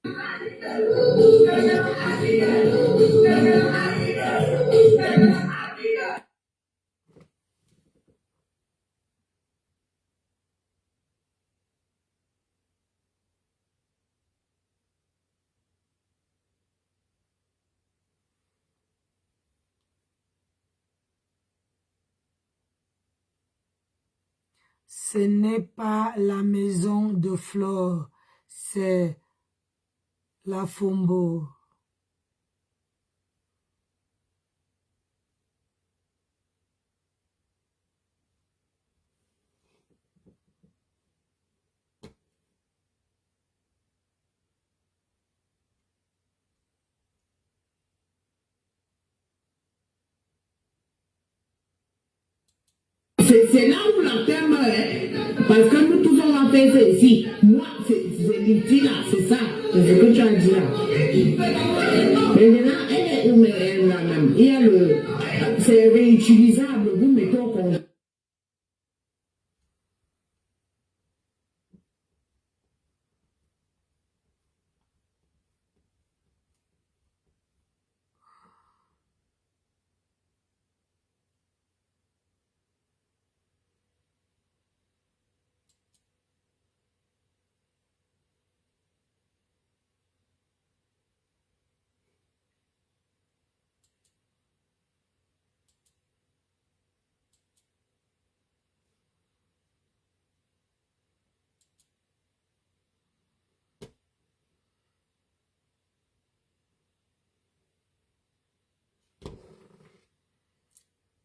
Ce n'est pas la maison de Flore, c'est la Fombo. C'est là où la terre meurt, hein? Parce que nous tous on a fait ça ici. Moi, c'est l'utile là, c'est ça. C'est ce que tu as dit là. Maintenant, elle est où, mais elle là-même. Il y a le. C'est réutilisable, vous mettez au congé.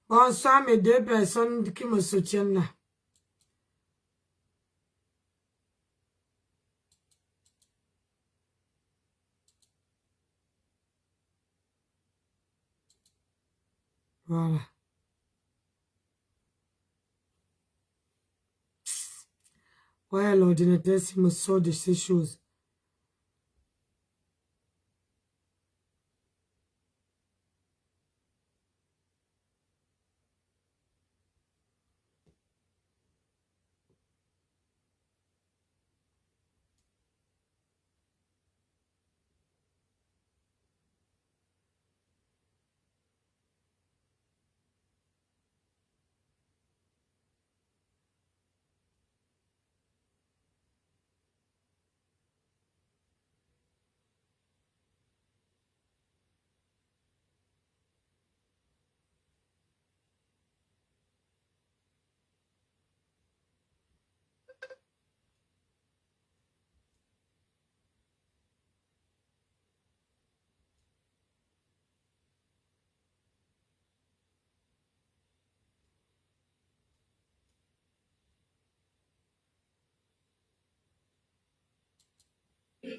Bonsoir mes deux personnes qui me soutiennent là. Voilà. Ouais, l'ordinateur, il me sort de ces choses.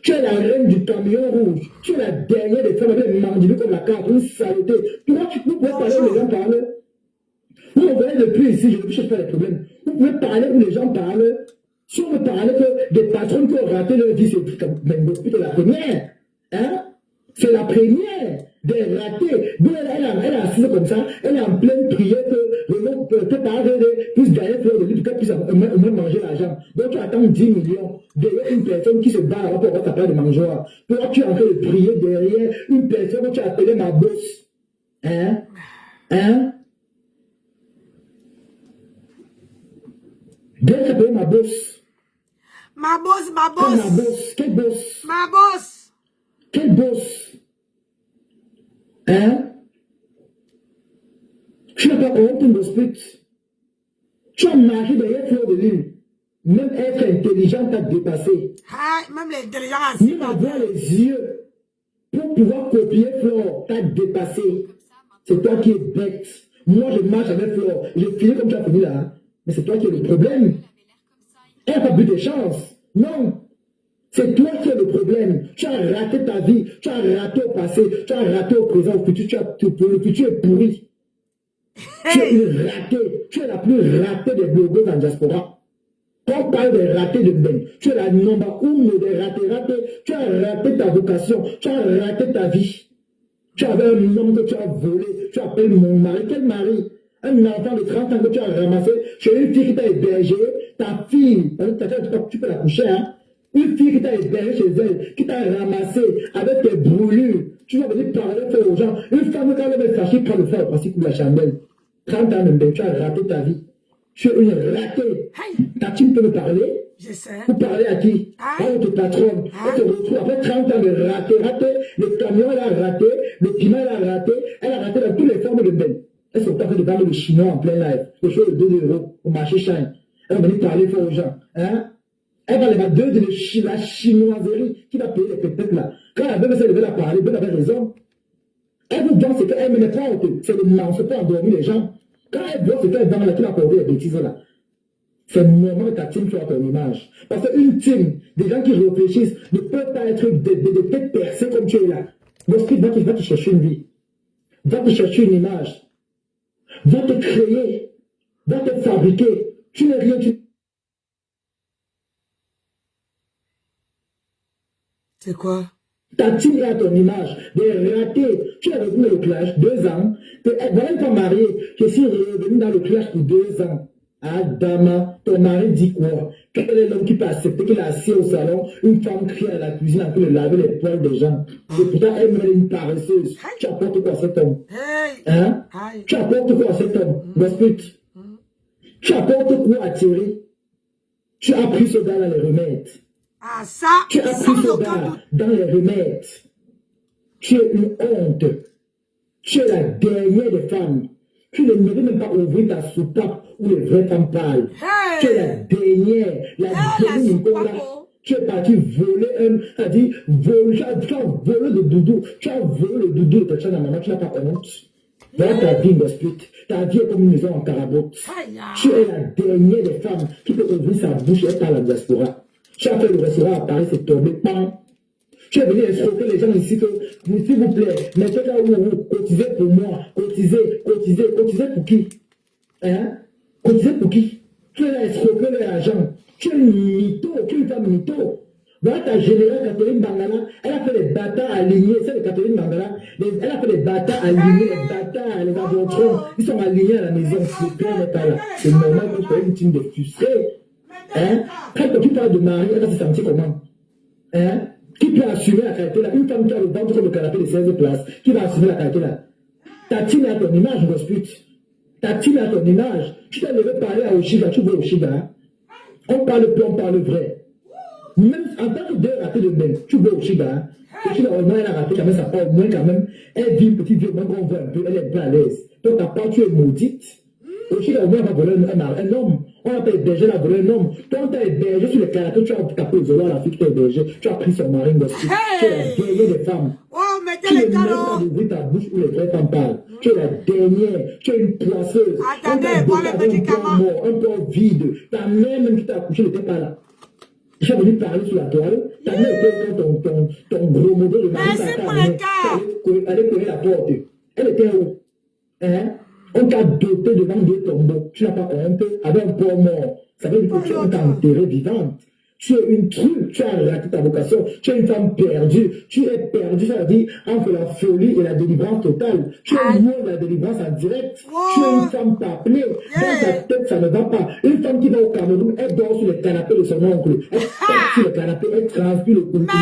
Tu es la reine du camion rouge. Tu es la dernière des femmes avec mandibule comme la carte, une saleté. Toi, tu peux parler où les gens parlent. Vous voyez le plus ici, je ne cherche pas les problèmes. Vous pouvez parler où les gens parlent. Si on veut parler que des patrons qui ont raté leur vie, c'est la première. Hein? C'est la première des ratés. Donc elle est assise comme ça, elle est en pleine prière que le monde peut parler, puisse gagner fleur de lui, qu'elle puisse au moins manger l'argent. Donc tu attends 10 millions derrière une personne qui se bat pour avoir ta part de mangeoire. Toi, tu es en train de prier derrière une personne que tu as appelée ma bosse. Hein? Hein? Bien tu appelée ma bosse. Ma bosse, ma bosse. Ma bosse, quelle bosse? Ma bosse. Quelle bosse? Hein? Tu n'as pas honte de split. Tu as marché derrière Fleur de Lune. Même être intelligent t'a dépassé. Ah, même l'intelligence. Même avoir les yeux pour pouvoir copier Fleur t'a dépassé. C'est toi qui es bête. Moi, je marche avec Fleur. J'ai fini comme tu as fini là. Mais c'est toi qui es le problème. Elle n'a pas bu de chance. Non. C'est toi qui es le problème. Tu as raté ta vie. Tu as raté au passé. Tu as raté au présent. Au futur, le futur est pourri. Tu es une ratée. Tu es la plus ratée des blogueurs en diaspora. Quand on parle des ratés de Ben, tu es la number une des ratés. Tu as raté ta vocation. Tu as raté ta vie. Tu avais un homme que tu as volé. Tu appelles mon mari. Quel mari? Un enfant de 30 ans que tu as ramassé chez une fille qui t'a hébergé. Ta fille, tu peux la coucher, hein? Une fille qui t'a hébergé chez elle, qui t'a ramassé avec tes brûlures. Tu vas venir parler, faire aux gens. Une femme, quand elle est fâchée, prend le fer au principe pour la chandelle. 30 ans de tu as raté ta vie. Tu es une ratée. Ta team peut me parler. Je sais. Pour parler à qui? À votre patronne. Elle te retrouve après 30 ans de raté. Le camion, elle a raté. Le piment, elle a raté. Elle a raté dans toutes les formes de belle. Elle s'est en train de vendre le chinois en plein live. Le show de 2 € au marché Shine. Elle va venir parler faire aux gens. Hein? Elle va les mettre de la chinoiserie qui va payer les pépettes là. Quand la belle s'est levée à parler, elle avait raison. Elle vous vend ce qu'elle ne met pas honte. C'est le mensonge pour endormir les gens. Quand elle voit ce qu'elle vend là, qui va accorder les bêtises là. C'est normal que ta team soit à ton image. Parce qu'une team, des gens qui réfléchissent, ne peuvent pas être des têtes percées comme tu es là. Lorsqu'il va te chercher une vie, va te chercher une image, va te créer, va te fabriquer. Tu n'es rien, C'est quoi? Ta team est à ton image, des ratés. Tu es revenu dans le clash 2 ans. Voilà une femme mariée. Je suis revenu dans le clash pour 2 ans. Adama, ton mari dit quoi? Quel est l'homme qui peut accepter qu'il est assis au salon, une femme crie à la cuisine en train de laver les poils des gens? Et pourtant, elle est une paresseuse. Tu apportes quoi à cet homme? Hein? Tu apportes quoi à cet homme? Gosput. Tu apportes quoi à Thierry? Tu as pris ce gars dans les remèdes. Ah, ça, tu as pris ce gars dans les remèdes. Tu es une honte. Tu es la dernière des femmes. Tu ne mérites même pas ouvrir ta soupape où les vraies femmes parlent. Tu es la dernière, la dernière. Tu es parti voler tu as volé le doudou. Tu as volé le doudou de ta chaîne à maman, tu n'as pas honte. Voilà ta vie, Gosput. Ta vie est comme une maison en carabote. Tu es la dernière des femmes qui peut ouvrir sa bouche et parler à la diaspora. Tu as fait le restaurant à Paris, c'est tombé, pan. Tu es venu escroquer les gens ici que, s'il vous plaît, mettez là où vous cotisez pour moi, cotisez pour qui? Hein? Cotisez pour qui? Tu es là escroquer les agents. Tu es une mytho, tu es une femme mytho. Voilà ta générale Catherine Bangala, elle a fait les bâtards alignés, c'est de Catherine Bangala, elle a fait les bâtards alignés, les bâtards, les avortrons, ils sont alignés à la maison, le père n'est pas là. C'est normal que tu sois une team de frustrés. Hein? Quand tu parles de mari, elle va se sentir comment? Hein? Qui peut assumer la qualité là? Une femme qui a le ventre sur le canapé de 16 places, qui va assumer la qualité là? Ta team est à ton image, Gosput. Ta team est à ton image. Tu t'es levé parler à Oshiga, tu vois Oshiga. Hein? On parle plus, on parle vrai. Même en tant que deux ratés de même, tu vois Oshiga. Hein? Oshiga, au moins, elle a raté quand même, ça part au moins quand même. Elle vit une petite vie, au moins qu'on voit un peu, elle est un peu à l'aise. Donc ta part, tu es maudite. Oshiga, au moins, va voler un homme. On a hébergé la volée un homme. Toi, on t'a hébergé sur le canapé, tu as tapé aux oreilles à la fille qui t'a hébergé. Tu as pris son mari, Gosput. Tu es la dernière des femmes. Oh, mais tu ne mérites pas d'ouvrir ta bouche où les vraies femmes parlent. Tu es la dernière. Tu es une poisseuse. Attendez, voilà le médicament. Un corps vide. Ta mère, même qui t'a accouché, n'était pas là. Je suis venu parler sur la toile. Ta mère était ton gros mauvais de mari. Merci pour le cas. Elle collait la porte. Elle était où? Hein? On t'a doté devant 2 tombeaux. Tu n'as pas honte avec un corps mort. Ça veut dire que tu es enterré vivante. Tu es une truc, tu as raté ta vocation, tu es une femme perdue, tu es perdue, ça veut dire entre la folie et la délivrance totale. Tu es loin de la délivrance en direct. Tu es une femme appelée. Dans ta tête, ça ne va pas. Une femme qui va au Cameroun, elle dort sur le canapé de son oncle. Elle tape sur le canapé, elle transpire le couteau,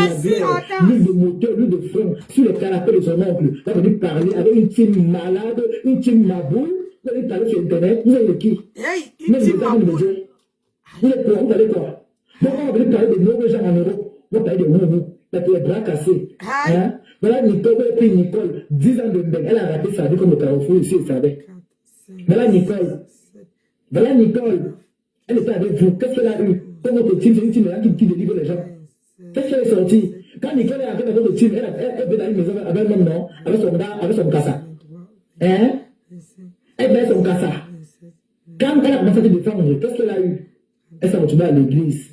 l'huile de moteur, l'huile de frein, sur le canapé de son oncle. Elle va venir parler avec une team malade, une team maboule. Vous allez parler sur Internet, vous allez de qui? Même les amis de Dieu. Vous êtes quoi? Vous allez quoi? Donc, on va venir parler de nos gens en Europe. On va parler de vous, avec les bras cassés. Hein? Voilà Nicole, et puis Nicole, 10 ans de mbeng, elle a raté sa vie comme le carrefour ici, elle savait. Voilà Nicole. Voilà Nicole. Elle était avec vous. Qu'est-ce qu'elle a eu? Comme votre team, c'est une team qui délivre les gens. Qu'est-ce qu'elle est sortie? Quand Nicole est arrivée dans votre team, elle veut dans une maison avec un homme, non? Avec son cassa. Hein? Elle met son cassa. Quand elle a commencé à se défendre, qu'est-ce qu'elle a eu? Elle s'est retrouvée à l'église.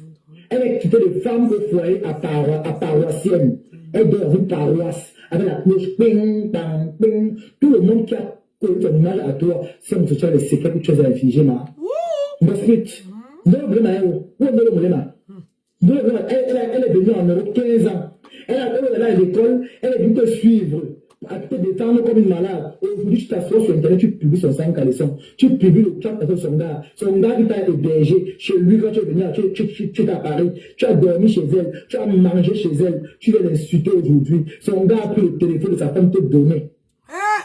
Elle est quittée de femme au foyer à paroissienne. Elle dort dans une paroisse avec la cloche, ping, ping, ping. Tout le monde qui a connu ton image à toi, c'est un social les secrets que tu as infligés, ma. Gosput. Elle est venue en Europe 15 ans. Elle est à l'école, elle est venue te suivre te détendre comme une malade. Aujourd'hui, tu t'assois sur Internet, tu publies son sang caleçon. Tu publies le chat avec son gars. Son gars qui t'a hébergé chez lui quand tu es venu, tu es à Paris. Tu as dormi chez elle. Tu as mangé chez elle. Tu viens l'insulter aujourd'hui. Son gars a pris le téléphone de sa femme te donner.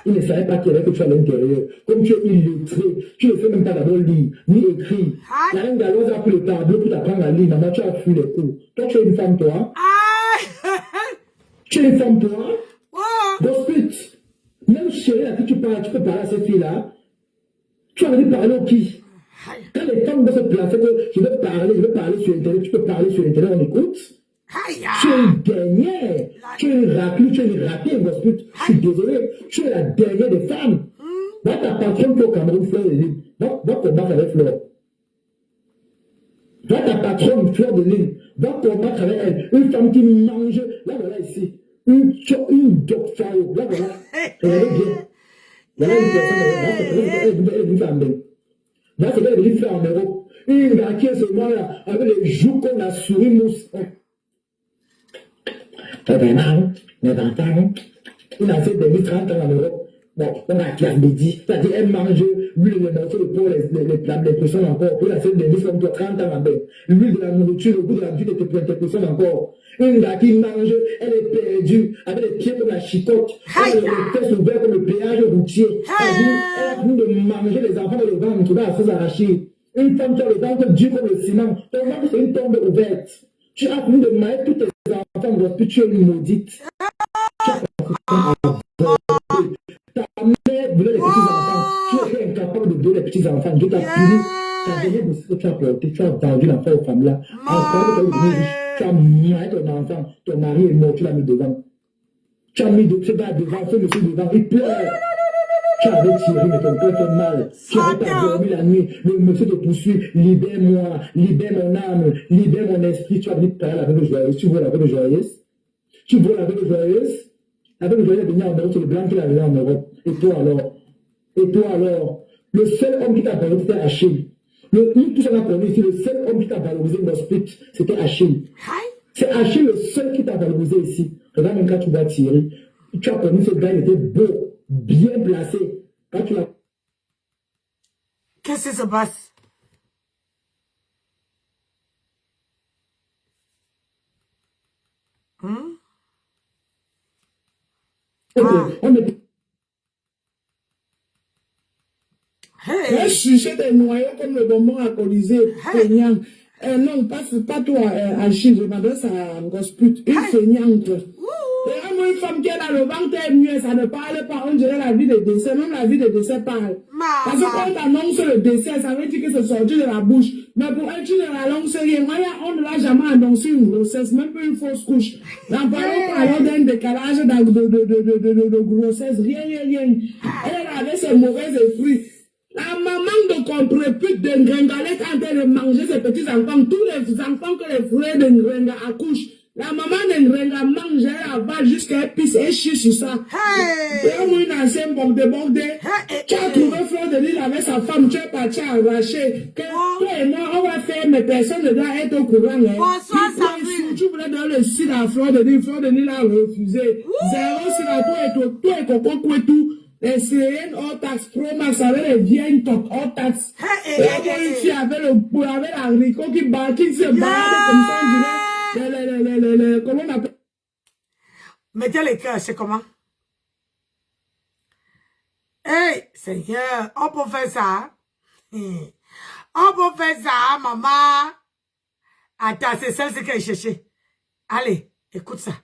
Il ne savait pas qu'il y avait que tu à l'intérieur. Comme tu es illettré, tu ne sais même pas d'abord lire, ni écrire. La reine Galoise a pris le tableau pour t'apprendre à lire. Maman, tu as fui les cours. Toi, tu es une femme, toi. Tu es une femme, toi. Gospit. Même chérie à qui tu parles, tu peux parler à cette fille-là. Tu as envie parler au qui? Quand les femmes vont se placer que je veux parler sur Internet, tu peux parler sur Internet, on écoute. Tu es une dernière. Tu es une raclue, tu es une ratée, Gospit. Je suis désolé. Tu es la dernière des femmes. Va ta patronne qui est au Cameroun, Fleur de Lille. Va combattre avec Fleur. Va ta patronne, Fleur de Lille. Va combattre avec elle. Une femme qui mange. Là, voilà ici. Une dog fire. Là, voilà. Regardez bien. Voilà une personne. Elle est venue faire en Europe. Là, c'est qu'elle est venue faire en Europe. Une gars qui est seulement là, avec les joues comme la souris mousse. Vraiment, mes enfants, il a fait des 30 ans en Europe. Bon, on a classe midi. C'est-à-dire, elle mange l'huile de morceaux de peau, les personnes encore. Puis, il a fait des 30 ans en bain. L'huile de la nourriture, le goût de la vie des personnes encore. Une gars qui mange, elle est perdue, avec les pieds comme la chicotte, elle a les fesses ouvertes comme le péage routier. C'est-à-dire, elle a fini de manger les enfants dans le ventre, là, à s'arracher. Une femme qui a le ventre dur comme le ciment. Ton ventre, c'est une tombe ouverte. Tu as fini de manger tous tes enfants, puis tu es une maudite. Tu as ta mère voulait les petits-enfants. Tu étais incapable de donner les petits-enfants. Dieu t'a puni. Ta dernière grossesse que tu as porté, tu as vendu l'enfant aux femmes là. Encore que tu as devenu riche. Tu as marié ton enfant. Ton mari est mort, tu l'as mis devant. Tu as mis ce gars devant, ce monsieur devant, il pleure. Tu avais tiré, mais ton cœur fait mal. Tu avais pas dormi la nuit. Le monsieur te poursuit. Libère-moi, libère mon âme, libère mon esprit. Tu as venu parler avec le joyeuse. Tu vois avec le joyeuse. Tu vois avec le joyeuse. Avec le joyeux venir en Europe, c'est le blanc qui l'a venu en Europe. Et toi alors? Le seul homme qui t'a valorisé, c'était Achille. Tout ça qu'on a connu ici, le seul homme qui t'a valorisé dans le split, c'était Achille. C'est Achille le seul qui t'a valorisé ici. Regarde même quand tu vas tirer. Tu as connu ce gars, il était beau, bien placé. Quand tu l'as. Qu'est-ce qui se passe? Un sujet des noyaux comme le bonbon alcoolisé, feignant. Non, pas toi, Achille, je m'adresse à Gosput, une feignante. Et une femme qui est dans le ventre est mieux, ça ne parle pas, on dirait la vie de décès, même la vie de décès parle. Parce que quand on annonce le décès, ça veut dire que c'est sorti de la bouche. Mais pour elle, tu ne l'annonces rien. On ne l'a jamais annoncé une grossesse, même pas une fausse couche. Parlons d'un décalage de grossesse, rien. Elle avait ses mauvais esprits. La maman de contre-pute de Ngrenga est en train de manger ses petits-enfants. Tous les enfants que les frères de Ngrenga accouchent. La maman de Ngrenga mange, elle avale jusqu'à elle pisse et chie sur ça. Et une ancienne bordée. Tu as trouvé Fleur de Lille avec sa femme, tu es parti arracher. Toi et moi, on va faire, mais personne ne doit être au courant. Bonsoir, Sabrine. Tu voulais donner le site à Fleur de Lille a refusé. Zéro sur la toi et Coco tout. Les Syriennes hors taxe, Promax avec les vieilles top hors taxe. Et la ici avec la haricot qui se balade comme ça, on dirait, comment on appelle? Mettez les cœurs, c'est comment? Hey, Seigneur, on peut faire ça. On peut faire ça, maman. Attends, c'est celle-ci qu'elle cherchait. Allez, écoute ça.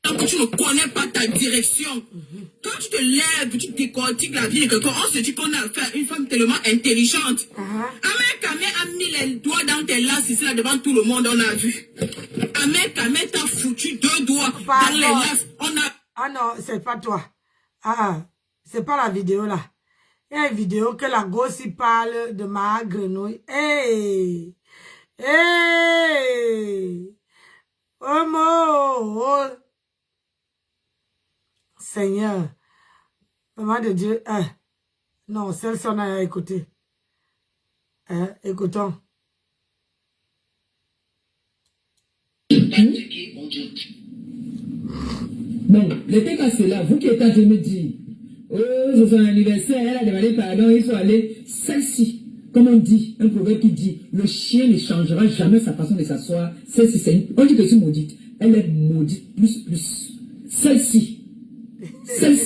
Que tu ne connais pas ta direction. Quand tu te lèves, tu décortiques la vie de quelqu'un, on se dit qu'on a affaire à une femme tellement intelligente. Ahmed Kamé a mis les doigts dans tes laces ici là devant tout le monde, on a vu. Ahmed Kamé t'a foutu 2 doigts dans les laces, on a... Ah non, c'est pas toi. Ah, c'est pas la vidéo là. Il y a une vidéo que la gosse y parle de ma grenouille. Hey! Hey! Oh, Seigneur, maman de Dieu, non, celle-ci on a écouté. Écoutons. Bon, l'été quand c'est là, vous qui êtes en train de me dire, oh, c'est son anniversaire, elle a demandé pardon, il faut aller. Celle-ci, comme on dit, un proverbe qui dit, le chien ne changera jamais sa façon de s'asseoir. Celle-ci, on dit que c'est maudite. Elle est maudite, plus. Celle-ci,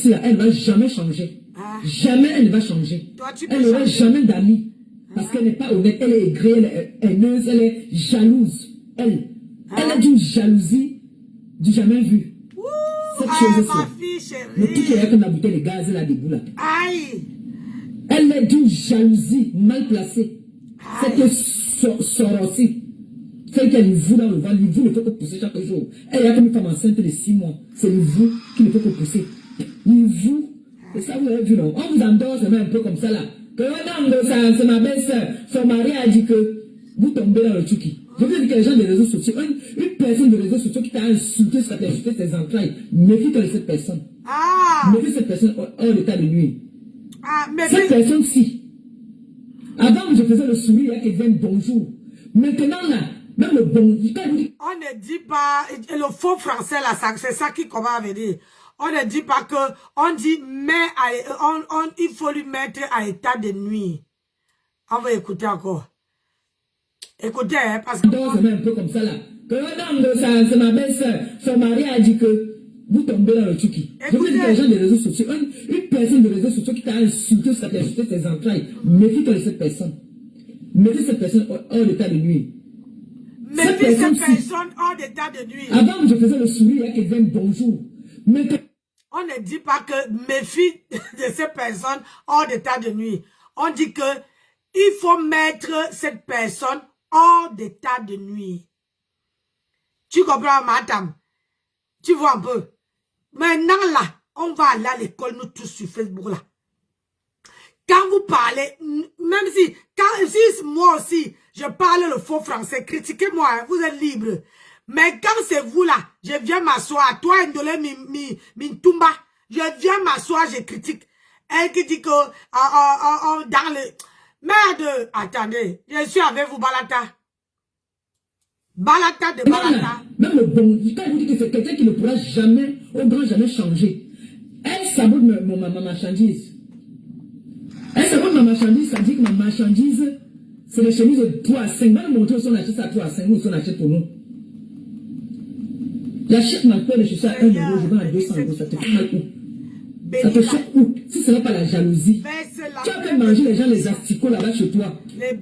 là, elle ne va jamais changer. Jamais elle ne va changer. Elle n'aura jamais d'amis. Parce qu'elle n'est pas honnête, elle est aigrie, elle est haineuse, elle est jalouse. Elle est d'une jalousie du jamais vu. Cette chose-ci, le truc qui est comme la bouteille de gaz là debout là. Aïe. Elle est d'une jalousie mal placée. Cette sororité, celle qui a le vous dans le ventre, le vous ne peut que pousser chaque jour. Elle est comme une femme enceinte de 6 mois. C'est le vous qui ne peut que pousser. Le vous, et ça vous avez vu non? On vous endort, un peu comme ça là. Que non, c'est ma belle-sœur. Son mari a dit que vous tombez dans le truc. Je veux dire que les gens des réseaux sociaux, une personne des réseaux sociaux qui t'a insulté, ça t'a insulté tes entrailles, méfie-toi de cette personne. Méfie cette personne hors d'état de nuit. Cette personne-ci, avant je faisais le sourire, il y a quelqu'un bonjour. Maintenant là, même le bonjour, on ne dit pas, le faux français là, c'est ça qui comment veut dire. On ne dit pas que, on dit, mais il faut lui mettre à état de nuit. On va écouter encore. Écoutez, hein, parce que... C'est un peu comme ça là. Que non, c'est ma belle-sœur. Son mari a dit que vous tombez dans le truki. Je veux dire que les gens des réseaux sociaux, une personne des réseaux sociaux qui t'a insulté, ça t'a insulté tes entrailles, méfie-toi de cette personne. Méfie cette personne hors d'état de nuit. Méfie cette personne hors d'état de nuit. Avant, je faisais le sourire, il y a quelqu'un bonjour. Maintenant, on ne dit pas que méfie de ces personnes hors d'état de nuit. On dit que il faut mettre cette personne hors d'état de nuit. Tu comprends, madame? Tu vois un peu? Maintenant, là, on va aller à l'école, nous tous sur Facebook, là. Quand vous parlez, même si moi aussi, je parle le faux français, critiquez-moi, hein, vous êtes libre. Mais quand c'est vous, là, je viens m'asseoir, toi, Ndolé Mintumba, je viens m'asseoir, je critique. Elle qui dit que, dans le... Merde, attendez, je suis avec vous, Balata. Balata de Balata. Même le bon, quand je vous dis que c'est quelqu'un qui ne pourra jamais, au grand jamais changer. Elle sabote ma marchandise. Elle sabote ma marchandise, ça dit que ma marchandise, c'est les chemises de 3 à 5. Va nous montrer si on achète ça à 3 à 5 ou si on achète pour nous. J'achète ma paire de chaussures à 1 €, je vends à 200 €, ça te fait mal où? Ça te choque où? Si ce n'est pas la jalousie. Tu as fait manger les gens les asticots là-bas chez toi.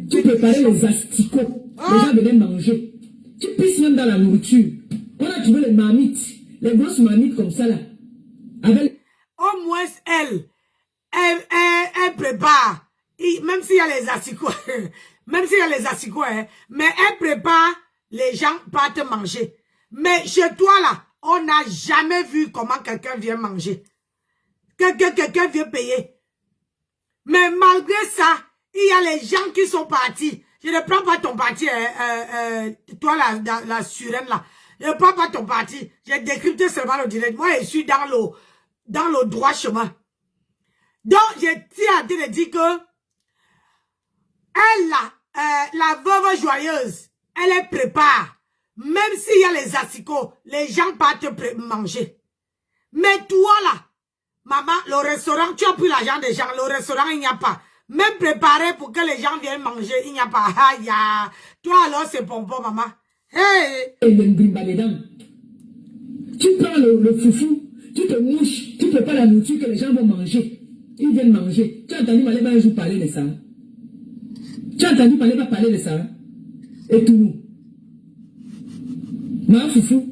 Tu préparais les asticots. Les gens venaient manger. Tu pisses même dans la nourriture. On a trouvé les marmites. Les grosses marmites comme ça là. Avec... Au moins elle prépare. Même s'il y a les asticots. Même s'il y a les asticots. Hein, mais elle prépare. Les gens partent manger. Mais chez toi là, on n'a jamais vu comment quelqu'un vient manger. Quelqu'un vient payer. Mais malgré ça, il y a les gens qui sont partis. Je ne prends pas ton parti, toi la surène là. Je ne prends pas ton parti. J'ai décrypté seulement le direct. Moi, je suis dans le droit chemin. Donc, je tiens à te dire que elle là, la veuve joyeuse, elle prépare. Même s'il y a les asticots, les gens partent manger. Mais toi là, maman, le restaurant, tu as pris l'argent des gens, le restaurant, il n'y a pas. Même préparé pour que les gens viennent manger, il n'y a pas. Aïe, toi alors, c'est pompon, maman. Hey! Tu prends le foufou, tu te mouches, tu prépares la nourriture que les gens vont manger. Ils viennent manger. Tu as entendu Maléba un jour parler de ça? Tu as entendu Maléba parler de ça? Et tout nous. Ma foufou,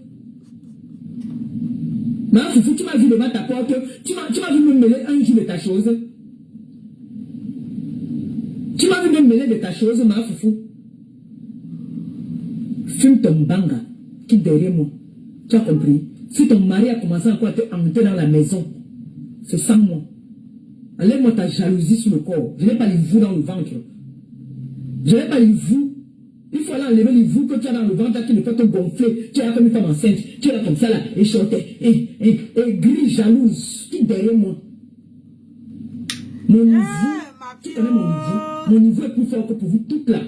tu m'as vu devant ta porte, tu m'as vu me mêler un jour de ta chose. Tu m'as vu me mêler de ta chose, ma foufou. Fume ton banga, qui derrière moi. Tu as compris? Si ton mari a commencé encore à te hanter dans la maison, c'est sans moi. Enlève-moi ta jalousie sur le corps. Je n'ai pas les vous dans le ventre. Je n'ai pas les vous. Il faut aller enlever les vous que tu as dans le ventre qui ne peut te gonfler. Tu es là comme une femme enceinte. Tu es là comme ça là. Et chanter. Et gris, jalouse. Qui derrière moi. Mon niveau. Tu connais mon niveau. Mon niveau est plus fort que pour vous toutes là.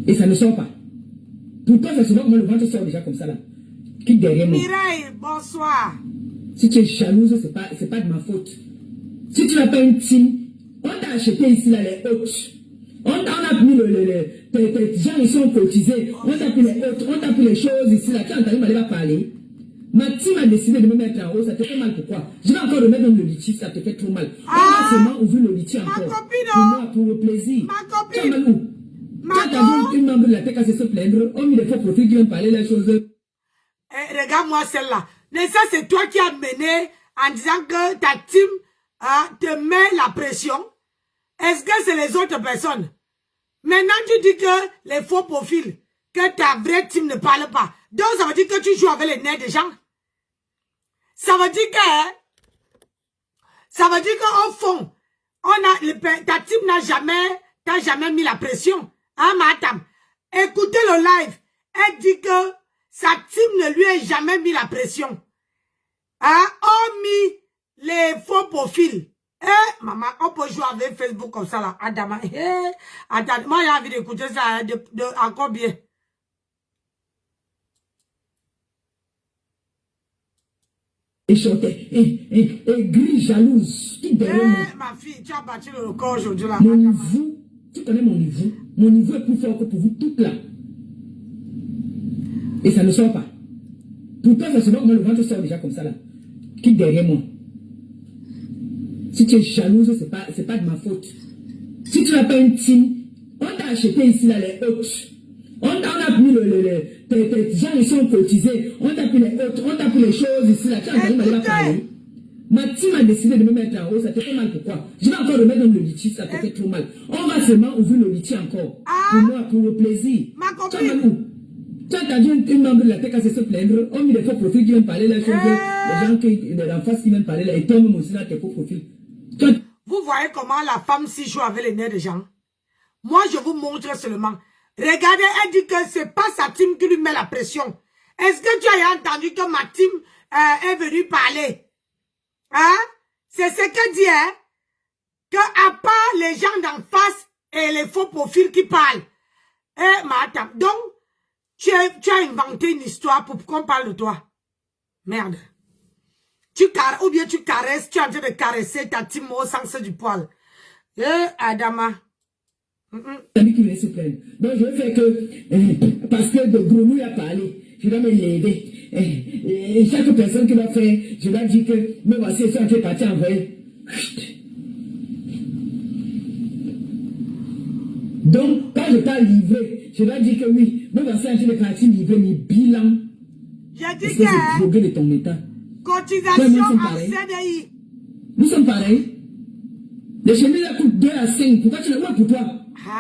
Et ça ne sort pas. Pour toi, c'est souvent que le ventre sort déjà comme ça là. Qui derrière moi? Mireille, bonsoir. Si tu es jalouse, c'est pas de ma faute. Si tu n'as pas une team, on t'a acheté ici là les hôtes. On a pris tes gens ils sont cotisés. On t'a pris les hôtes, on t'a pris les choses ici là. Tu as entendu m'aller pas parler. Ma team a décidé de me mettre en haut. Ça te fait mal pourquoi? Je vais encore remettre dans le litige, ça te fait trop mal. On va seulement ouvrir le litige encore. Copine, pour moi, pour le plaisir. Ma copine. Tu as mal où? Tu as entendu une membre de la tête à se plaindre. On met des faux profils qui viennent parler les choses. Regarde-moi celle-là. Mais ça, c'est toi qui as mené en disant que ta team te met la pression. Est-ce que c'est les autres personnes? Maintenant, tu dis que les faux profils, que ta vraie team ne parle pas. Donc, ça veut dire que tu joues avec les nerfs des gens. Ça veut dire qu'au fond, ta team t'a jamais mis la pression. Hein, madame? Écoutez le live. Elle dit que sa team ne lui a jamais mis la pression. Hein? On mis les faux profils. Maman, on peut jouer avec Facebook comme ça là. Adama. Attends, moi j'ai envie d'écouter ça encore bien. Et chantait, et gris, jalouse, qui derrière moi. Ma fille, tu as battu le record aujourd'hui là. Mon niveau, tu connais mon niveau. Mon niveau est plus fort que pour vous toutes là. Et ça ne sort pas. Pourtant, ça se voit comment le ventre sort déjà comme ça là. Qui derrière moi. Si tu es jalouse, c'est pas de ma faute. Si tu n'as pas une team, on t'a acheté ici là les hôtes. On a pris tes gens ils sont cotisés. On t'a pris les hôtes, on t'a pris les choses ici là. Tu as entendu m'aller pas parler. Ma team a décidé de me mettre en haut. Ça te fait mal pourquoi? Je vais encore remettre dans le litige, ça te fait trop mal. On va seulement ouvrir le litige encore. Pour moi, pour le plaisir. Ma copine. Tu as mal où? Tu as entendu une membre de la tête à se plaindre. On met des faux profils qui viennent parler là. Les gens qui en face qui viennent parler là. Et toi même aussi là, tes faux profils. Vous voyez comment la femme s'y joue avec les nerfs des gens. Moi, je vous montre seulement. Regardez, elle dit que c'est pas sa team qui lui met la pression. Est-ce que tu as entendu que ma team est venue parler? Hein? C'est ce qu'elle dit, hein? Que à part les gens d'en face et les faux profils qui parlent. Madame, donc, tu as inventé une histoire pour qu'on parle de toi. Merde. Ou bien tu caresses, tu es en train de caresser ta team au sens du poil. Adama. Qui veut se plaindre. Donc je vais faire que, parce que de grenouille a parlé, je dois me lever. Et chaque personne qui va faire, je dois dire que, me voici, ils sont en train de partir en vrai. Donc, quand je t'ai livré, je dois dire que oui, me voici en train de partir livrer mes bilans. J'ai dit que c'est drogué de ton état. Cotisation en CDI. Nous sommes pareils. Les chemises coûtent 2 à 5. Pourquoi tu le vois pour toi?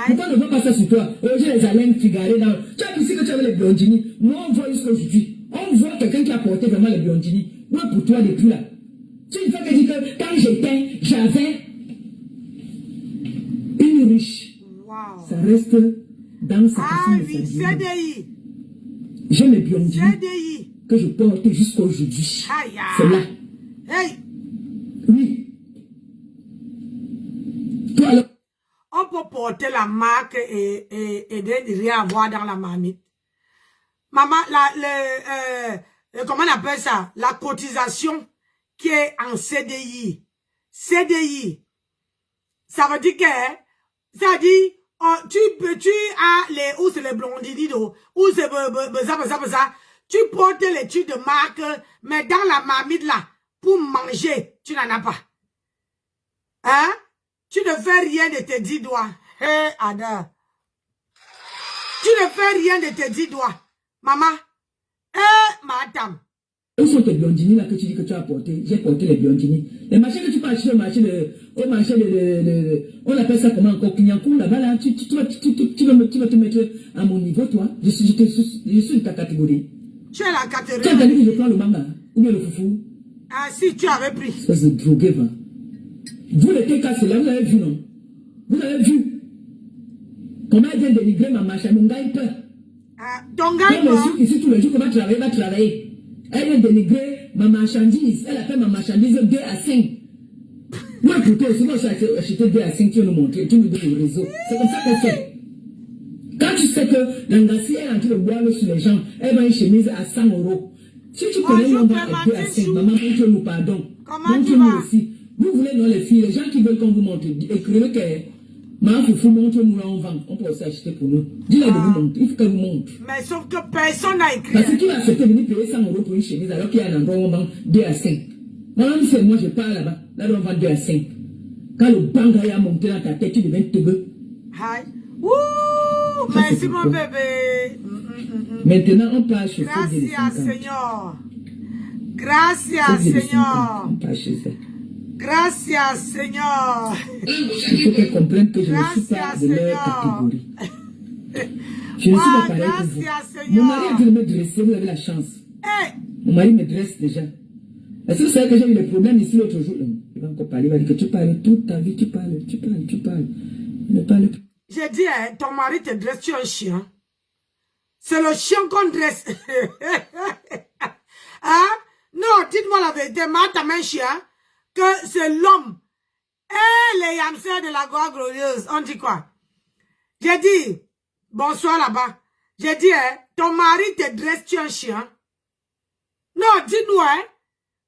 Pourquoi ne vois pas ça sur toi? J'ai les haleines figarées dans. Tu as ici que tu avais les blondini. Moi, on voit jusqu'aujourd'hui. On voit quelqu'un qui a porté vraiment les blondini. Ouais, pour toi, depuis là. C'est une fois qu'elle dit que quand j'étais, j'avais une riche. Wow. Ça reste dans sa façon de s'habiller. CDI. J'ai mes blondini. CDI. Que je porte jusqu'à aujourd'hui. C'est là. Hey. Oui. Toi alors. On peut porter la marque et de rien avoir dans la marmite. Maman, comment on appelle ça? La cotisation qui est en CDI. CDI. Ça veut dire que, ça dit, tu as les, ou c'est les blondini, ou c'est ça. Tu portes les trucs de marque, mais dans la marmite là, pour manger, tu n'en as pas. Hein? Tu ne fais rien de tes 10 doigts. Hé, Ada. Tu ne fais rien de tes 10 doigts. Maman. Madame. Où sont tes blondini là que tu dis que tu as porté? J'ai porté les blondini. Les machins que tu peux acheter au marché on appelle ça comment encore? Clignancourt là-bas là. Tu vas te mettre à mon niveau toi. Je suis de ta catégorie. Tu es la catégorie. Tu as entendu que je prends le manga ou bien le foufou? Ah si, tu avais pris. Ça c'est drogué va. Vous les cassés là, vous avez vu non? Vous avez vu? Comment elle vient dénigrer ma machin, mon gars il peur. Ton gars il peur. Ici tous les jours, comment travailler, va travailler. Elle vient dénigrer ma marchandise. Elle appelle ma marchandise 2 à 5. Moi pour toi, si moi j'ai acheté 2 à 5, tu vas nous montrer, tu nous donnes le réseau. C'est comme ça qu'on fait. Quand tu sais que l'angassi est en train de boire sur les gens, elle va une chemise à 100 €. Si tu connais Bonjour, mon banc à 2 à 5, maman, montre-nous pardon. Montre-nous aussi. Vous voulez dans les filles, les gens qui veulent qu'on vous montre, écrivez que maman Foufou, montre-nous là, on vend. On peut aussi acheter pour nous. Dis-leur de vous montrer. Il faut qu'elle vous montre. Mais sauf que personne n'a écrit. Parce que qui va accepter de venir payer 100 € pour une chemise alors qu'il y a un endroit où on vend 2 à 5. Moi, je pars là-bas. Là, on vend 2 à 5. Quand le banc a monté dans ta tête, tu deviens teubeux. Hi. Ouh, merci mon bébé. Maintenant, on peut acheter. Gracias, Seigneur. Gracias, Seigneur. On peut acheter ça. Gracias, Seigneur. Il faut qu'elle comprenne que je ne suis pas de leur catégorie. Je ne suis pas pareil que vous. Mon mari a dû me dresser, vous avez la chance. Hey. Mon mari me dresse déjà. Est-ce que vous savez que j'ai eu des problèmes ici l'autre jour? Il va encore parler, il va dire que tu parles toute ta vie, tu parles. Il ne parle plus. J'ai dit, hein, ton mari te dresse, tu es un chien. C'est le chien qu'on dresse. Hein? Non, dites-moi la vérité, ta main chien, que c'est l'homme. Et les hamsters de la gloire glorieuse, on dit quoi? J'ai dit, bonsoir là-bas. J'ai dit, hein, ton mari te dresse, tu es un chien. Non, dis-nous, hein,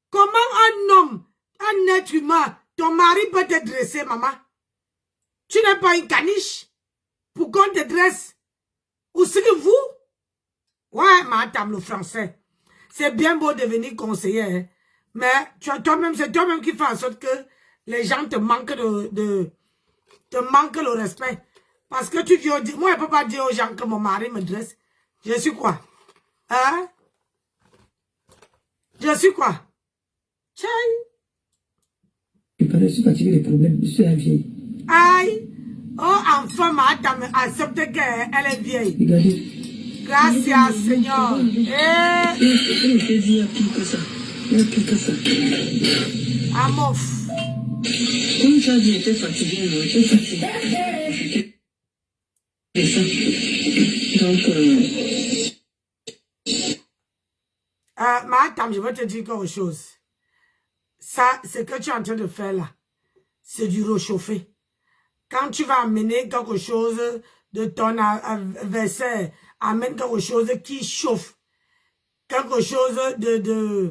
comment un homme, un être humain, ton mari peut te dresser, maman? Tu n'es pas une caniche pour qu'on te dresse. Ou c'est que vous? Ouais, madame, le français. C'est bien beau de devenir conseiller, hein, mais toi-même, c'est toi-même qui fais en sorte que les gens te manquent te manquent le respect. Parce que tu viens dire, moi, je ne peux pas dire aux gens que mon mari me dresse. Je suis quoi? Hein? Je suis quoi? Tchai. Je suis fatigué des problèmes, je suis la vieille. Aïe. Oh, enfin, madame, accepte qu'elle est vieille. Regardez. Gracias, Seigneur. Il ne peut dire pire que ça. Il n'y a pire que ça. Amof. Comme tu as dit, j'étais fatiguée, non? Tu es fatiguée. C'est ça. Donc, madame, je vais te dire quelque chose. Ça, ce que tu es en train de faire là, c'est du réchauffé. Quand tu vas amener quelque chose de ton adversaire, amène quelque chose qui chauffe. Quelque chose de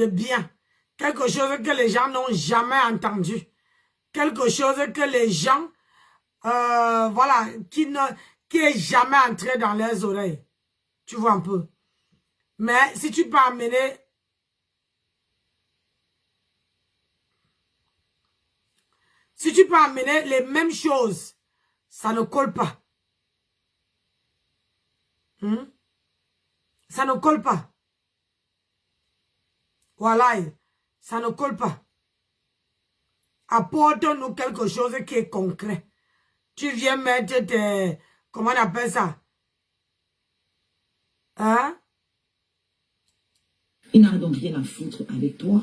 bien. Quelque chose que les gens n'ont jamais entendu. Quelque chose que les gens, voilà, qui est jamais entré dans leurs oreilles. Tu vois un peu. Mais si tu peux amener... Si tu peux amener les mêmes choses, ça ne colle pas. Ça ne colle pas. Voilà, ça ne colle pas. Apporte-nous quelque chose qui est concret. Tu viens mettre tes... Comment on appelle ça? Hein? Il n'a donc rien à foutre avec toi.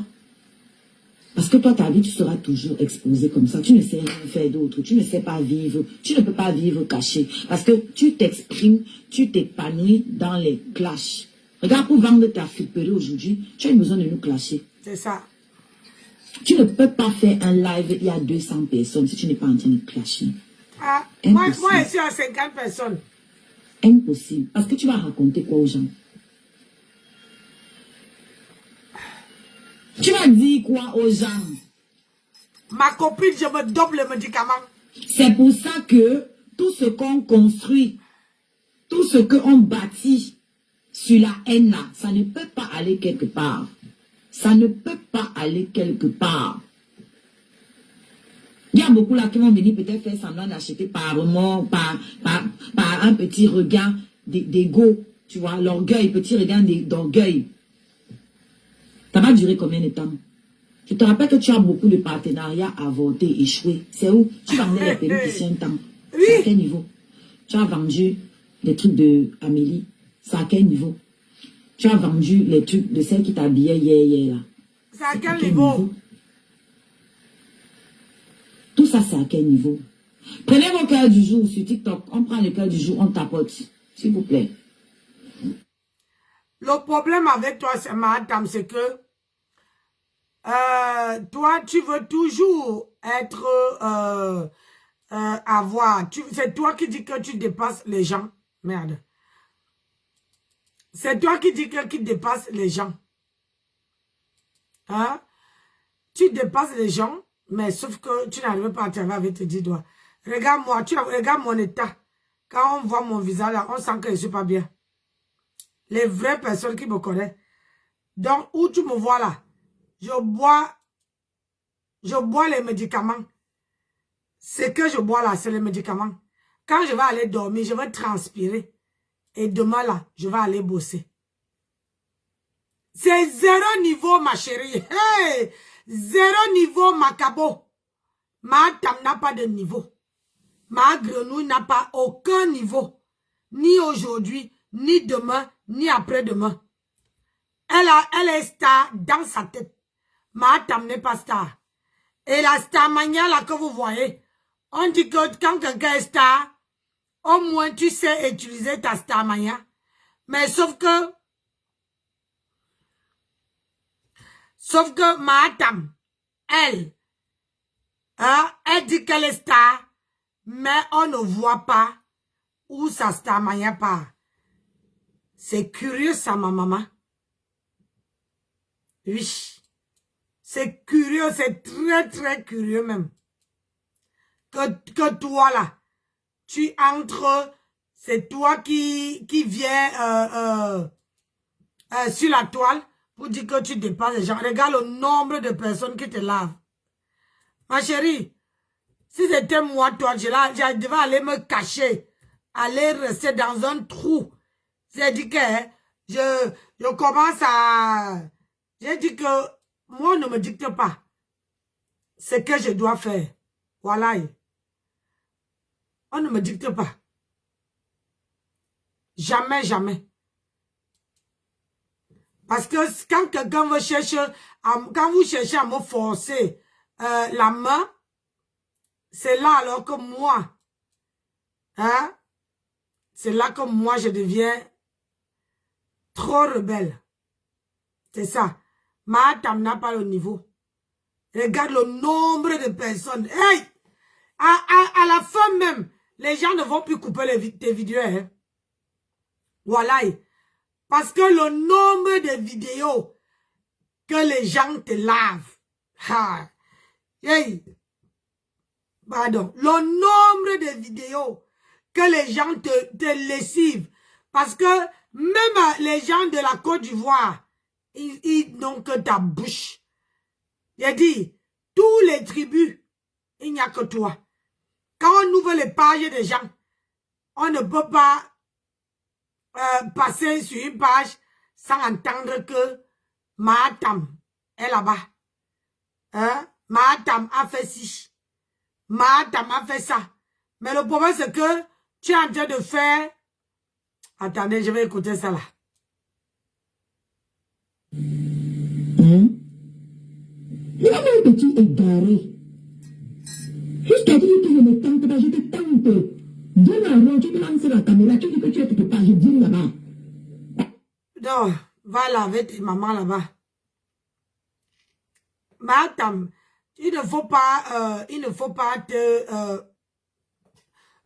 Parce que toi, ta vie, tu seras toujours exposé comme ça. Tu ne sais rien faire d'autre. Tu ne sais pas vivre. Tu ne peux pas vivre caché. Parce que tu t'exprimes, tu t'épanouis dans les clashs. Regarde, pour vendre ta friperie aujourd'hui, tu as besoin de nous clasher. C'est ça. Tu ne peux pas faire un live, il y a 200 personnes si tu n'es pas en train de clasher. Ah, moi, je suis à 50 personnes. Impossible. Parce que tu vas raconter quoi aux gens? Tu vas dire quoi aux gens? Ma copine, je me double le médicament. C'est pour ça que tout ce qu'on construit, tout ce qu'on bâtit sur la haine là, ça ne peut pas aller quelque part. Ça ne peut pas aller quelque part. Il y a beaucoup là qui vont venir peut-être faire semblant d'acheter par un petit regain d'ego. Tu vois, l'orgueil, petit regain d'orgueil. Ça va durer combien de temps? Je te rappelle que tu as beaucoup de partenariats avortés, échoués. C'est où? Tu vendais les perruques ici un temps. C'est à quel niveau? Tu as vendu les trucs de Amélie. C'est à quel niveau? Tu as vendu les trucs de celle qui t'habillait hier là. C'est à quel niveau? Tout ça, c'est à quel niveau? Prenez vos cœurs du jour sur TikTok. On prend le cœur du jour, on tapote. S'il vous plaît. Le problème avec toi, madame, c'est que toi, tu veux toujours être avoir. C'est toi qui dis que tu dépasses les gens. Merde. C'est toi qui dis que qui dépasse les gens. Hein? Tu dépasses les gens, mais sauf que tu n'arrives pas à travailler avec tes 10 doigts. Regarde-moi, regarde mon état. Quand on voit mon visage là, on sent que je ne suis pas bien. Les vraies personnes qui me connaissent. Donc, où tu me vois là, je bois les médicaments. Ce que je bois là, c'est les médicaments. Quand je vais aller dormir, je vais transpirer. Et demain là, je vais aller bosser. C'est 0 niveau, ma chérie. Hey! 0 niveau, ma cabot. Ma tam n'a pas de niveau. Ma grenouille n'a pas aucun niveau. Ni aujourd'hui, ni demain, ni après-demain. Elle est star dans sa tête. Ma tam n'est pas star. Et la star mania là que vous voyez, on dit que quand quelqu'un est star, au moins tu sais utiliser ta star mania. Mais sauf que ma tam, elle dit qu'elle est star, mais on ne voit pas où sa star mania part. C'est curieux ça, ma maman. Oui. C'est curieux, c'est très très curieux même. Que toi là, tu entres, c'est toi qui viens sur la toile pour dire que tu dépasses les gens. Regarde le nombre de personnes qui te lavent. Ma chérie, si c'était moi, toi, je devais aller me cacher, aller rester dans un trou. J'ai dit que je commence à... J'ai dit que moi, ne me dicte pas ce que je dois faire. Voilà. On ne me dicte pas. Jamais, jamais. Parce que quand quelqu'un veut chercher, quand vous cherchez à me forcer la main, c'est là alors que moi, hein, c'est là que moi je deviens trop rebelle. C'est ça. Ma tam n'a pas le niveau. Regarde le nombre de personnes. Hey! À la fin même, les gens ne vont plus couper tes vidéos. Hein? Voilà. Parce que le nombre de vidéos que les gens te lavent. Ha. Hey. Pardon. Le nombre de vidéos que les gens te lessivent. Parce que même les gens de la Côte d'Ivoire, ils n'ont que ta bouche. J'ai dit, tous les tribus, il n'y a que toi. Quand on ouvre les pages des gens, on ne peut pas passer sur une page sans entendre que Mahatam est là-bas. Hein? Mahatam a fait ci. Mahatam a fait ça. Mais le problème, c'est que tu es en train de faire... Attendez, je vais écouter ça là. Il y a un petit égaré. Jusqu'à dire que je me tente pas, je te tente. Viens là, tu me lances la caméra, tu dis que tu ne peux pas, je dis là-bas. Non, va laver tes mamans là-bas. Matam, il ne faut pas te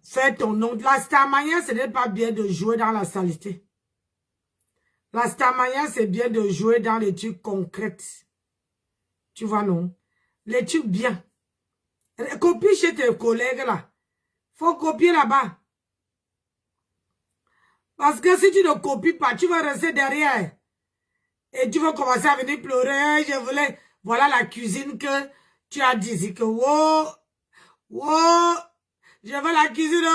faire ton nom. La starmania, ce n'est pas bien de jouer dans la saleté. La starmania, c'est bien de jouer dans les trucs concrets. Tu vois, non? Les trucs bien. Copie chez tes collègues là. Faut copier là-bas. Parce que si tu ne copies pas, tu vas rester derrière. Et tu vas commencer à venir pleurer. Je voulais... Voilà la cuisine que tu as dit. Que wow, wow, je veux la cuisine,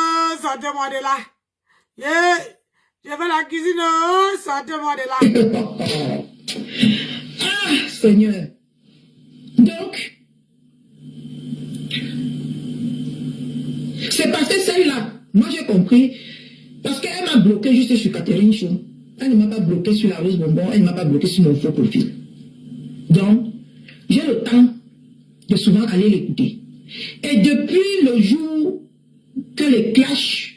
sortez-moi de là. Yeah, je veux la cuisine, sortez-moi de là. Ah, Seigneur. Donc, c'est parce que celle-là, moi j'ai compris, parce qu'elle m'a bloqué juste sur Catherine Chou. Elle ne m'a pas bloqué sur la Rose Bonbon, elle ne m'a pas bloqué sur mon faux profil. Donc, j'ai le temps de souvent aller l'écouter. Et depuis le jour que les clashs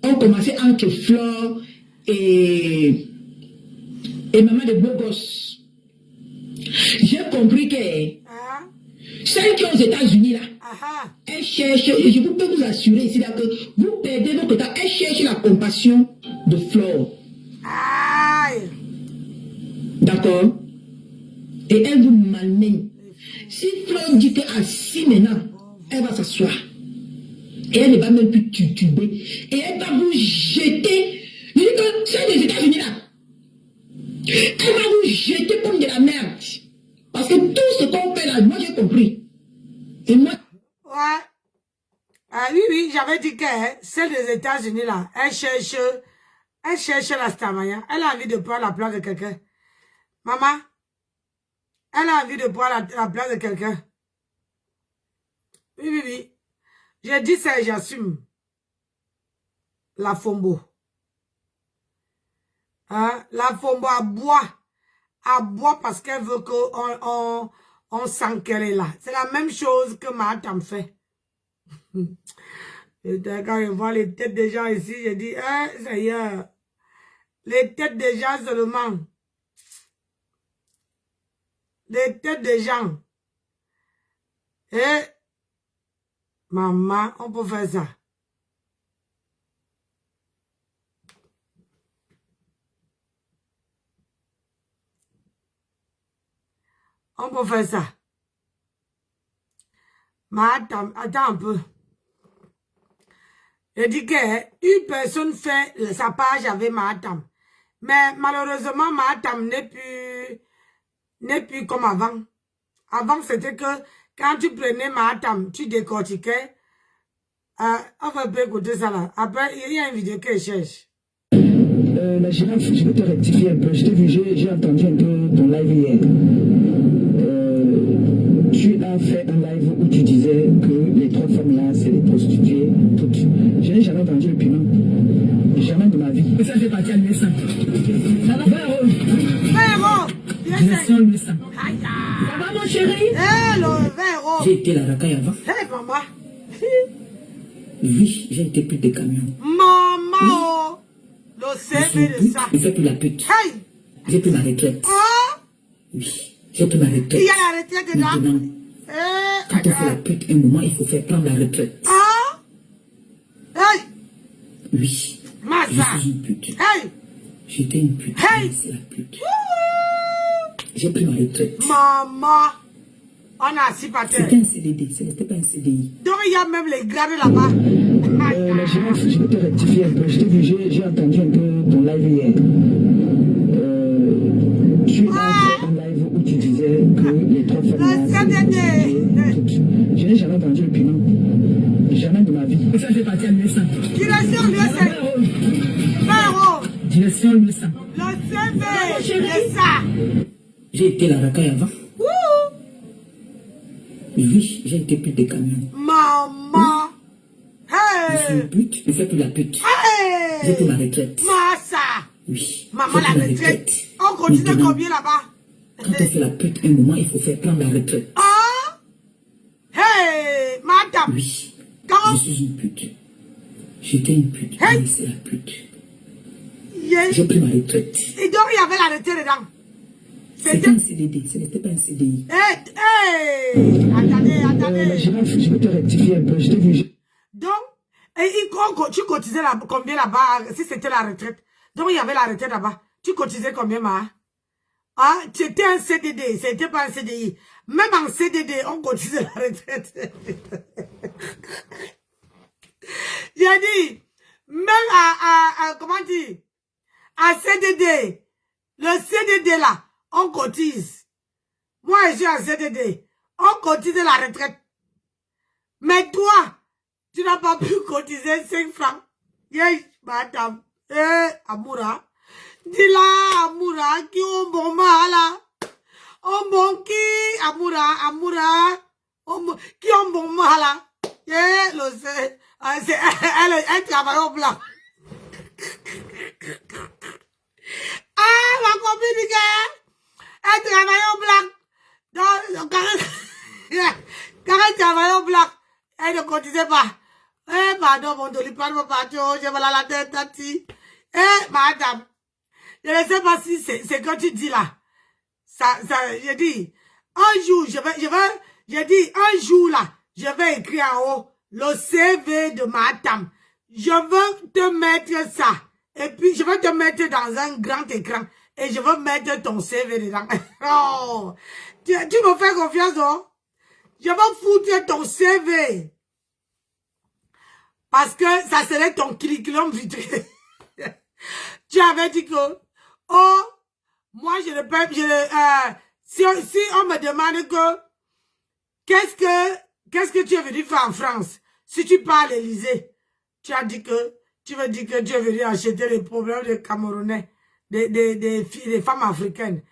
ont commencé entre Flore et maman de beau gosse, j'ai compris que celle qui est aux États-Unis là, elle cherche, et je peux vous assurer ici là que vous perdez votre temps, elle cherche la compassion de Flore. D'accord? Et elle vous malmène. Si Flore dit qu'à 6 maintenant, elle va s'asseoir. Et elle ne va même plus tutuber. Et elle va vous jeter. Je dis que c'est des États-Unis là. Elle va vous jeter comme de la merde. Parce que tout ce qu'on fait là, moi j'ai compris. Et moi. Ouais. Oui, j'avais dit que celle des États-Unis là, elle cherche la stamaya. Elle a envie de prendre la place de quelqu'un. Maman, elle a envie de prendre la place de quelqu'un. Oui. J'ai dit ça et j'assume. La Fombo. Hein? La Fombo à bois parce qu'elle veut qu'on s'enquête là. C'est la même chose que ma tante fait. Et quand je vois les têtes des gens ici, je dis, Seigneur, les têtes des gens seulement. Les têtes des gens. Et, maman, on peut faire ça. On peut faire ça. Mais attends un peu. Je dis qu'une personne fait sa page avec Mahatam. Mais malheureusement, Mahatam n'est plus comme avant. Avant, c'était que quand tu prenais Mahatam, tu décortiquais. On va pas écouter ça là. Après, il y a une vidéo que je cherche. La girafe, je vais te rectifier un peu. Je t'ai vu, j'ai entendu un peu ton live hier. Tu as fait un live où tu disais que les 3 femmes là, c'est des prostituées, toutes. Je n'ai jamais entendu le piment. Jamais de ma vie. Et ça fait partie à l'US5. Ça va, 20 €. 20 €. Direction l'US5. Ça va, mon chéri? Hello, 20 €. J'ai été la racaille avant. Hey, maman. Oui, j'ai été pute de camion. Maman. Le CV de ça. Je fais plus la pute. Hey. J'ai pris ma retraite. Oh. Oui. J'ai pris ma retraite. Il y a la retraite dedans. Maintenant, quand on fait la pute, un moment, il faut faire prendre la retraite. Ah! Hey! Oui. Massa! Je suis une pute. Hey! J'étais une pute. Hey! C'est la pute. J'ai pris ma retraite. Maman! On a assis par terre. C'était un CDD, ce n'était pas un CDI. Donc il y a même les grades là-bas. La girafe, je vais te rectifier un peu. Je t'ai vu, j'ai entendu un peu ton live hier. Tu as fait un live où tu disais que les 3 femmes là, c'est des prostituées. Je n'ai jamais entendu le piment. Jamais de ma vie. Et ça fait partie à l'US5. Direction l'US5. 20 €. Direction l'US5. Le CV de ça. J'ai été la racaille avant. Oui, j'ai été pute de camion. Maman! Je suis Hey! une pute, je fais plus la pute. Hey! J'ai pris ma retraite. Massa! Oui. Maman, la retraite. On continue Maintenant, combien là-bas? quand on fait la pute, un moment, il faut faire prendre la retraite. Ah! Hey! Madame! Oui. Comment? Je suis une pute. J'étais une pute. Hey! Oui, c'est la pute. Yeah. J'ai pris ma retraite. Et donc, il y avait la retraite dedans. C'était un CDD, ce n'était pas un CDI. Hey! Attendez. La girafe, je vais te rectifier un peu. Je t'ai vu. Donc, tu cotisais combien là-bas, si c'était la retraite? Donc, il y avait la retraite là-bas. Tu cotisais combien, ma? Ah, c'était un CDD, c'était pas un CDI. Même en CDD, on cotisait la retraite. J'ai dit, même comment dire, à CDD, le CDD là, on cotise. Moi, je suis en CDD, on cotise la retraite. Mais toi, tu n'as pas pu cotiser 5 francs. Yes, madame. Amoura. Dis-la, Amoura, qui on bon là. On bon qui, Amoura. Qui on bon là. Yeah, le c'est. Elle travaille au blanc. Ah, ma copine, elle travaille au blanc. Donc, quand elle travaille au blanc, elle ne cotisait pas. Pardon, mon doli, pardon, j'ai mal à la tête, tati. Madame, je ne sais pas si c'est ce que tu dis là. J'ai dit, un jour, j'ai dit, un jour là, je vais écrire en haut, le CV de Mahatam. Je veux te mettre ça. Et puis, je vais te mettre dans un grand écran. et je veux mettre ton CV dedans. Oh, tu me fais confiance, non? Je vais foutre ton CV. Parce que ça serait ton curriculum vitae. Tu avais dit que, oh, moi je ne peux, si on me demande que, qu'est-ce que tu es venu faire en France? Si tu parles l'Élysée, tu as dit que, tu veux dire que tu es venu acheter les problèmes des Camerounais, des femmes africaines.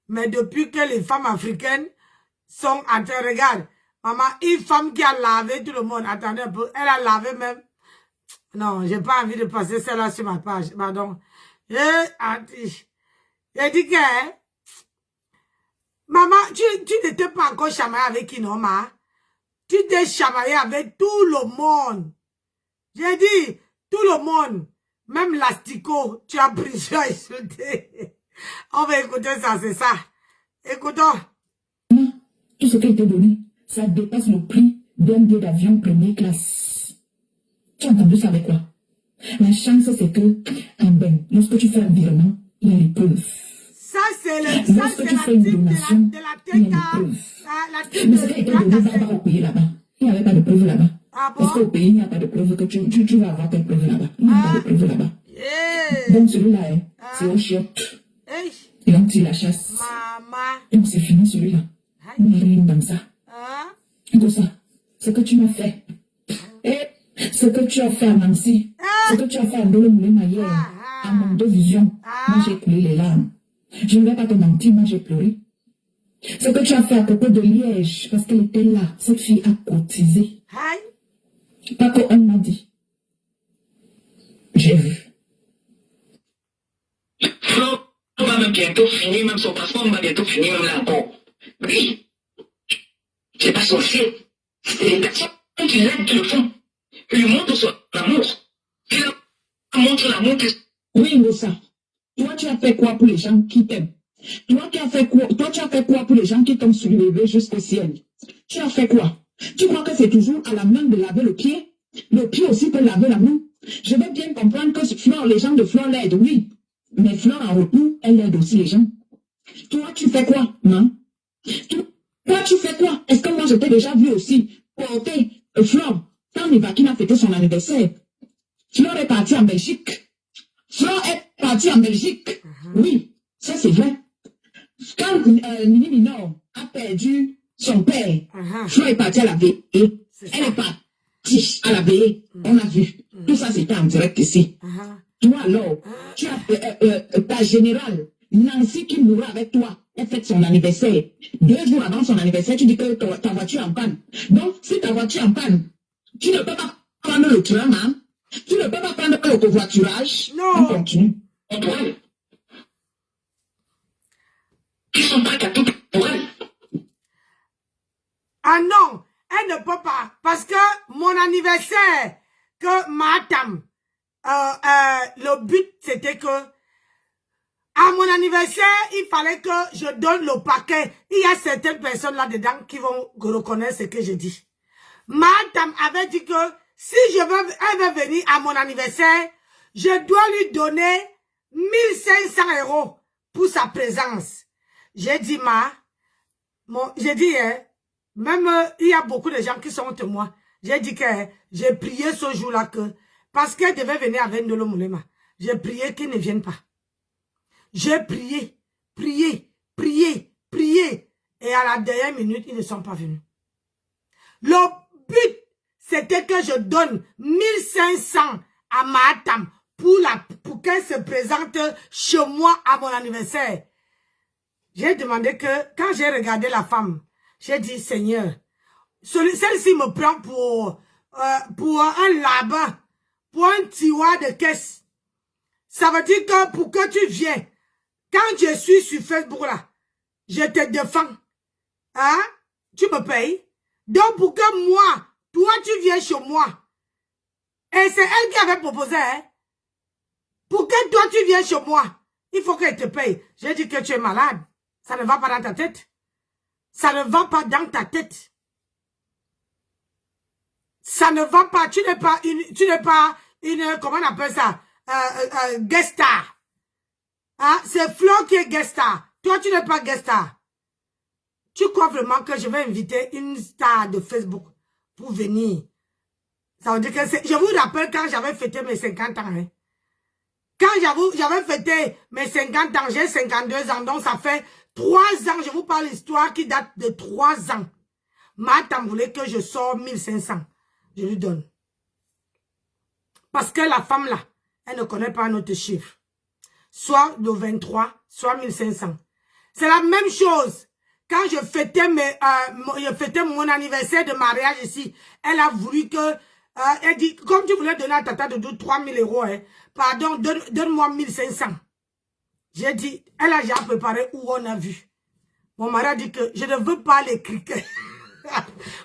Mais depuis que les femmes africaines sont en train, regarde, maman, une femme qui a lavé tout le monde, attendez un peu, elle a lavé même. Non, j'ai pas envie de passer celle-là sur ma page, pardon. J'ai dit que, hein, maman, tu n'étais pas encore chamaillée avec Kinoma. Tu t'es chamaillée avec tout le monde. J'ai dit, tout le monde. Même l'asticot, tu as pris, tu as insulté. On va écouter ça, c'est ça. Écoutons. Tout ce qui a été donné, ça dépasse le prix d'un billet d'avion première classe. Tu as entendu ça avec quoi? La chance, c'est que, lorsque tu fais un virement, il y a les preuves. Ça, c'est la type de la tête. La tête Mais ce qui a été donné va pas au pays là-bas. Il n'y avait pas de preuve là-bas. Ah bon? Parce qu'au pays, il n'y a pas de preuve que tu vas avoir quelle preuve là-bas. Il n'y a pas de preuve là-bas. Donc celui-là, c'est un chiotte. Et on tire la chasse. Maman. Et c'est fini celui-là. On n'a rien dans ça. Comme ça, ce que tu m'as fait. Et ce que tu as fait à Nancy. Ce que tu as fait à Ndolo Moulema hier. À mon deux visions. Moi, j'ai coulé les larmes. Je ne vais pas te mentir, moi, j'ai pleuré. Ce que tu as fait à propos de Liège, parce qu'elle était là, cette fille a cotisé. Pas qu'on m'a dit. J'ai vu. Flo va même bientôt finir, même son passeport va bientôt finir, même là encore. Oui, c'est pas sorcier. C'est les personnes qui l'aident qui le font. Ils lui montrent son amour. Ils leur montrent l'amour que... Oui, Moussa. Toi, tu as fait quoi pour les gens qui t'aiment? Toi, tu as fait quoi pour les gens qui t'ont soulevé jusqu'au ciel? Tu as fait quoi? Tu crois que c'est toujours à la main de laver le pied? Le pied aussi peut laver la main. Je veux bien comprendre que Flore, les gens de Flore l'aident, oui. Mais Flore, en retour, elle aide aussi les gens. Toi, tu fais quoi, non? Toi, tu fais quoi? Est-ce que moi, je t'ai déjà vu aussi porter Flore quand Nivakine a fêté son anniversaire? Flore est partie en Belgique. Flore est partie en Belgique. Oui, ça c'est vrai. Quand Nini Minor a perdu son père, Flore est partie à la veille. Elle est partie à la veille. On a vu. Tout ça c'était en direct ici. Toi alors, tu as ta générale, Nancy qui mourra avec toi, elle fête son anniversaire. 2 jours avant son anniversaire, tu dis que ta voiture est en panne. Donc, si ta voiture est en panne, tu ne peux pas prendre le tram, hein? Tu ne peux pas prendre le covoiturage. Non. On continue. Antoine. Ils sont prêts à tout pour elle. Ah non, elle ne peut pas. Parce que mon anniversaire, que madame, le but c'était que, à mon anniversaire, il fallait que je donne le paquet. Il y a certaines personnes là-dedans qui vont reconnaître ce que je dis. Madame avait dit que si elle veut venir à mon anniversaire, je dois lui donner 1500 € pour sa présence. J'ai dit, j'ai dit, même il y a beaucoup de gens qui sont témoins. J'ai dit que j'ai prié ce jour-là que, parce qu'elle devait venir avec Ndolo Moulema, j'ai prié qu'il ne vienne pas. J'ai prié, prié, prié, prié. Et à la dernière minute, ils ne sont pas venus. Le but, c'était que je donne 1500 à Mahatam pour qu'elle se présente chez moi à mon anniversaire. J'ai demandé que, quand j'ai regardé la femme, j'ai dit, Seigneur, celle-ci me prend pour un laban, pour un tiroir de caisse. Ça veut dire que pour que tu viennes, quand je suis sur Facebook là, je te défends. Hein? Tu me payes. Donc pour que moi, toi tu viens chez moi. Et c'est elle qui avait proposé, hein? Pour que toi tu viennes chez moi, il faut qu'elle te paye. J'ai dit que tu es malade. Ça ne va pas dans ta tête. Ça ne va pas dans ta tête. Ça ne va pas. Tu n'es pas une, comment on appelle ça? Guest star. Ah, c'est Flo qui est guest star. Toi, tu n'es pas guest star. Tu crois vraiment que je vais inviter une star de Facebook pour venir? Ça veut dire que je vous rappelle quand j'avais fêté mes 50 ans. Hein? Quand j'avais fêté mes 50 ans, j'ai 52 ans, donc ça fait 3 ans, je vous parle l'histoire qui date de 3 ans. Ma tante voulait que je sorte 1500. Je lui donne. Parce que la femme là, elle ne connaît pas notre chiffre. Soit le 23, soit 1500. C'est la même chose. Quand je fêtais mon anniversaire de mariage ici, elle a voulu que, elle dit, comme tu voulais donner à Tata Doudou 3000 €, hein, pardon, donne-moi 1500. J'ai dit, elle a déjà préparé où on a vu. Mon mari a dit que je ne veux pas les criquets.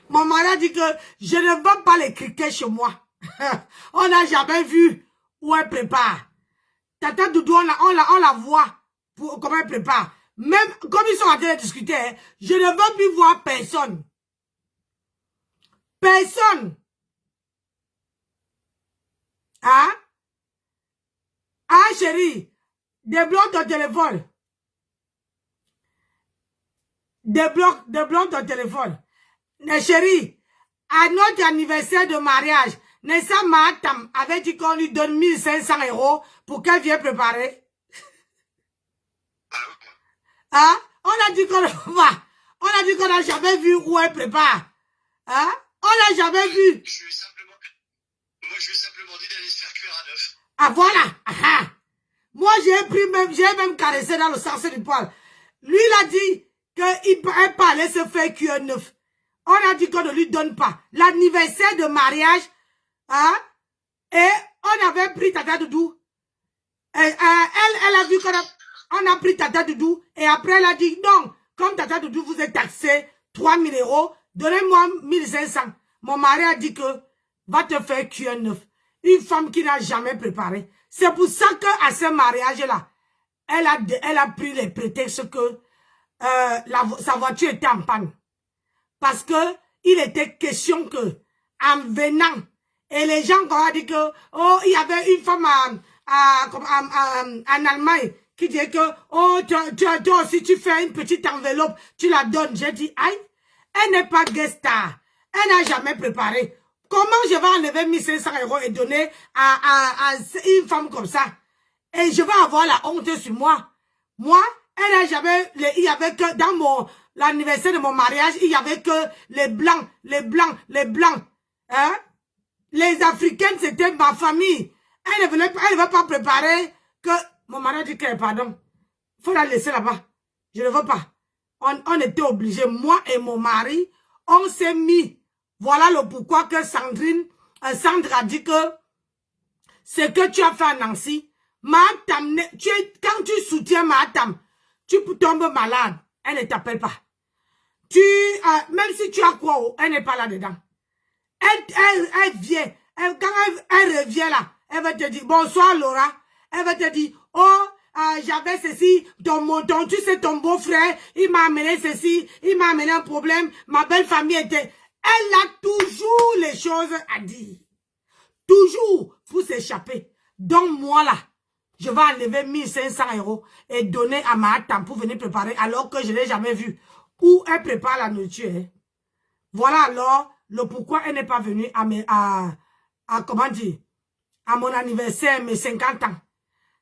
Mon mari a dit que je ne veux pas les criquets chez moi. On n'a jamais vu où elle prépare. Tata Doudou, on la voit pour comment elle prépare. Même comme ils sont en train de discuter, hein, je ne veux plus voir personne. Personne. Hein? Ah, chérie, débloque ton téléphone. Débloque ton téléphone. Mais chérie, à notre anniversaire de mariage, Nessa Mahatam avait dit qu'on lui donne 1500 € pour qu'elle vienne préparer. Hein? On a dit qu'on va. On a dit qu'on n'a jamais vu où elle prépare. Hein? On n'a jamais vu. Moi, je lui ai simplement dit d'aller se faire cuire à neuf. Ah, voilà. Ah. Moi, j'ai même caressé dans le sens du poil. Lui, il a dit qu'il parlait se faire cuire neuf. On a dit qu'on ne lui donne pas. L'anniversaire de mariage, hein? Et on avait pris Tata Doudou. Elle a vu qu'on a pris Tata Doudou. Et après, elle a dit, non, comme Tata Doudou vous est taxé 3000 €, donnez-moi 1500. Mon mari a dit que, va te faire cuire neuf. Une femme qui n'a jamais préparé. C'est pour ça qu'à ce mariage-là, elle a pris les prétextes que sa voiture était en panne. Parce que il était question que, en venant, et les gens ont dit que, oh, il y avait une femme en Allemagne qui disait que, oh, toi aussi tu fais une petite enveloppe, tu la donnes. J'ai dit, aïe, elle n'est pas guest star. Elle n'a jamais préparé. Comment je vais enlever 1500 € et donner à une femme comme ça? Et je vais avoir la honte sur moi. Moi, elle n'a jamais, il y avait que dans l'anniversaire de mon mariage, il y avait que les blancs. Hein? Les Africaines, c'était ma famille. Elle ne veut pas préparer que, mon mari dit que, pardon, faut la laisser là-bas. Je ne veux pas. On était obligés, moi et mon mari, on s'est mis. Voilà le pourquoi que Sandra a dit que ce que tu as fait à Nancy, Mahatam, quand tu soutiens Mahatam, tu tombes malade. Elle ne t'appelle pas. Même si tu as quoi, elle n'est pas là-dedans. Elle vient. Quand elle revient là, elle va te dire, bonsoir Laura. Elle va te dire, oh, j'avais ceci, tu sais, ton beau-frère, il m'a amené ceci, il m'a amené un problème, ma belle famille était... Elle a toujours les choses à dire. Toujours pour s'échapper. Donc moi là, je vais enlever 1500 € et donner à Mahatam pour venir préparer alors que je ne l'ai jamais vu. Où elle prépare la nourriture. Hein. Voilà alors le pourquoi elle n'est pas venue comment dire, à mon anniversaire, mes 50 ans.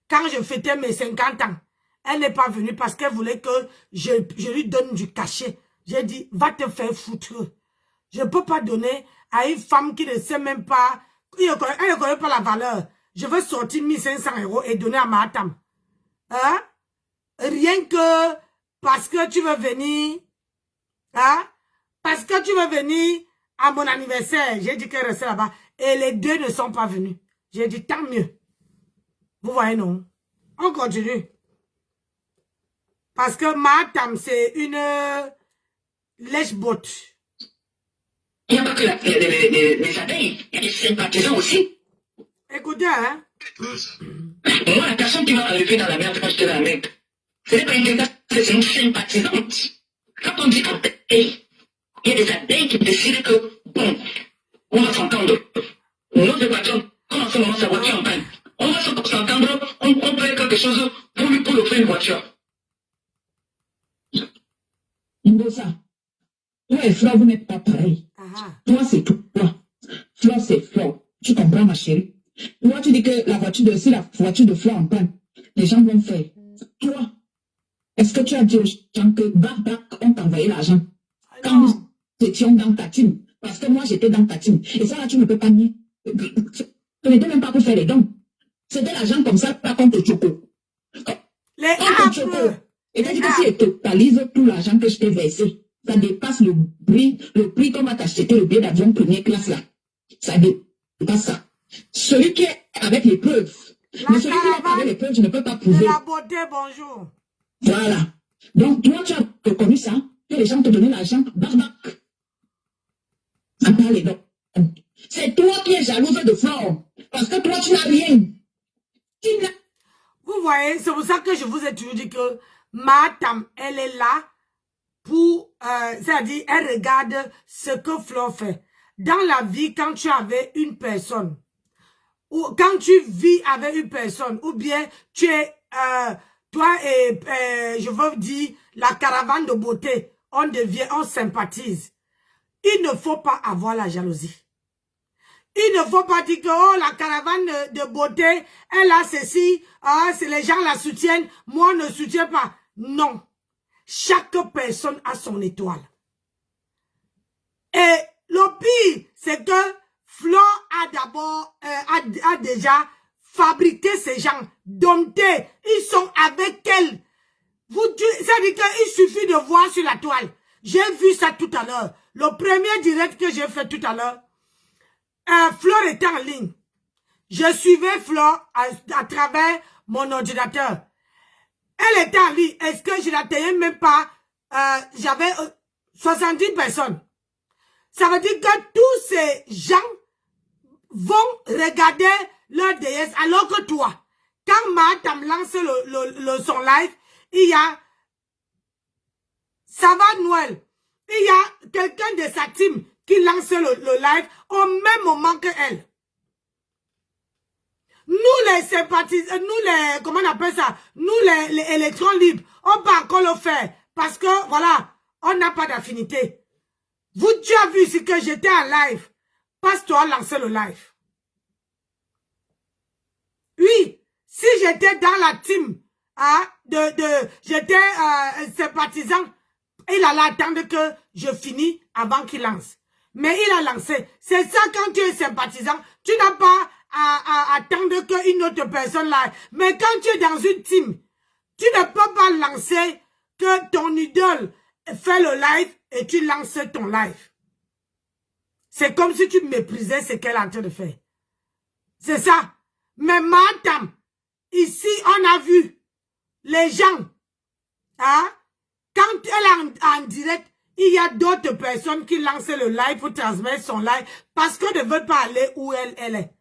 Quand je fêtais mes 50 ans, elle n'est pas venue parce qu'elle voulait que je lui donne du cachet. J'ai dit, va te faire foutre. Je ne peux pas donner à une femme qui ne sait même pas, elle ne connaît pas la valeur. Je veux sortir 1500 € et donner à Mahatam. Hein? Rien que parce que tu veux venir, hein? Parce que tu veux venir à mon anniversaire. J'ai dit qu'elle restait là-bas. Et les deux ne sont pas venus. J'ai dit tant mieux. Vous voyez, non? On continue. Parce que Mahatam, c'est une lèche-botte. Il n'y a pas que les abeilles, il y a des sympathisants aussi. Écoutez, hein. Moi, la personne qui m'a enlevé dans la merde quand j'étais dans la merde, ce n'est pas une dégâts, c'est une sympathisante. Quand on dit abeille, il y a des abeilles qui décident que, bon, on va s'entendre. Notre patron, comme en ce moment sa voiture en panne, on va s'entendre, on peut quelque chose pour offrir une voiture. Indosa, toi et Flore, vous n'êtes pas pareil. Toi, c'est toi. Flore, c'est Flore. Tu comprends, ma chérie? Toi, tu dis que si la voiture de Flore en panne, les gens vont faire. Toi, est-ce que tu as dit aux gens que Barbac ont envoyé l'argent quand nous étions dans ta team? Parce que moi, j'étais dans ta team. Et ça, là, tu ne peux pas nier. Tu n'étais même pas pour faire les dons. C'était l'argent comme ça, pas contre Choco. Contre Choco. Et tu dis que si elle totalise tout l'argent que je t'ai versé, ça dépasse le prix qu'on va t'acheter le billet d'avion première classe là. Ça dépasse ça. Celui qui est avec les preuves. Mais celui qui n'est pas avec les preuves, tu ne peux pas prouver. La beauté, bonjour. Voilà. Donc, toi, tu as reconnu ça, que les gens te donnaient l'argent, Barbac. À part les dons. C'est toi qui es jalouse de Flore. Parce que toi, tu n'as rien. Vous voyez, c'est pour ça que je vous ai toujours dit que ma tante, elle est là pour, c'est-à-dire, elle regarde ce que Flore fait. Dans la vie, quand tu avais une personne, ou quand tu vis avec une personne, ou bien tu es, toi et, je veux dire, la caravane de beauté, on sympathise. Il ne faut pas avoir la jalousie. Il ne faut pas dire que oh, la caravane de beauté, elle a ceci, les gens la soutiennent, moi ne soutiens pas. Non. Chaque personne a son étoile. Et le pire, c'est que Flore a d'abord, a déjà fabriqué ces gens, domptés. Ils sont avec elle. Ça dit qu'il suffit de voir sur la toile. J'ai vu ça tout à l'heure. Le premier direct que j'ai fait tout à l'heure, Flore était en ligne. Je suivais Flore à travers mon ordinateur. Elle était en ligne. Est-ce que je n'atteignais même pas? J'avais 70 personnes. Ça veut dire que tous ces gens vont regarder leur déesse. Alors que toi, quand Matam lance son live, il y a Savane Noël. Il y a quelqu'un de sa team qui lance le live au même moment que elle. Nous les sympathisants, nous les, comment on appelle ça? Nous les électrons libres, on peut encore le faire. Parce que, voilà, on n'a pas d'affinité. Tu as vu ici que j'étais en live. Pasteur a lancé le live. Oui, si j'étais dans la team, j'étais sympathisant, il allait attendre que je finis avant qu'il lance. Mais il a lancé. C'est ça quand tu es sympathisant. Tu n'as pas à attendre qu'une autre personne là. Mais quand tu es dans une team, tu ne peux pas lancer que ton idole fait le live et tu lances ton live. C'est comme si tu méprisais ce qu'elle est en train de faire. C'est ça. Mais madame, ici on a vu les gens. Hein? Quand elle est en direct, il y a d'autres personnes qui lancent le live pour transmettre son live parce qu'elle ne veut pas aller où elle est.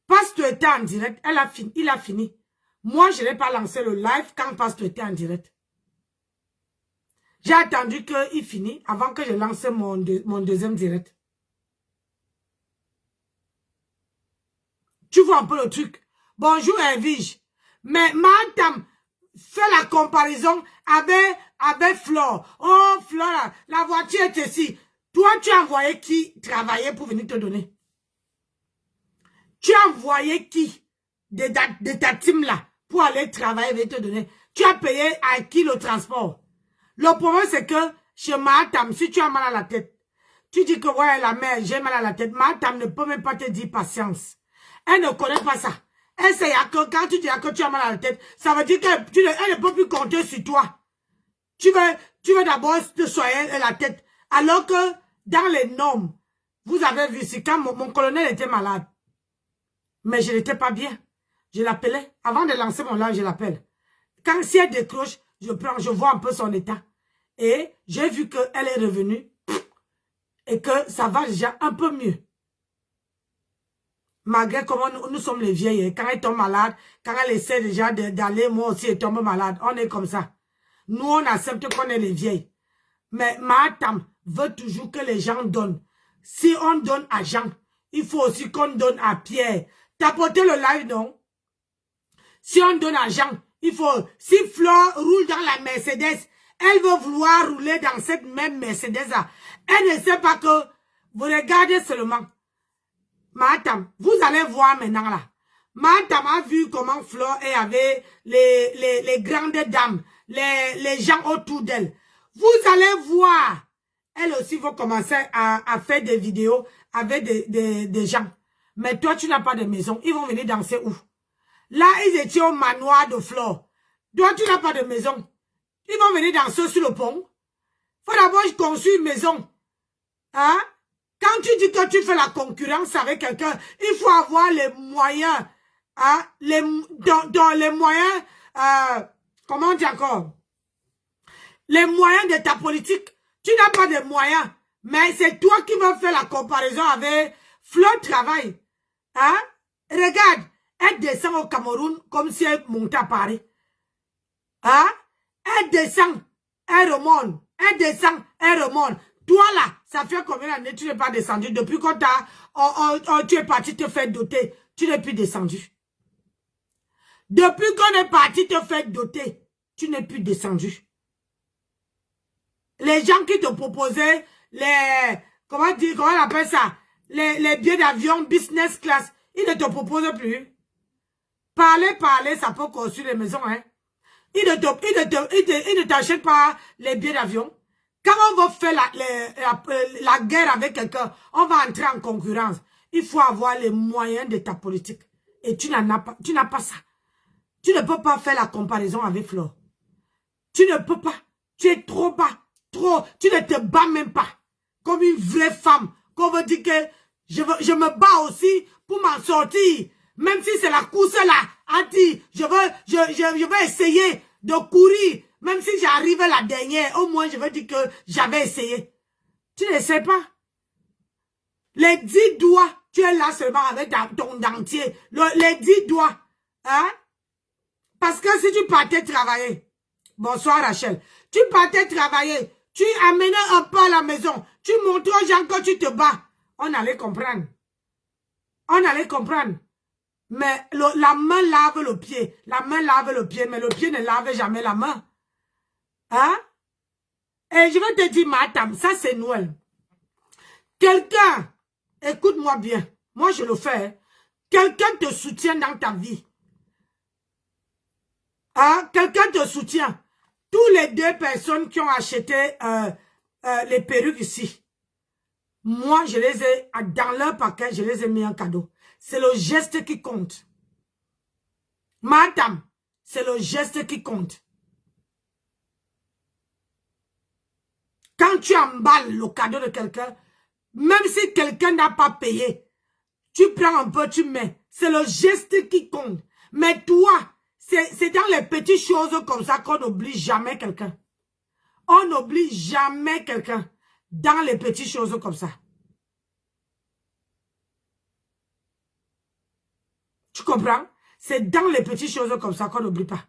Pasteur était en direct, il a fini. Moi, je n'ai pas lancé le live quand Pasteur était en direct. J'ai attendu qu'il finisse avant que je lance mon deuxième direct. Tu vois un peu le truc. Bonjour, Evige. Mais madame, fais la comparaison avec Flore. Oh, Flore, la voiture est ici. Toi, tu as envoyé qui travaillait pour venir te donner? Tu as envoyé qui de ta team là pour aller travailler et venir te donner? Tu as payé à qui le transport? Le problème, c'est que chez madame, si tu as mal à la tête, tu dis que ouais, la mère, j'ai mal à la tête. Madame ne peut même pas te dire patience. Elle ne connaît pas ça. Elle sait que quand tu dis que tu as mal à la tête, ça veut dire qu'elle ne peut plus compter sur toi. Tu veux d'abord te soigner la tête. Alors que dans les normes, vous avez vu, c'est quand mon colonel était malade. Mais je n'étais pas bien. Je l'appelais. Avant de lancer mon live, je l'appelle. Quand si elle décroche, je vois un peu son état. Et j'ai vu qu'elle est revenue. Et que ça va déjà un peu mieux. Malgré comment nous sommes les vieilles. Quand elle tombe malade, quand elle essaie déjà d'aller, moi aussi, elle tombe malade. On est comme ça. Nous, on accepte qu'on est les vieilles. Mais madame veut toujours que les gens donnent. Si on donne à Jean, il faut aussi qu'on donne à Pierre. T'as porté le live, non? Si on donne à Jean, Il faut, si Flore roule dans la Mercedes, elle veut vouloir rouler dans cette même Mercedes-là. Elle ne sait pas que vous regardez seulement. Madame, vous allez voir maintenant là. Madame a vu comment Flore et avait les grandes dames, les gens autour d'elle. Vous allez voir. Elle aussi va commencer à faire des vidéos avec des gens. Mais toi, tu n'as pas de maison. Ils vont venir danser où? Là, ils étaient au manoir de Flore. Toi, tu n'as pas de maison. Ils vont venir danser sur le pont. Faut d'abord construire une maison. Hein? Quand tu dis que tu fais la concurrence avec quelqu'un, il faut avoir les moyens. Hein? Dans les moyens, comment on dit encore? Les moyens de ta politique. Tu n'as pas de moyens. Mais c'est toi qui vas faire la comparaison avec Flore travail. Hein? Regarde, elle descend au Cameroun comme si elle montait à Paris. Hein? Elle descend, elle remonte. Elle descend, elle remonte. Toi là, ça fait combien d'années tu n'es pas descendu? Depuis quand tu es parti te faire doter, tu n'es plus descendu. Depuis qu'on est parti te faire doter, tu n'es plus descendu. Les gens qui te proposaient comment on appelle ça? Les billets d'avion business class, ils ne te proposent plus. Parler, ça peut construire les maisons, hein. Ils ne t'achètent pas les billets d'avion. Quand on va faire la guerre avec quelqu'un, on va entrer en concurrence. Il faut avoir les moyens de ta politique. Et tu n'as pas ça. Tu ne peux pas faire la comparaison avec Flore. Tu ne peux pas. Tu es trop bas. Trop. Tu ne te bats même pas. Comme une vraie femme. Qu'on veut dire que je me bats aussi pour m'en sortir. Même si c'est la course là. Anti, je veux essayer de courir. Même si j'arrive la dernière, au moins je veux dire que j'avais essayé. Tu ne sais pas. Les 10 doigts, tu es là seulement avec ton dentier. Les 10 doigts. Hein? Parce que si tu partais travailler. Bonsoir Rachel. Tu partais travailler. Tu amenais un peu à la maison. Tu montres aux gens que tu te bats. On allait comprendre. On allait comprendre. Mais la main lave le pied. La main lave le pied. Mais le pied ne lave jamais la main. Hein? Et je vais te dire, madame, ça c'est Noël. Quelqu'un, écoute-moi bien. Moi je le fais. Hein? Quelqu'un te soutient dans ta vie. Hein? Quelqu'un te soutient. Tous les 2 personnes qui ont acheté les perruques ici. Moi, je les ai, dans leur paquet, je les ai mis en cadeau. C'est le geste qui compte. Madame, c'est le geste qui compte. Quand tu emballes le cadeau de quelqu'un, même si quelqu'un n'a pas payé, tu prends un peu, tu mets. C'est le geste qui compte. Mais toi, c'est dans les petites choses comme ça qu'on n'oublie jamais quelqu'un. On n'oublie jamais quelqu'un. Dans les petites choses comme ça. Tu comprends? C'est dans les petites choses comme ça qu'on n'oublie pas.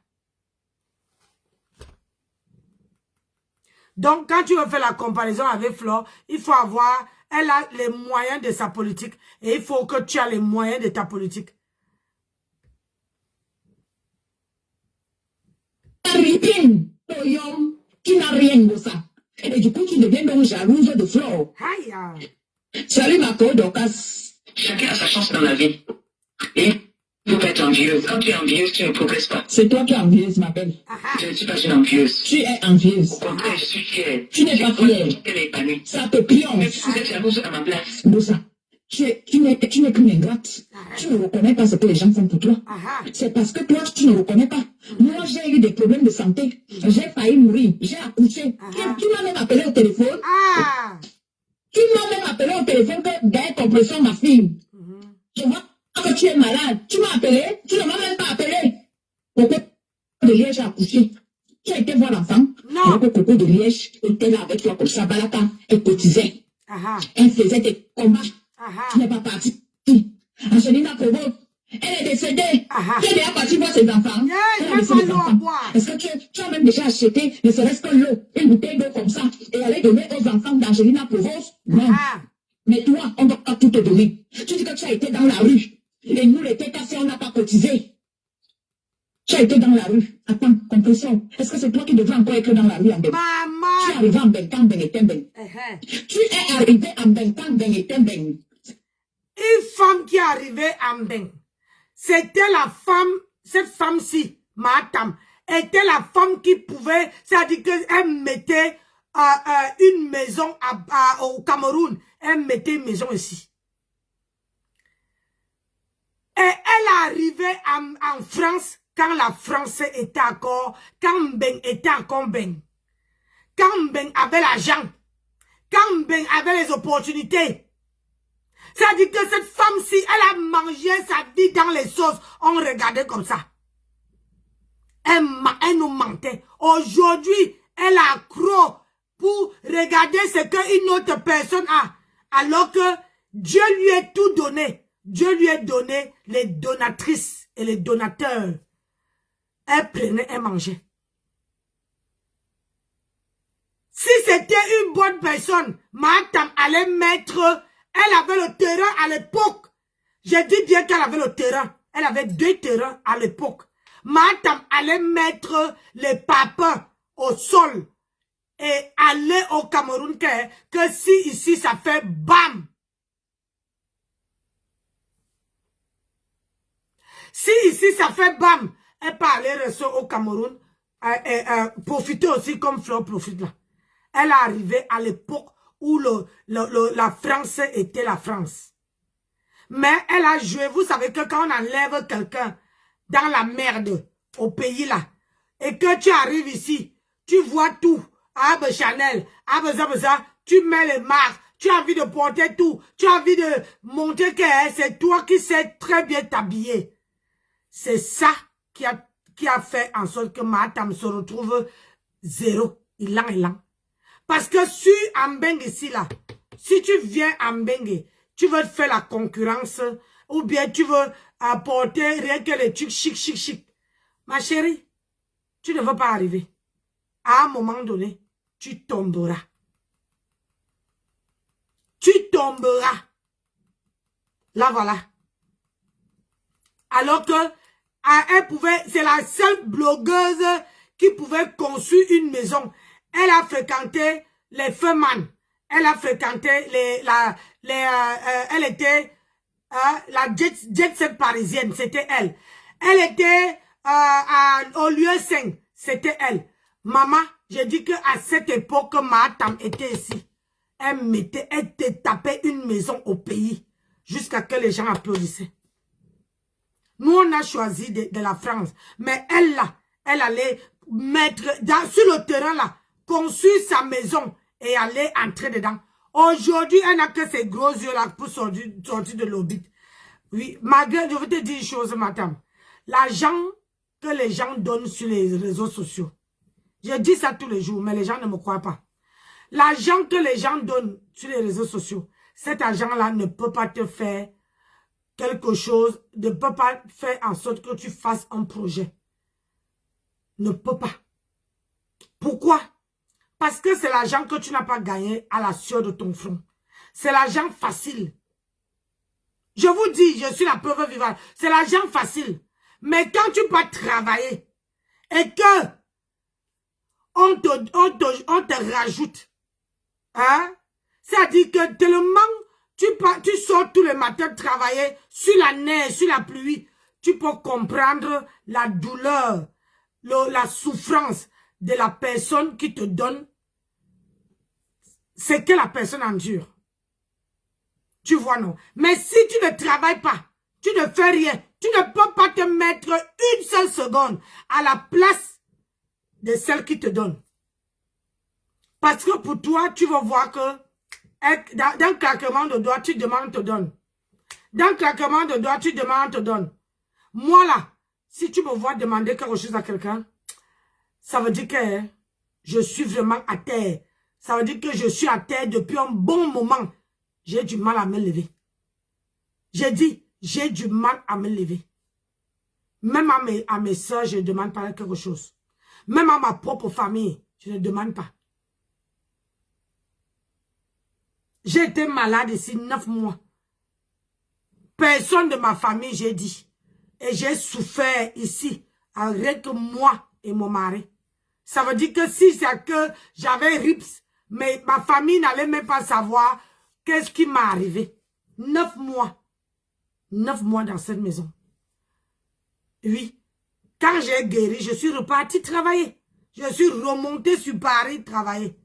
Donc, quand tu veux faire la comparaison avec Flore, il faut avoir... Elle a les moyens de sa politique. Et il faut que tu aies les moyens de ta politique. Tu n'as rien de ça. Et du coup, tu deviens donc jalouse de Flore. Salut ma code Dorcas. Chacun a sa chance dans la vie. Et il ne faut pas être envieuse. Quand tu es envieuse, tu ne progresses pas. C'est toi qui es envieuse, ma belle. Je ne suis pas une envieuse. Tu es envieuse. Au contraire, je suis fière. Tu n'es pas fière. Ça te pionce. Mais vous êtes jalouse à ma place. Moussa, tu n'es qu'une ingrate. Tu ne reconnais pas ce que les gens font pour toi. C'est parce que toi, tu ne reconnais pas. Moi, j'ai eu des problèmes de santé. J'ai failli mourir. J'ai accouché. Tu m'as même appelé au téléphone. Tu m'as même appelé au téléphone que Gaël Compression, ma fille. Je vois que tu es malade. Tu m'as appelé. Tu ne m'as même pas appelé. Coco de Liège a accouché. Tu as été voir l'enfant. Alors que Coco de Liège était là avec toi comme ça. Balaka, elle cotisait. Elle faisait des combats. Tu n'es pas parti. Angelina Provo, elle est décédée. Tu es déjà parti voir ses enfants. Est-ce que tu as même déjà acheté, ne serait-ce que l'eau, une bouteille d'eau comme ça, et aller donner aux enfants d'Angelina Provo? Non. Mais toi, on ne doit pas tout te donner. Tu dis que tu as été dans la rue. Et nous, les TKC, on n'a pas cotisé. Tu as été dans la rue. Attends, compression. Est-ce que c'est toi qui devrais encore être dans la rue en Beng? Maman. Tu es arrivé en Beng, Beng et Tembeng. Tu es arrivé en Beng, Beng et Tembeng. Une femme qui est arrivée en Beng, c'était la femme, cette femme-ci, Matam, était la femme qui pouvait, c'est-à-dire qu'elle mettait une maison au Cameroun, elle mettait une maison ici. Et elle est arrivée en France quand la France était encore, quand Mbeng était encore Mbeng. Quand Mbeng avait l'argent, quand Mbeng avait les opportunités. C'est-à-dire que cette femme-ci, elle a mangé sa vie dans les sauces. On regardait comme ça. Elle nous mentait. Aujourd'hui, elle a accro pour regarder ce qu'une autre personne a. Alors que Dieu lui a tout donné. Dieu lui a donné les donatrices et les donateurs. Elle prenait, elle mangeait. Si c'était une bonne personne, Matam allait mettre... Elle avait le terrain à l'époque. J'ai dit bien qu'elle avait le terrain. Elle avait 2 terrains à l'époque. Matam allait mettre les papas au sol et aller au Cameroun que si ici ça fait bam. Si ici ça fait bam, elle peut aller rester au Cameroun et profiter aussi comme Fleur profite là. Elle est arrivée à l'époque où la France était la France. Mais elle a joué, vous savez que quand on enlève quelqu'un dans la merde, au pays là, et que tu arrives ici, tu vois tout, Chanel, tu mets les marques, tu as envie de porter tout, tu as envie de montrer que c'est toi qui sais très bien t'habiller. C'est ça qui a fait en sorte que Matam se retrouve zéro, ilan. Parce que sur Mbeng ici là, si tu viens à Mbeng, tu veux faire la concurrence, ou bien tu veux apporter rien que les trucs chic. Ma chérie, tu ne veux pas arriver. À un moment donné, tu tomberas. Tu tomberas. Là voilà. Alors que elle pouvait, c'est la seule blogueuse qui pouvait construire une maison. Elle a fréquenté les Feman. Elle a fréquenté elle était la jet set parisienne, c'était elle. Elle était au lieu 5, c'était elle. Maman, j'ai dit que à cette époque, Matam était ici. Elle te tapait une maison au pays jusqu'à que les gens applaudissaient. Nous, on a choisi de la France. Mais elle, là, elle allait mettre sur le terrain, là, construire sa maison et aller entrer dedans. Aujourd'hui, elle n'a que ses gros yeux, là, pour sortir de l'orbite. Oui, malgré, je veux te dire une chose, madame. L'argent que les gens donnent sur les réseaux sociaux. Je dis ça tous les jours, mais les gens ne me croient pas. L'argent que les gens donnent sur les réseaux sociaux, cet argent-là ne peut pas te faire quelque chose, ne peut pas faire en sorte que tu fasses un projet. Ne peut pas. Pourquoi? Parce que c'est l'argent que tu n'as pas gagné à la sueur de ton front. C'est l'argent facile. Je vous dis, je suis la preuve vivante. C'est l'argent facile. Mais quand tu vas travailler et que on te rajoute, hein, c'est-à-dire que tellement tu sors tous les matins travailler sur la neige, sur la pluie, tu peux comprendre la douleur, la souffrance de la personne qui te donne ce que la personne endure. Tu vois, non? Mais si tu ne travailles pas, tu ne fais rien, tu ne peux pas te mettre une seule seconde à la place de celle qui te donne. Parce que pour toi, tu vas voir que d'un claquement de doigts, tu demandes, on te donne. D'un claquement de doigts, tu demandes, on te donne. Moi là, si tu me vois demander quelque chose à quelqu'un, ça veut dire que je suis vraiment à terre. Ça veut dire que je suis à terre depuis un bon moment. J'ai du mal à me lever. J'ai dit, j'ai du mal à me lever. Même à mes soeurs, je ne demande pas quelque chose. Même à ma propre famille, je ne demande pas. J'ai été malade ici 9 mois. Personne de ma famille, j'ai dit. Et j'ai souffert ici avec moi et mon mari. Ça veut dire que si c'est que j'avais RIPS, mais ma famille n'allait même pas savoir qu'est-ce qui m'est arrivé. 9 mois. 9 mois dans cette maison. Oui. Quand j'ai guéri, je suis reparti travailler. Je suis remonté sur Paris travailler.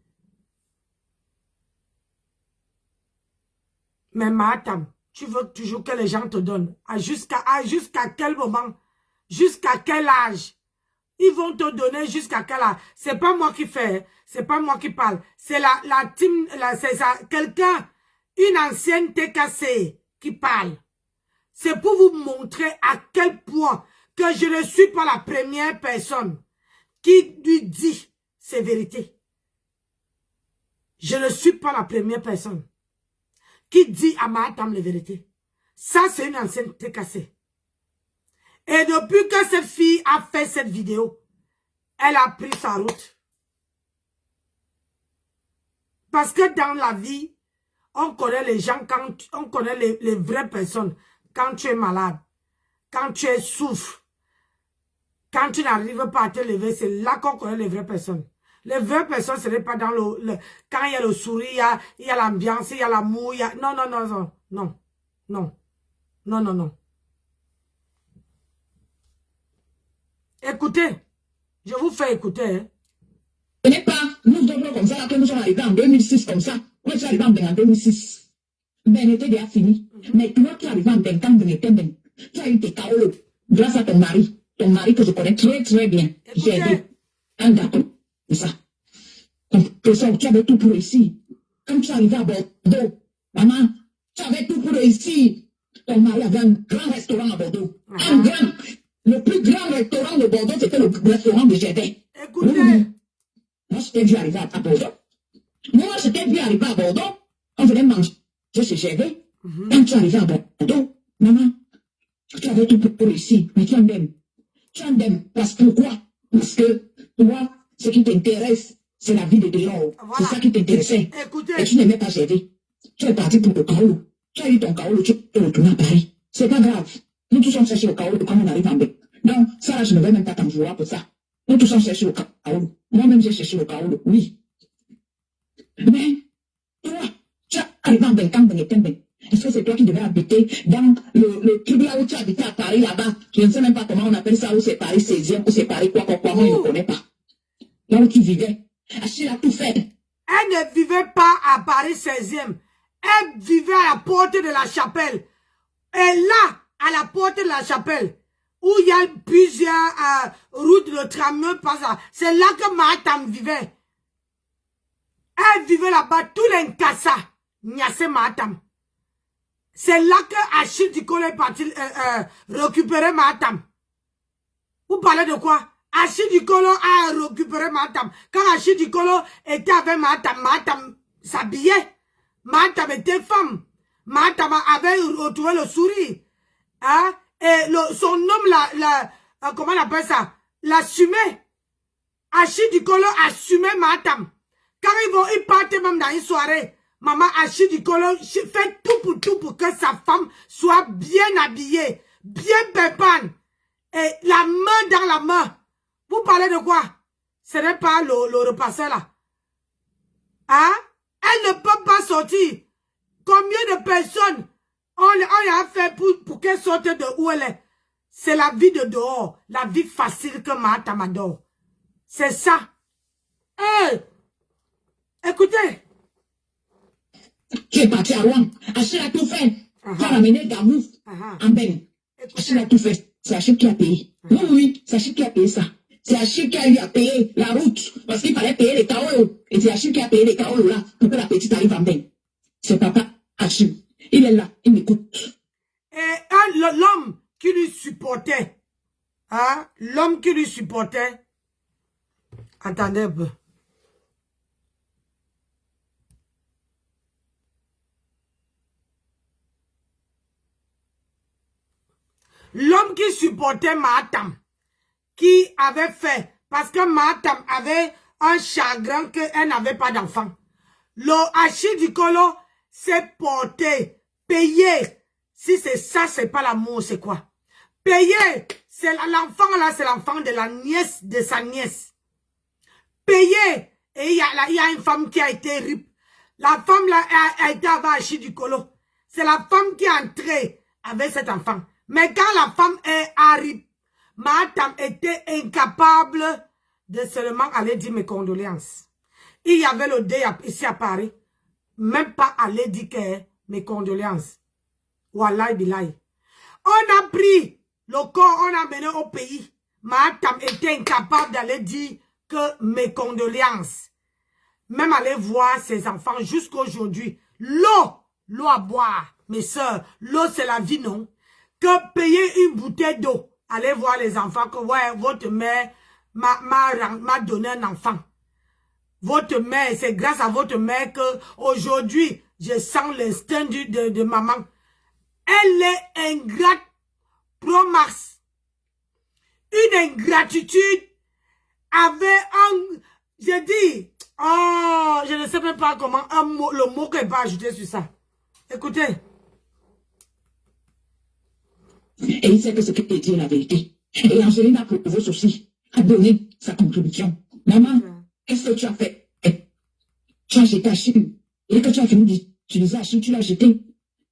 Mais madame, tu veux toujours que les gens te donnent. Jusqu'à quel moment? Jusqu'à quel âge? Ils vont te donner jusqu'à quel âge? C'est pas moi qui fais, c'est pas moi qui parle. C'est la team, c'est ça, quelqu'un, une ancienne TKC qui parle. C'est pour vous montrer à quel point que je ne suis pas la première personne qui lui dit ses vérités. Je ne suis pas la première personne qui dit à madame les vérités. Ça, c'est une ancienne TKC. Et depuis que cette fille a fait cette vidéo, elle a pris sa route. Parce que dans la vie, on connaît les gens, on connaît les vraies personnes. Quand tu es malade, quand tu souffres, quand tu n'arrives pas à te lever, c'est là qu'on connaît les vraies personnes. Les vraies personnes, ce n'est pas dans quand il y a le sourire, il y a l'ambiance, il y a l'amour, il y a... Non, non, non, non, non, non, non, non, non. Écoutez, je vous fais écouter. Hein. Ce n'est pas nous devons comme ça, là, que nous sommes arrivés en 2006 comme ça. Moi, je suis arrivé en 2006. Ben était déjà fini. Mais toi qui arrives en 20 ans, tu as eu tes KO grâce à ton mari que je connais très très bien. J'ai aidé un gâteau. C'est ça. Tu avais tout pour réussir. Quand tu es arrivé à Bordeaux, maman, tu avais tout pour réussir. Ton mari avait un grand restaurant à Bordeaux. Un grand. Le plus grand restaurant de Bordeaux, c'était le restaurant de Gévin. Écoutez. Moi, je t'ai vu arriver à Bordeaux. Moi, je t'ai vu arriver à Bordeaux. On venait manger chez Gévin. Quand tu es arrivé à Bordeaux, maman, tu avais tout pour réussir. Mais tu en aimes. Tu en aimes. Pourquoi? Parce que toi, ce qui t'intéresse, c'est la vie de dehors. Voilà. C'est ça qui t'intéressait. Et tu n'aimais pas Gévin. Tu es parti pour le Kaolo. Tu as eu ton Kaolo, tu es retourné à Paris. C'est pas grave. Nous tous on cherche le Kaolo quand on arrive en baie. Donc, ça, je ne vais même pas t'en vouloir pour ça. Nous tous on cherche le Kaolo. Moi-même, j'ai cherché le Kaolo, oui. Mais, toi, tu es arrivé en Benkan, est-ce que c'est toi qui devais habiter dans le truc là où tu habitais à Paris là-bas? Je ne sais même pas comment on appelle ça, où c'est Paris 16e, où c'est Paris quoi, moi je ne connais pas. Là où tu vivais. Achille a tout fait. Elle ne vivait pas à Paris 16e. Elle vivait à la porte de la chapelle. Et là, à la porte de la chapelle, où il y a plusieurs routes de tramway, c'est là que Mahatam vivait. Elle vivait là-bas, tous les Nkassa, Nyase Mahatam. C'est là que Achille Dikolo est parti récupérer Mahatam. Vous parlez de quoi? Achille Dikolo a récupéré Mahatam. Quand Achille Dikolo était avec Mahatam, Mahatam s'habillait. Mahatam était femme. Mahatam avait retrouvé le sourire. Hein? Et son homme, comment on appelle ça? L'assumait. Achille Dikolo assumait Mahatam. Quand ils partent même dans une soirée, maman Achille Dikolo fait tout pour que sa femme soit bien habillée, bien pépane. Et la main dans la main. Vous parlez de quoi? Ce n'est pas le repasseur là. Hein? Elle ne peut pas sortir. Combien de personnes on a fait pour qu'elle sorte de où elle est? C'est la vie de dehors. La vie facile que Mahatam adore. C'est ça. Hey! Écoutez. Tu es parti à Rouen. Achille a tout fait. Tu as ramené Gamou en Ben. Achille a tout fait. C'est Achille qui a payé. Oui, c'est Achille qui a payé ça. C'est Achille qui a eu à payer la route. Parce qu'il fallait payer les KO. Et c'est Achille qui a payé les KO là. Pour que la petite arrive en Ben. C'est papa Achille. Il est là. Il m'écoute. Et l'homme qui lui supportait. Hein? L'homme qui lui supportait. Attendez un peu. L'homme qui supportait Mahatam, qui avait fait, parce que Mahatam avait un chagrin qu'elle n'avait pas d'enfant. Le Achille Dikolo s'est porté, payé. Si c'est ça, c'est pas l'amour, c'est quoi? Payé l'enfant là, c'est l'enfant de la nièce de sa nièce. Payé. Et il y a une femme qui a été rip. La femme là a été avachi du colo. C'est la femme qui est entrée avec cet enfant. Mais quand la femme est arrivée, ma tante était incapable de seulement aller dire mes condoléances. Il y avait le deuil ici à Paris. Même pas aller dire que mes condoléances. Wallahi billahi. On a pris le corps, on a mené au pays. Ma tante était incapable d'aller dire que mes condoléances. Même aller voir ses enfants jusqu'aujourd'hui. L'eau à boire, mes soeurs. L'eau, c'est la vie, non? Que payer une bouteille d'eau. Allez voir les enfants que, ouais, votre mère m'a donné un enfant. Votre mère, c'est grâce à votre mère que aujourd'hui je sens l'instinct de maman. Elle est ingrate pro max. Une ingratitude avec un... Je dis... Oh, je ne sais même pas comment le mot qu'elle va ajouter sur ça. Écoutez. Et il sait que ce que tu dis est la vérité. Et Angeline a prouvé aussi, a donné sa contribution. Maman, qu'est-ce que tu as fait? Tu as jeté Achille. Et que tu as fini d'utiliser Achille, tu l'as jeté.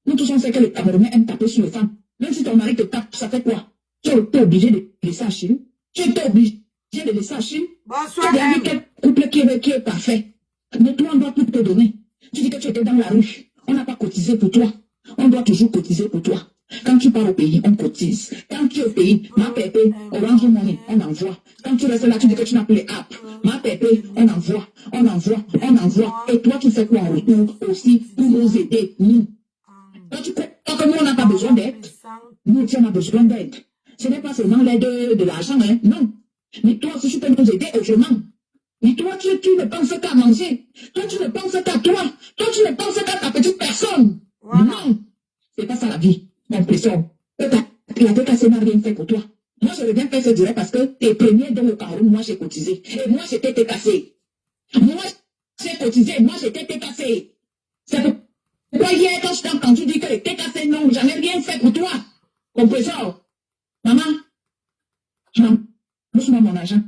Nous tous on sait que les Camerounais aiment taper sur les femmes. Même si ton mari te tape, ça fait quoi? Tu es obligé de laisser Achille. Tu es obligé de laisser Achille. Bonsoir. Tu as vu quel couple qui est parfait. Mais toi, on doit tout te donner. Tu dis que tu étais dans la rue. On n'a pas cotisé pour toi. On doit toujours cotiser pour toi. Quand tu pars au pays, on cotise. Quand tu es au pays, ma pépé, Orange Money, on envoie. Quand tu restes là, tu dis que tu n'as plus les apps. Ma pépé, on envoie. Et toi, tu fais quoi en retour aussi pour nous aider, nous? Quand tu crois que nous, on n'a pas besoin d'aide, nous, tu en as besoin d'aide. Ce n'est pas seulement l'aide de l'argent, hein, non. Mais toi aussi, tu peux nous aider autrement. Mais toi, tu ne penses qu'à manger. Toi, tu ne penses qu'à toi. Toi, tu ne penses qu'à ta petite personne. Voilà. Non, c'est pas ça la vie. Mon pression. La TKC n'a rien fait pour toi. Moi, je veux bien faire ce direct parce que t'es premier dans le Cameroun, moi, j'ai cotisé. Et moi, j'étais TKC. Moi, j'ai cotisé. Moi, j'étais TKC. C'est pourquoi hier, quand je t'ai entendu dire que les TKC, non, j'en ai rien fait pour toi. Compresseur. Maman, rembourse-moi mon argent.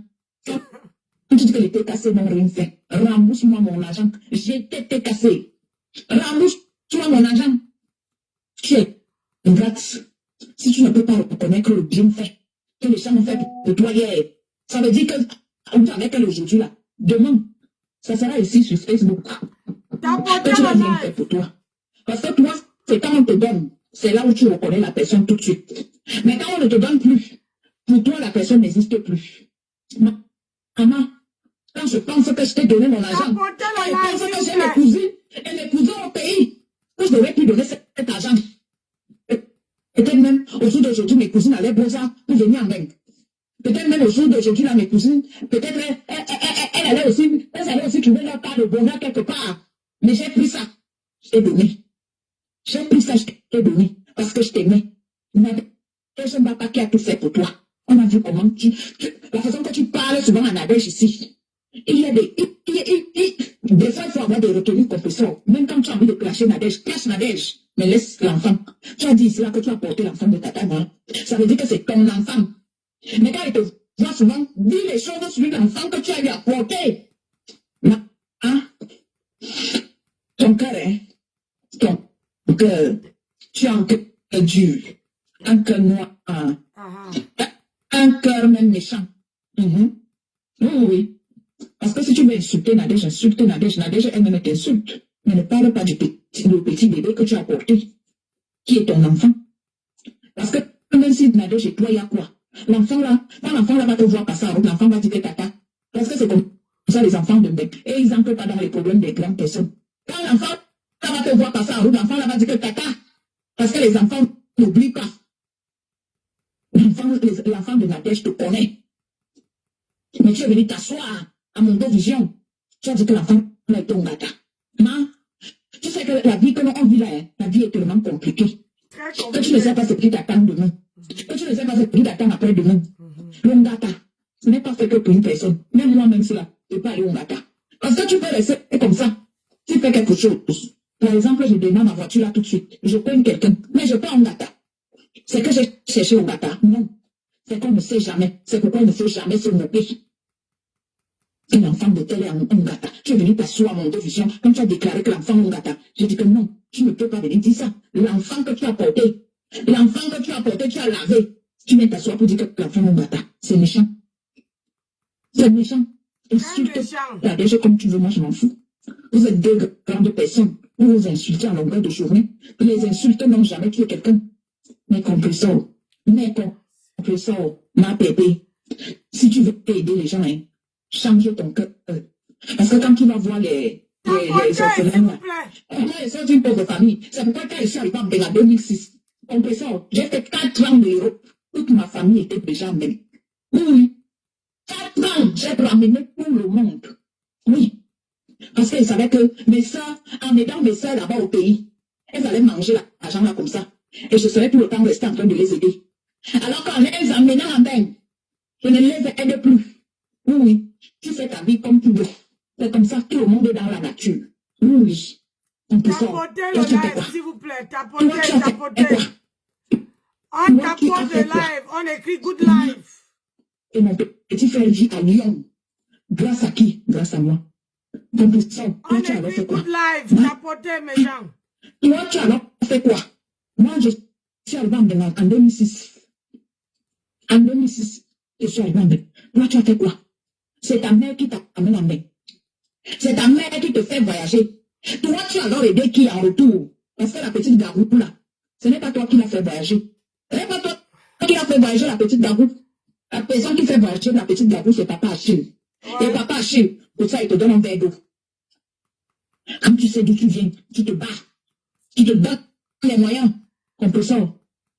Quand tu dis que les TKC n'ont rien fait, rembourse-moi mon argent. J'étais TKC. Rembourse-moi mon argent. Tu es ingrate. Si tu ne peux pas reconnaître le bienfait que les gens ont fait pour toi hier, ça veut dire que, avec elle aujourd'hui là, demain, ça sera ici sur Facebook. Que tu n'as rien fait pour toi. Parce que toi, c'est quand on te donne, c'est là où tu reconnais la personne tout de suite. Mais quand on ne te donne plus, pour toi, la personne n'existe plus. Maman, quand je pense que je t'ai donné mon argent, quand je pense que j'ai mes cousines et mes cousins au pays, que je devrais plus donner cet argent. Peut-être même au jour d'aujourd'hui, mes cousines allaient besoin pour venir en Inde. Peut-être même au jour d'aujourd'hui, là, mes cousines, peut-être elles allaient aussi trouver leur part de bonheur quelque part. Mais j'ai pris ça, je t'ai donné. J'ai pris ça, je t'ai donné. Parce que je t'aimais. Je ne sais pas qui a tout fait pour toi. On a vu comment la façon que tu parles souvent en Nadège ici. Il y a des fois, il faut avoir des retenues compresseurs. Même quand tu as envie de clasher Nadège, clash Nadège. Mais laisse l'enfant. Tu as dit ici là que tu as porté l'enfant de ta table. Ça veut dire que c'est ton enfant. Mais quand il te voit souvent, dis les choses sur l'enfant que tu as lui apporté. Hein? Ton cœur, hein? Ton cœur. Tu as un cœur dur. Un cœur noir. Un cœur même méchant. Oui. Parce que si tu veux insulter Nadège, Nadège elle-même t'insulte. Mais ne parle pas du petit bébé que tu as porté, qui est ton enfant. Parce que même si Nadège et toi, il y a quoi? L'enfant là, quand l'enfant là va te voir passer en route, l'enfant va dire que tata. Parce que c'est comme ça les enfants de mec. Et ils n'entrent pas dans les problèmes des grandes personnes. Quand l'enfant là va te voir passer en route, l'enfant là va dire que tata. Parce que les enfants n'oublient pas. L'enfant de Nadège te connaît. Mais tu es venu t'asseoir à mon dos vision. Tu as dit que l'enfant là est ton gata. Non? Tu sais que la vie que l'on vit là, la vie est tellement compliquée. Que tu ne sais pas ce qui t'attend demain. Que tu ne sais pas ce qui t'attend après demain. L'ongata, ce n'est pas fait que pour une personne. Même moi-même, c'est là. Je ne peux pas aller au Ngata. Parce que tu peux rester comme ça. Tu fais quelque chose. Par exemple, je demande ma voiture là tout de suite. Je prends quelqu'un. Mais je ne peux pas au Ngata. C'est que j'ai cherché au Ngata. Non. C'est qu'on ne sait jamais. C'est pourquoi il ne faut jamais se moquer. Un enfant de tel est un gata. Tu es venu t'asseoir à mon vision quand tu as déclaré que l'enfant est un gata. Je dis que non, tu ne peux pas venir dire ça. L'enfant que tu as porté, tu as lavé. Tu viens t'asseoir pour dire que l'enfant est un gata. C'est méchant. C'est méchant. Insulte la DG comme tu veux, moi je m'en fous. Vous êtes deux grandes personnes. Vous vous insultez à longueur de journée. Les insultes n'ont jamais tué quelqu'un. Mais compresseur, ma pépé. Si tu veux aider les gens, hein, change ton cœur. Parce que quand tu vas voir les orphelins, ils sont une pauvre famille. C'est pourquoi quand je suis arrivé en Bénin 2006, compresseur, j'ai fait 4 ans de l'Europe. Toute ma famille était déjà en Bénin. Oui. 4 ans, j'ai ramené tout le monde. Oui. Parce qu'ils savaient que mes soeurs, en aidant mes soeurs là-bas au pays, elles allaient manger l'argent là comme ça. Et je serais tout le temps resté en train de les aider. Alors qu'en les emmenant en bain, je ne les aide plus. Oui, tu fais ta vie comme tu veux. C'est comme ça, tout le monde est dans la nature. Oui. Tapotez le live, s'il vous plaît. Tapotez. On tapote le live. On écrit good life. Et mon petit frère vit à Lyon. Grâce à qui? Grâce à moi. On écrit good life. Tapotez, mes gens. Toi, tu as alors fait quoi? Moi, je suis arrivé en 2006. En 2006, je suis arrivé en Bénin. Toi, tu as fait quoi? C'est ta mère qui t'a amené en Bénin. C'est ta mère qui te fait voyager. Toi, tu as alors aidé qui en retour? Parce que la petite Garou, là, ce n'est pas toi qui l'as fait voyager. Ce n'est pas toi qui l'as fait voyager, la petite Garou. La personne qui fait voyager la petite Garou, c'est Papa Achille. Et Papa Achille, pour ça, il te donne un verre d'eau. Quand tu sais d'où tu viens, tu te bats. Tu te bats les moyens. Compresseur.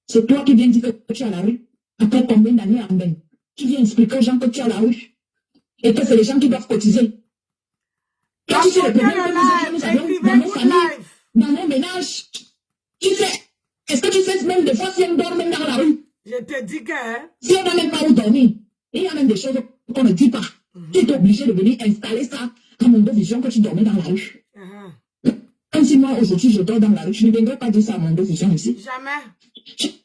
C'est toi qui viens dire que tu es à la rue. Après combien d'années en Bénin? Tu viens expliquer aux gens que tu es à la rue. Et que c'est les gens qui doivent cotiser. Quand tu sais le problème que nous avons dans nos familles, dans nos ménages, tu sais, est-ce que tu sais même des fois si on dort même dans la rue? Je te dis que... Si on n'a même pas où dormir, il y a même des choses qu'on ne dit pas. Tu es obligé de venir installer ça à mon vision que tu dormais dans la rue. Comme si moi aujourd'hui je dors dans la rue, je ne viendrai pas dire ça à mon vision ici. Jamais.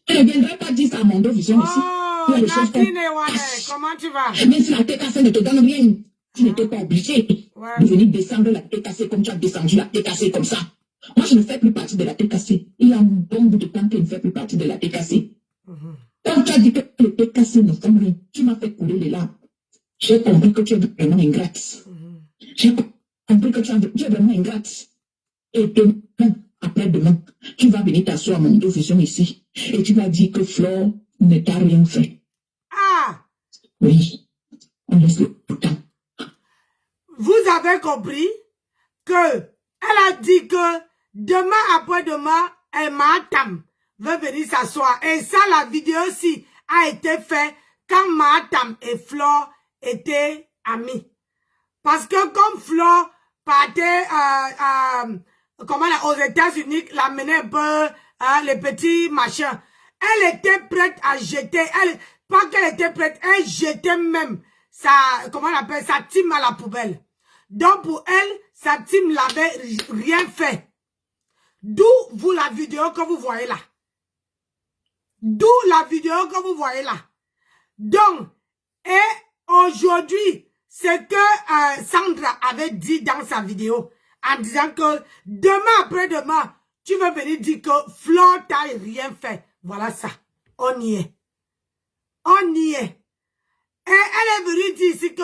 Je ne viendrai pas dire ça à mon vision ici. Oh, Natine Wane, comment tu vas? Même si la TKC ne te donne rien, tu n'étais pas obligé de venir descendre la TKC comme tu as descendu la TKC comme ça. Moi, je ne fais plus partie de la TKC. Il y a un bon bout de temps qu'elle ne fait plus partie de la TKC. Quand tu as dit que les TKC ne font rien, tu m'as fait couler les larmes. J'ai compris que tu es vraiment ingrate. J'ai compris que tu es vraiment ingrate. Et demain, après-demain, tu vas venir t'asseoir à mon vision ici. Et tu vas dire que Flore ne t'a rien fait. Ah! Oui, on laisse le temps. Vous avez compris que elle a dit que demain après-demain, Mahatam veut venir s'asseoir. Et ça, la vidéo-ci a été faite quand Mahatam et Flore étaient amis. Parce que comme Flore partait aux États-Unis, l'amenait un peu les petits machins, elle était prête à jeter. Pas qu'elle était prête, elle jetait même sa team à la poubelle. Donc pour elle, sa team n'avait rien fait. D'où vous la vidéo que vous voyez là. D'où la vidéo que vous voyez là. Donc, et aujourd'hui, ce que Sandra avait dit dans sa vidéo, en disant que demain après-demain, tu veux venir dire que Flore t'a rien fait. Voilà ça. On y est. On y est. Et elle est venue dire ici que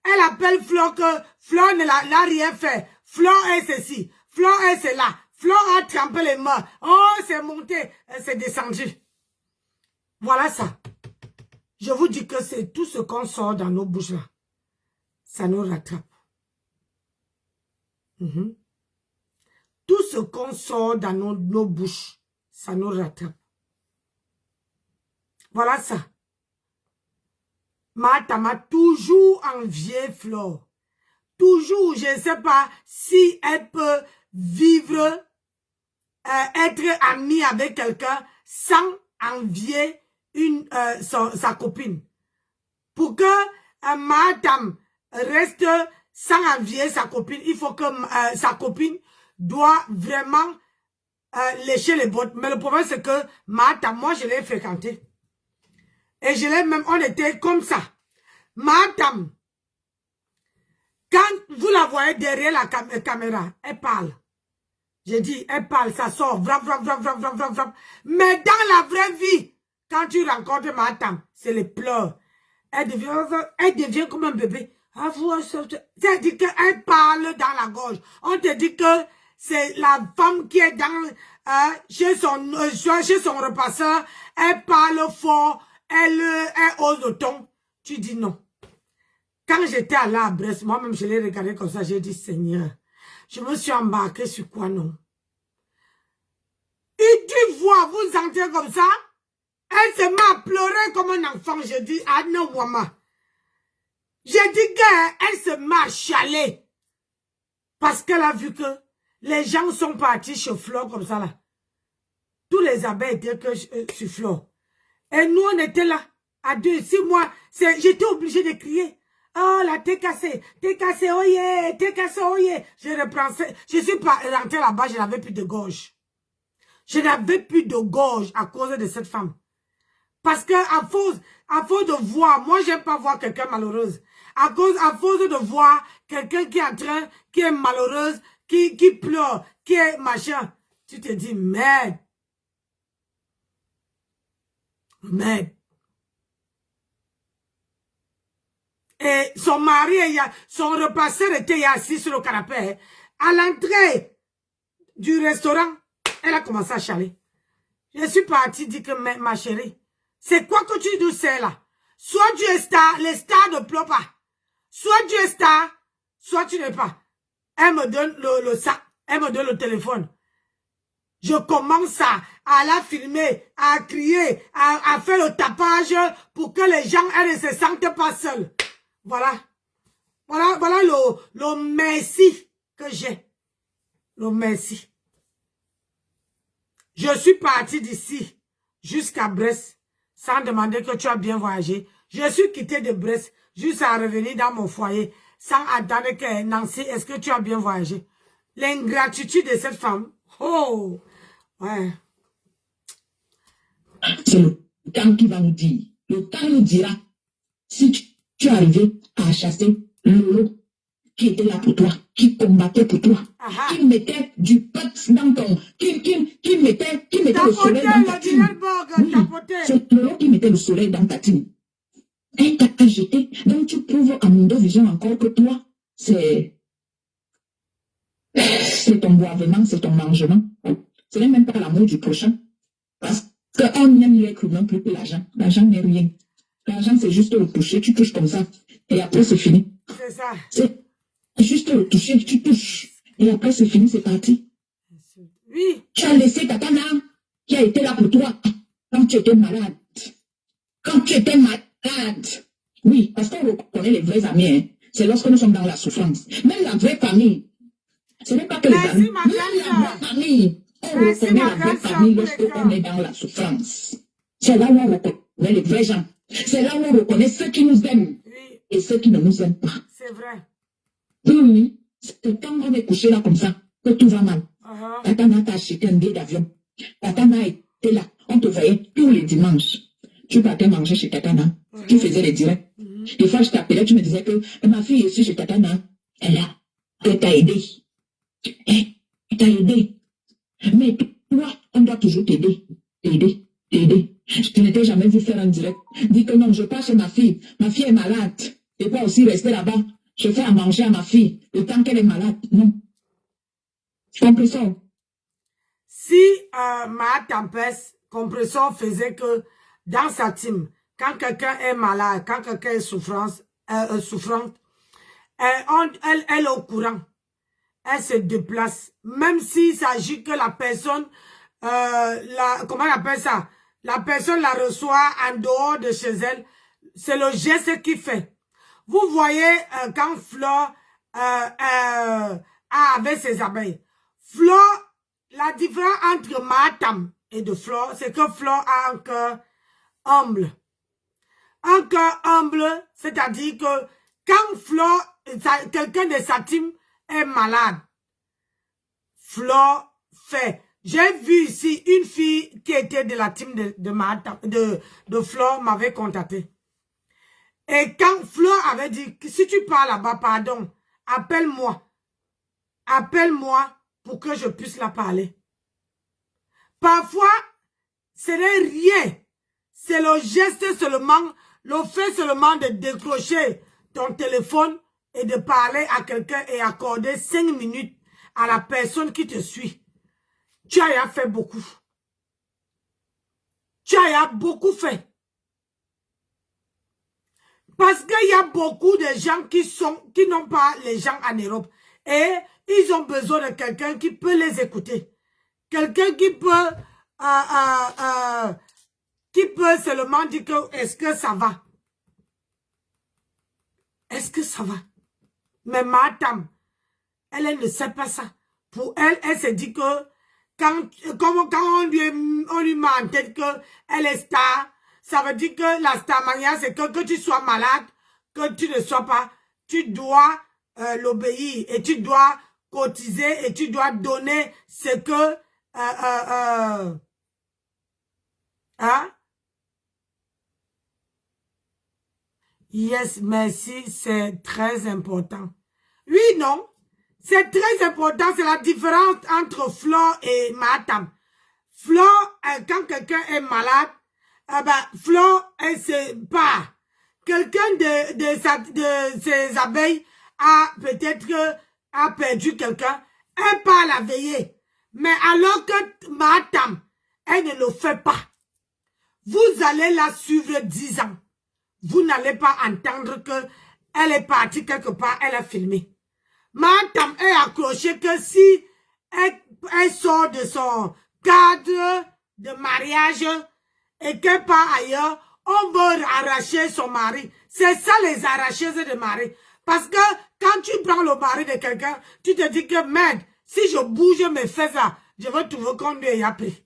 elle appelle Flore que Flore n'a rien fait. Flore est ceci. Flore est cela. Flore a trempé les mains. Oh, c'est monté. C'est descendu. Voilà ça. Je vous dis que c'est tout ce qu'on sort dans nos bouches là. Ça nous rattrape. Tout ce qu'on sort dans nos bouches, ça nous rattrape. Voilà ça. Mahatam a toujours envié Flore. Toujours, je ne sais pas si elle peut vivre, être amie avec quelqu'un sans envier sa copine. Pour que Mahatam reste sans envier sa copine, il faut que sa copine doit vraiment lécher les bottes. Mais le problème, c'est que Mahatam, moi, je l'ai fréquenté. Et je l'ai même, on était comme ça. Madame, quand vous la voyez derrière la caméra, elle parle. J'ai dit, elle parle, ça sort, vrap, vrap, vrap, vrap, vrap, vrap, vrap. Mais dans la vraie vie, quand tu rencontres madame, c'est les pleurs. Elle devient comme un bébé. C'est-à-dire qu'elle parle dans la gorge. On te dit que c'est la femme qui est dans, chez son repasseur. Elle parle fort, elle ose le ton. Tu dis non. Quand j'étais allée à Brest, moi-même, je l'ai regardé comme ça, j'ai dit, Seigneur, je me suis embarquée sur quoi, non? Et tu vois, vous entrez comme ça, elle se met à pleurer comme un enfant. Je dis, ah non, maman. J'ai dit qu'elle se met à chialer. Parce qu'elle a vu que les gens sont partis chez Flore comme ça, là. Tous les abeilles étaient que sur Flore. Et nous, on était là, à 2, 6 mois. J'étais obligée de crier. Oh là, t'es cassé, oh yeah, t'es cassé, oh yeah. Je suis pas rentrée là-bas, je n'avais plus de gorge. Je n'avais plus de gorge à cause de cette femme. Parce que à force de voir, moi j'aime pas voir quelqu'un malheureuse. À force de voir quelqu'un qui est en train, qui est malheureuse, qui pleure, qui est machin, tu te dis merde. Merde. Et son mari, son repasseur était assis sur le canapé. À l'entrée du restaurant, elle a commencé à chialer. Je suis partie dire que ma chérie, c'est quoi que tu nous sais là? Soit tu es star, les stars ne pleurent pas. Soit tu es star, soit tu n'es pas. Elle me donne le sac, elle me donne le téléphone. Je commence à la filmer, à crier, à faire le tapage pour que les gens elles ne se sentent pas seuls. Voilà. Voilà le merci que j'ai. Le merci. Je suis partie d'ici jusqu'à Brest sans demander que tu as bien voyagé. Je suis quittée de Brest juste à revenir dans mon foyer sans attendre que Nancy, est-ce que tu as bien voyagé? L'ingratitude de cette femme. Oh! Ouais. C'est le temps qui va nous dire. Le temps nous dira si tu es arrivé à chasser Lolo qui était là pour toi, qui combattait pour toi, qui mettait du pot dans ton... Qui mettait le soleil dans ta team. Oui, c'est Lolo qui mettait le soleil dans ta team. Elle t'a jeté. Donc tu prouves à Mundo Vision encore que toi, c'est ton boivement, c'est ton mangement. Ce n'est même pas l'amour du prochain. Parce qu'on n'aime l'être non plus que l'argent. L'argent n'est rien. L'argent, c'est juste le toucher. Tu touches comme ça. Et après, c'est fini. C'est ça. C'est juste le toucher. Tu touches. Et après, c'est fini. C'est parti. Oui. Tu as laissé Tatana qui a été là pour toi quand tu étais malade. Quand tu étais malade. Oui, parce qu'on reconnaît les vrais amis. Hein. C'est lorsque nous sommes dans la souffrance. Même la vraie famille. Ce n'est pas que les amis. Même la vraie famille. On reconnaît la vraie famille lorsqu'on est dans la souffrance. C'est là où on reconnaît les vrais gens. C'est là où on reconnaît ceux qui nous aiment et ceux qui ne nous aiment pas. C'est vrai. Oui, c'est quand on est couché là comme ça que tout va mal. Tatana t'a acheté un billet d'avion. Tatana était là. On te voyait tous les dimanches. Tu partais manger chez Tatana. Tu faisais les directs. Des fois, je t'appelais, tu me disais que ma fille est ici chez Tatana. Elle t'a aidé. Elle t'a aidé. Mais toi, on doit toujours t'aider. T'aider. Je ne t'ai jamais vu faire un direct. Dis que non, je pars chez ma fille. Ma fille est malade. Et pas aussi rester là-bas. Je fais à manger à ma fille. Le temps qu'elle est malade. Non. Compressor. Si ma tempête, compressor faisait que dans sa team, quand quelqu'un est malade, quand quelqu'un est souffrante, elle est au courant. Elle se déplace. Même s'il s'agit que la personne, comment on appelle ça? La personne la reçoit en dehors de chez elle. C'est le geste qu'il fait. Vous voyez quand Flore avec ses abeilles. Flore, la différence entre Matam et de Flore, c'est que Flore a un cœur humble. Un cœur humble, c'est-à-dire que quand Flore, quelqu'un de sa team est malade, Flore fait. J'ai vu ici une fille qui était de la team de Flore m'avait contacté. Et quand Flore avait dit, si tu pars là-bas, pardon, appelle-moi. Appelle-moi pour que je puisse la parler. Parfois, ce n'est rien. C'est le geste seulement, le fait seulement de décrocher ton téléphone et de parler à quelqu'un et accorder 5 minutes à la personne qui te suit. Tu as fait beaucoup. Tu as beaucoup fait. Parce qu'il y a beaucoup de gens qui n'ont pas les gens en Europe. Et ils ont besoin de quelqu'un qui peut les écouter. Quelqu'un qui peut seulement dire que est-ce que ça va? Est-ce que ça va? Mais madame, elle ne sait pas ça. Pour elle, elle se dit que quand on lui met en tête qu'elle est star, ça veut dire que la starmania, c'est que tu sois malade, que tu ne sois pas, tu dois l'obéir et tu dois cotiser et tu dois donner ce que hein? Yes, merci, c'est très important. Oui, non, c'est très important, c'est la différence entre Flore et Matam. Flore, quand quelqu'un est malade, Flore, elle se bat. Quelqu'un de ses abeilles a peut-être perdu quelqu'un, elle part la veiller. Mais alors que Matam, elle ne le fait pas. Vous allez la suivre 10 ans. Vous n'allez pas entendre que elle est partie quelque part, elle a filmé. Matam est accrochée que si elle sort de son cadre de mariage et qu'elle part ailleurs, on veut arracher son mari. C'est ça les arracheuses de mari. Parce que quand tu prends le mari de quelqu'un, tu te dis que merde, si je bouge mes fesses là, je vais trouver qu'on lui a pris.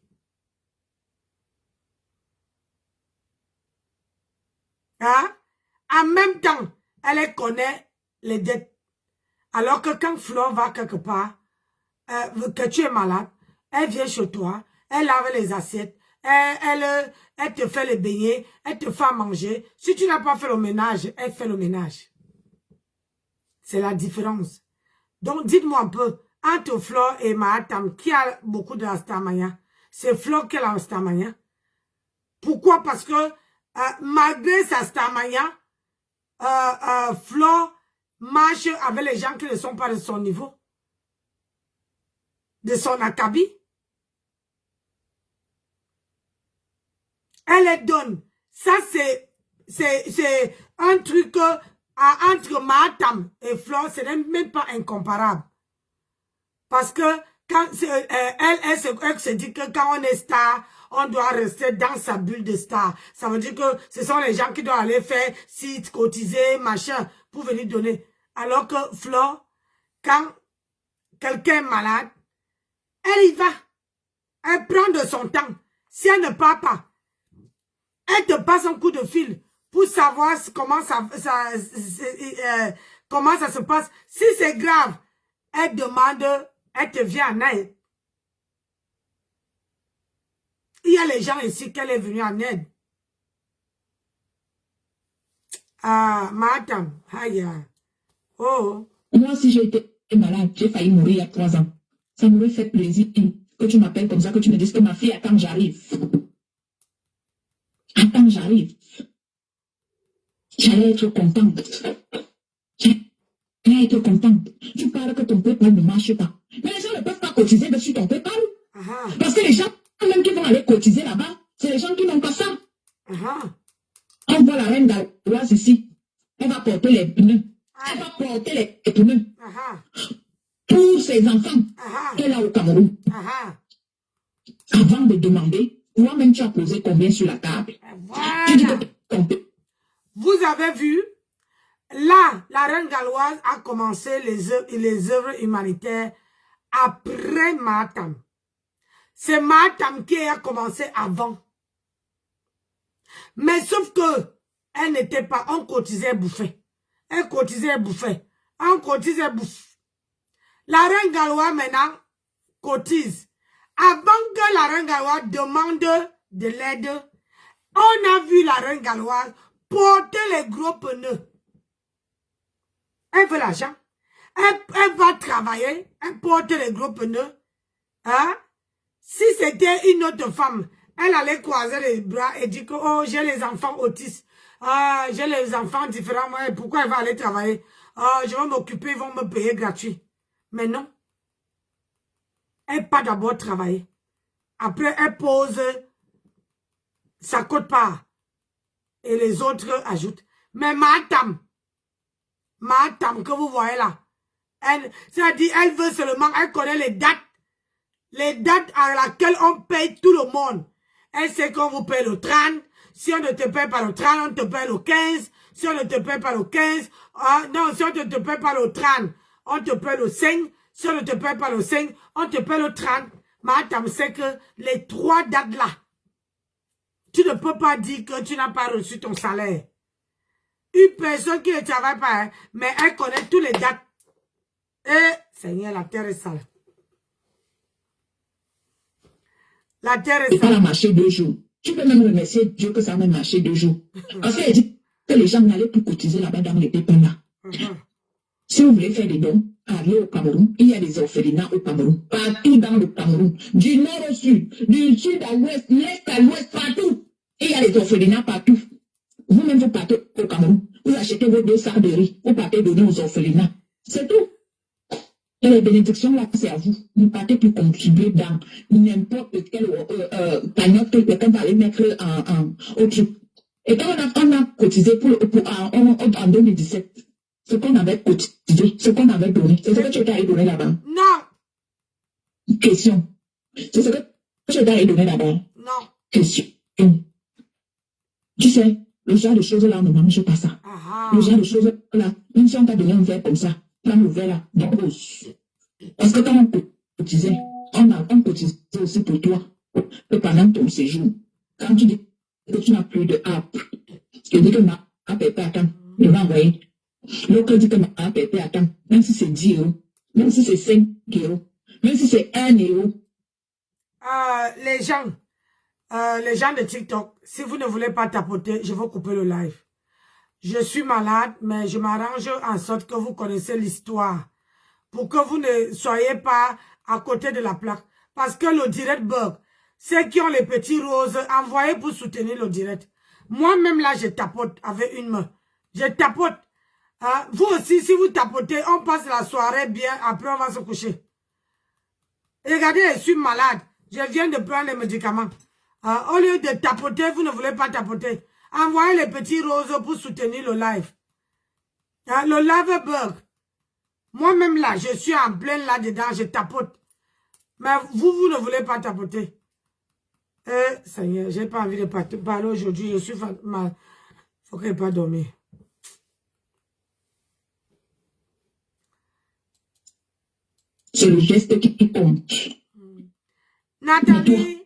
Hein? En même temps, elle connaît les dettes. Alors que quand Flore va quelque part, que tu es malade, elle vient chez toi, elle lave les assiettes, elle te fait les beignets, elle te fait à manger. Si tu n'as pas fait le ménage, elle fait le ménage. C'est la différence. Donc, dites-moi un peu, entre Flore et Matam, qui a beaucoup de la starmania? C'est Flore qui a la starmania. Pourquoi? Parce que malgré sa starmania, Flore marche avec les gens qui ne sont pas de son niveau, de son acabit. Elle les donne. Ça, c'est un truc entre Matam et Flore, ce n'est même pas incomparable. Parce que quand elle se dit que quand on est star, on doit rester dans sa bulle de star. Ça veut dire que ce sont les gens qui doivent aller faire site, cotiser, machin, pour venir donner. Alors que Flore, quand quelqu'un est malade, elle y va. Elle prend de son temps. Si elle ne part pas, elle te passe un coup de fil pour savoir comment ça se passe. Si c'est grave, elle demande, elle te vient en aide. Il y a les gens ici qu'elle est venue en aide. Ah, madame, aïe. Oh. Moi, si j'ai été malade, j'ai failli mourir il y a 3 ans. Ça m'aurait fait plaisir que tu m'appelles comme ça, que tu me dises que ma fille attend que j'arrive. Attends, j'arrive. J'allais être contente. J'allais être contente. Tu parles que ton PayPal ne marche pas. Mais les gens ne peuvent pas cotiser dessus ton PayPal. Parce que les gens, même qui vont aller cotiser là-bas, c'est les gens qui n'ont pas ça. On voit la reine Galoise ici. Elle va porter les pneus. Elle va porter les pneus. Pour ses enfants qu'elle a au Cameroun. Avant de demander, toi-même tu as posé combien sur la table. Voilà. Tu dis que vous avez vu, là, la reine Galoise a commencé les œuvres humanitaires après Matam. C'est Matam qui a commencé avant. Mais sauf que elle n'était pas, on cotisait bouffer. Elle cotisait bouffer. On cotisait bouffer. La reine Galoise maintenant cotise. Avant que la reine galloise demande de l'aide, on a vu la reine galloise porter les gros pneus. Elle veut l'argent. Elle va travailler, elle porte les gros pneus. Hein? Si c'était une autre femme, elle allait croiser les bras et dire que oh, j'ai les enfants autistes. Ah, j'ai les enfants différents. Pourquoi elle va aller travailler? Ah, je vais m'occuper, ils vont me payer gratuit. Mais non. Elle part d'abord travailler. Après, elle pose sa quote-part. Et les autres ajoutent. Mais madame que vous voyez là, c'est-à-dire, elle veut seulement, elle connaît les dates à laquelle on paye tout le monde. Elle sait qu'on vous paye le 30. Si on ne te paye pas le 30, on te paye le 15. Si on ne te paye pas le 15, non, si on ne te paye pas le 30, on te paye le 5. Si on ne te paye pas le 5, on te paye le 30. Madame sait que les 3 dates là, tu ne peux pas dire que tu n'as pas reçu ton salaire. Une personne qui ne travaille pas, hein, mais elle connaît tous les dates. Et, Seigneur, la terre est sale. La terre est sale. Ça a marché 2 jours. Tu peux même remercier Dieu que ça a même marché 2 jours. Parce qu'elle dit que les gens n'allaient plus cotiser là-bas dans les pépins là. Si vous voulez faire des dons, allez au Cameroun. Il y a des orphelinats au Cameroun. Partout dans le Cameroun. Du nord au sud, du sud à l'ouest, l'est à l'ouest, partout. Il y a des orphelinats partout. Vous-même, vous partez au Cameroun. Vous achetez vos 2 sacs de riz. Vous partez donner aux orphelinats. C'est tout. Et les bénédictions, là, c'est à vous. Ne partez plus contribuer dans n'importe quelle cagnotte que quelqu'un va aller mettre au truc. Et quand on a cotisé en 2017, ce qu'on avait cotisé, ce qu'on avait donné, c'est ce que tu étais allé donner là-bas. Non. Question. C'est ce que tu étais allé donner là-bas. Non. Question. Tu sais, le genre de choses-là, on ne mange pas ça. Le genre de choses-là, même si on t'a donné un verre comme ça, prends le verre là, dépose. Parce que quand on cotisait, on cotisait aussi pour toi, que pendant ton séjour, quand tu dis que tu n'as plus de app, tu dis que ma app est pas à temps, il va envoyer. L'autre dit que ma app est pas à temps, même si c'est 10 €, même si c'est 5 €, même si c'est 1 €. Les gens de TikTok, si vous ne voulez pas tapoter, je vais couper le live. Je suis malade, mais je m'arrange en sorte que vous connaissez l'histoire. Pour que vous ne soyez pas à côté de la plaque. Parce que le direct bug, ceux qui ont les petits roses, envoyez pour soutenir le direct. Moi-même là, je tapote avec une main. Je tapote. Vous aussi, si vous tapotez, on passe la soirée bien, après on va se coucher. Regardez, je suis malade. Je viens de prendre les médicaments. Au lieu de tapoter, vous ne voulez pas tapoter. Envoyez les petits roses pour soutenir le live. Le live bug. Moi-même là, je suis en plein là-dedans, je tapote. Mais vous ne voulez pas tapoter. Seigneur, j'ai pas envie de parler aujourd'hui, je suis mal. Faut que je pas dormir. C'est le geste qui compte. Nathalie,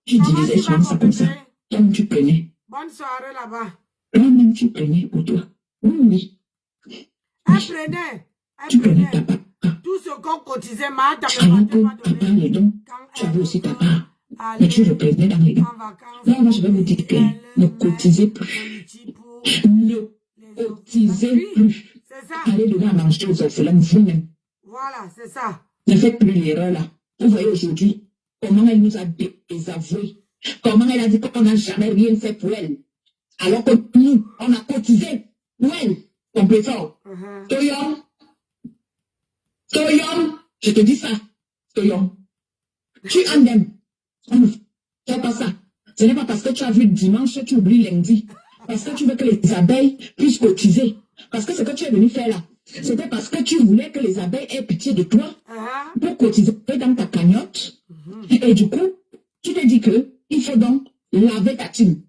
tu disais ça comme ça. Comme tu prenais. Bonne soirée là-bas. Toi-même, tu prenais pour toi. Oui. Elle prenait. Tu prenais ta part. Tout ce qu'on cotisait, ma tante alors que pendant les dons, tu avais aussi ta part. Mais tu reprenais dans les dons. Là, moi, je vais vous dire que ne cotisez plus. Ne cotisez plus. Allez donner à manger aux orphelins vous-même. Voilà, c'est ça. Ne faites plus l'erreur là. Vous voyez aujourd'hui comment elle nous a désavoué. Comment elle a dit qu'on n'a jamais rien fait pour elle. Alors que nous, on a cotisé pour elle. Complétant. Toyom, je te dis ça. Toyom, tu en aimes. On ne fait pas ça. Ce n'est pas parce que tu as vu dimanche, tu oublies lundi. Parce que tu veux que les abeilles puissent cotiser. Parce que ce que tu es venu faire là, c'était parce que tu voulais que les abeilles aient pitié de toi pour cotiser dans ta cagnotte. Et du coup, tu te dis que il faut donc laver ta team.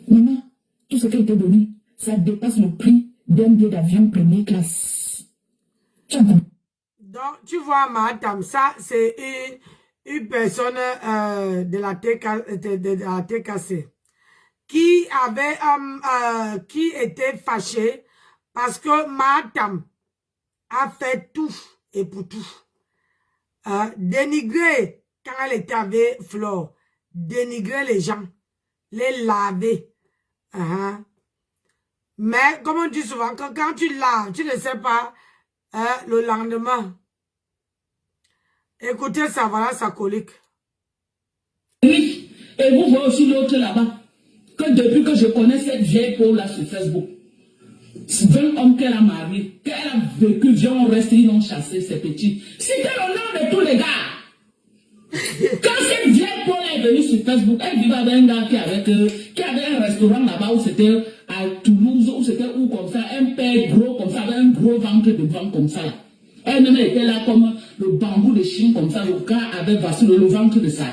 Maman, tout ce qui a été donné, ça dépasse le prix d'un billet d'avion première classe. Donc, tu vois, madame, ça, c'est une personne de la TKC qui avait, qui était fâchée parce que madame a fait tout et pour tout. dénigrer quand elle était avec Flore. Dénigrer les gens. Les laver. Mais, comme on dit souvent, quand tu laves, tu ne sais pas le lendemain. Écoutez ça, voilà sa colique. Oui, et vous voyez aussi l'autre là-bas. Que depuis que je connais cette vieille peau là sur Facebook, 20 hommes qu'elle a mariés, qu'elle a vécu, viens, on reste, ils l'ont chassé, ces petits. C'était le nom de tous les gars. Quand cette vieille peau là est venue sur Facebook, elle vivait avec un gars qui avait un restaurant là-bas où c'était à Toulouse, où c'était où comme ça, un père gros comme ça, avec un gros ventre devant comme ça. Elle-même était là comme le bambou de Chine comme ça, le gars avait vacillé le ventre de ça.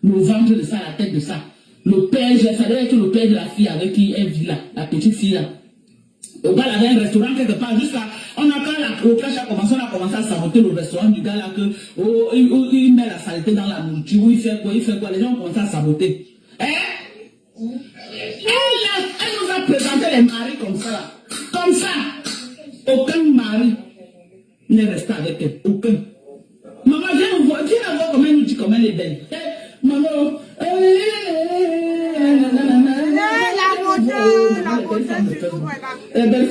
Le ventre de ça, la tête de ça. Le père, ça devait être le père de la fille avec qui elle vit là, la petite fille là. Le gars avait un restaurant quelque part, juste là. On a quand le crash a commencé, on a commencé à saboter le restaurant du gars là, que il met la saleté dans la nourriture, il fait quoi, les gens ont commencé à saboter. Elle nous a présenté les maris comme ça là. Comme ça. Aucun mari n'est resté avec elle. Aucun. Maman, viens voir comment elle nous dit comment elle est belle. Maman,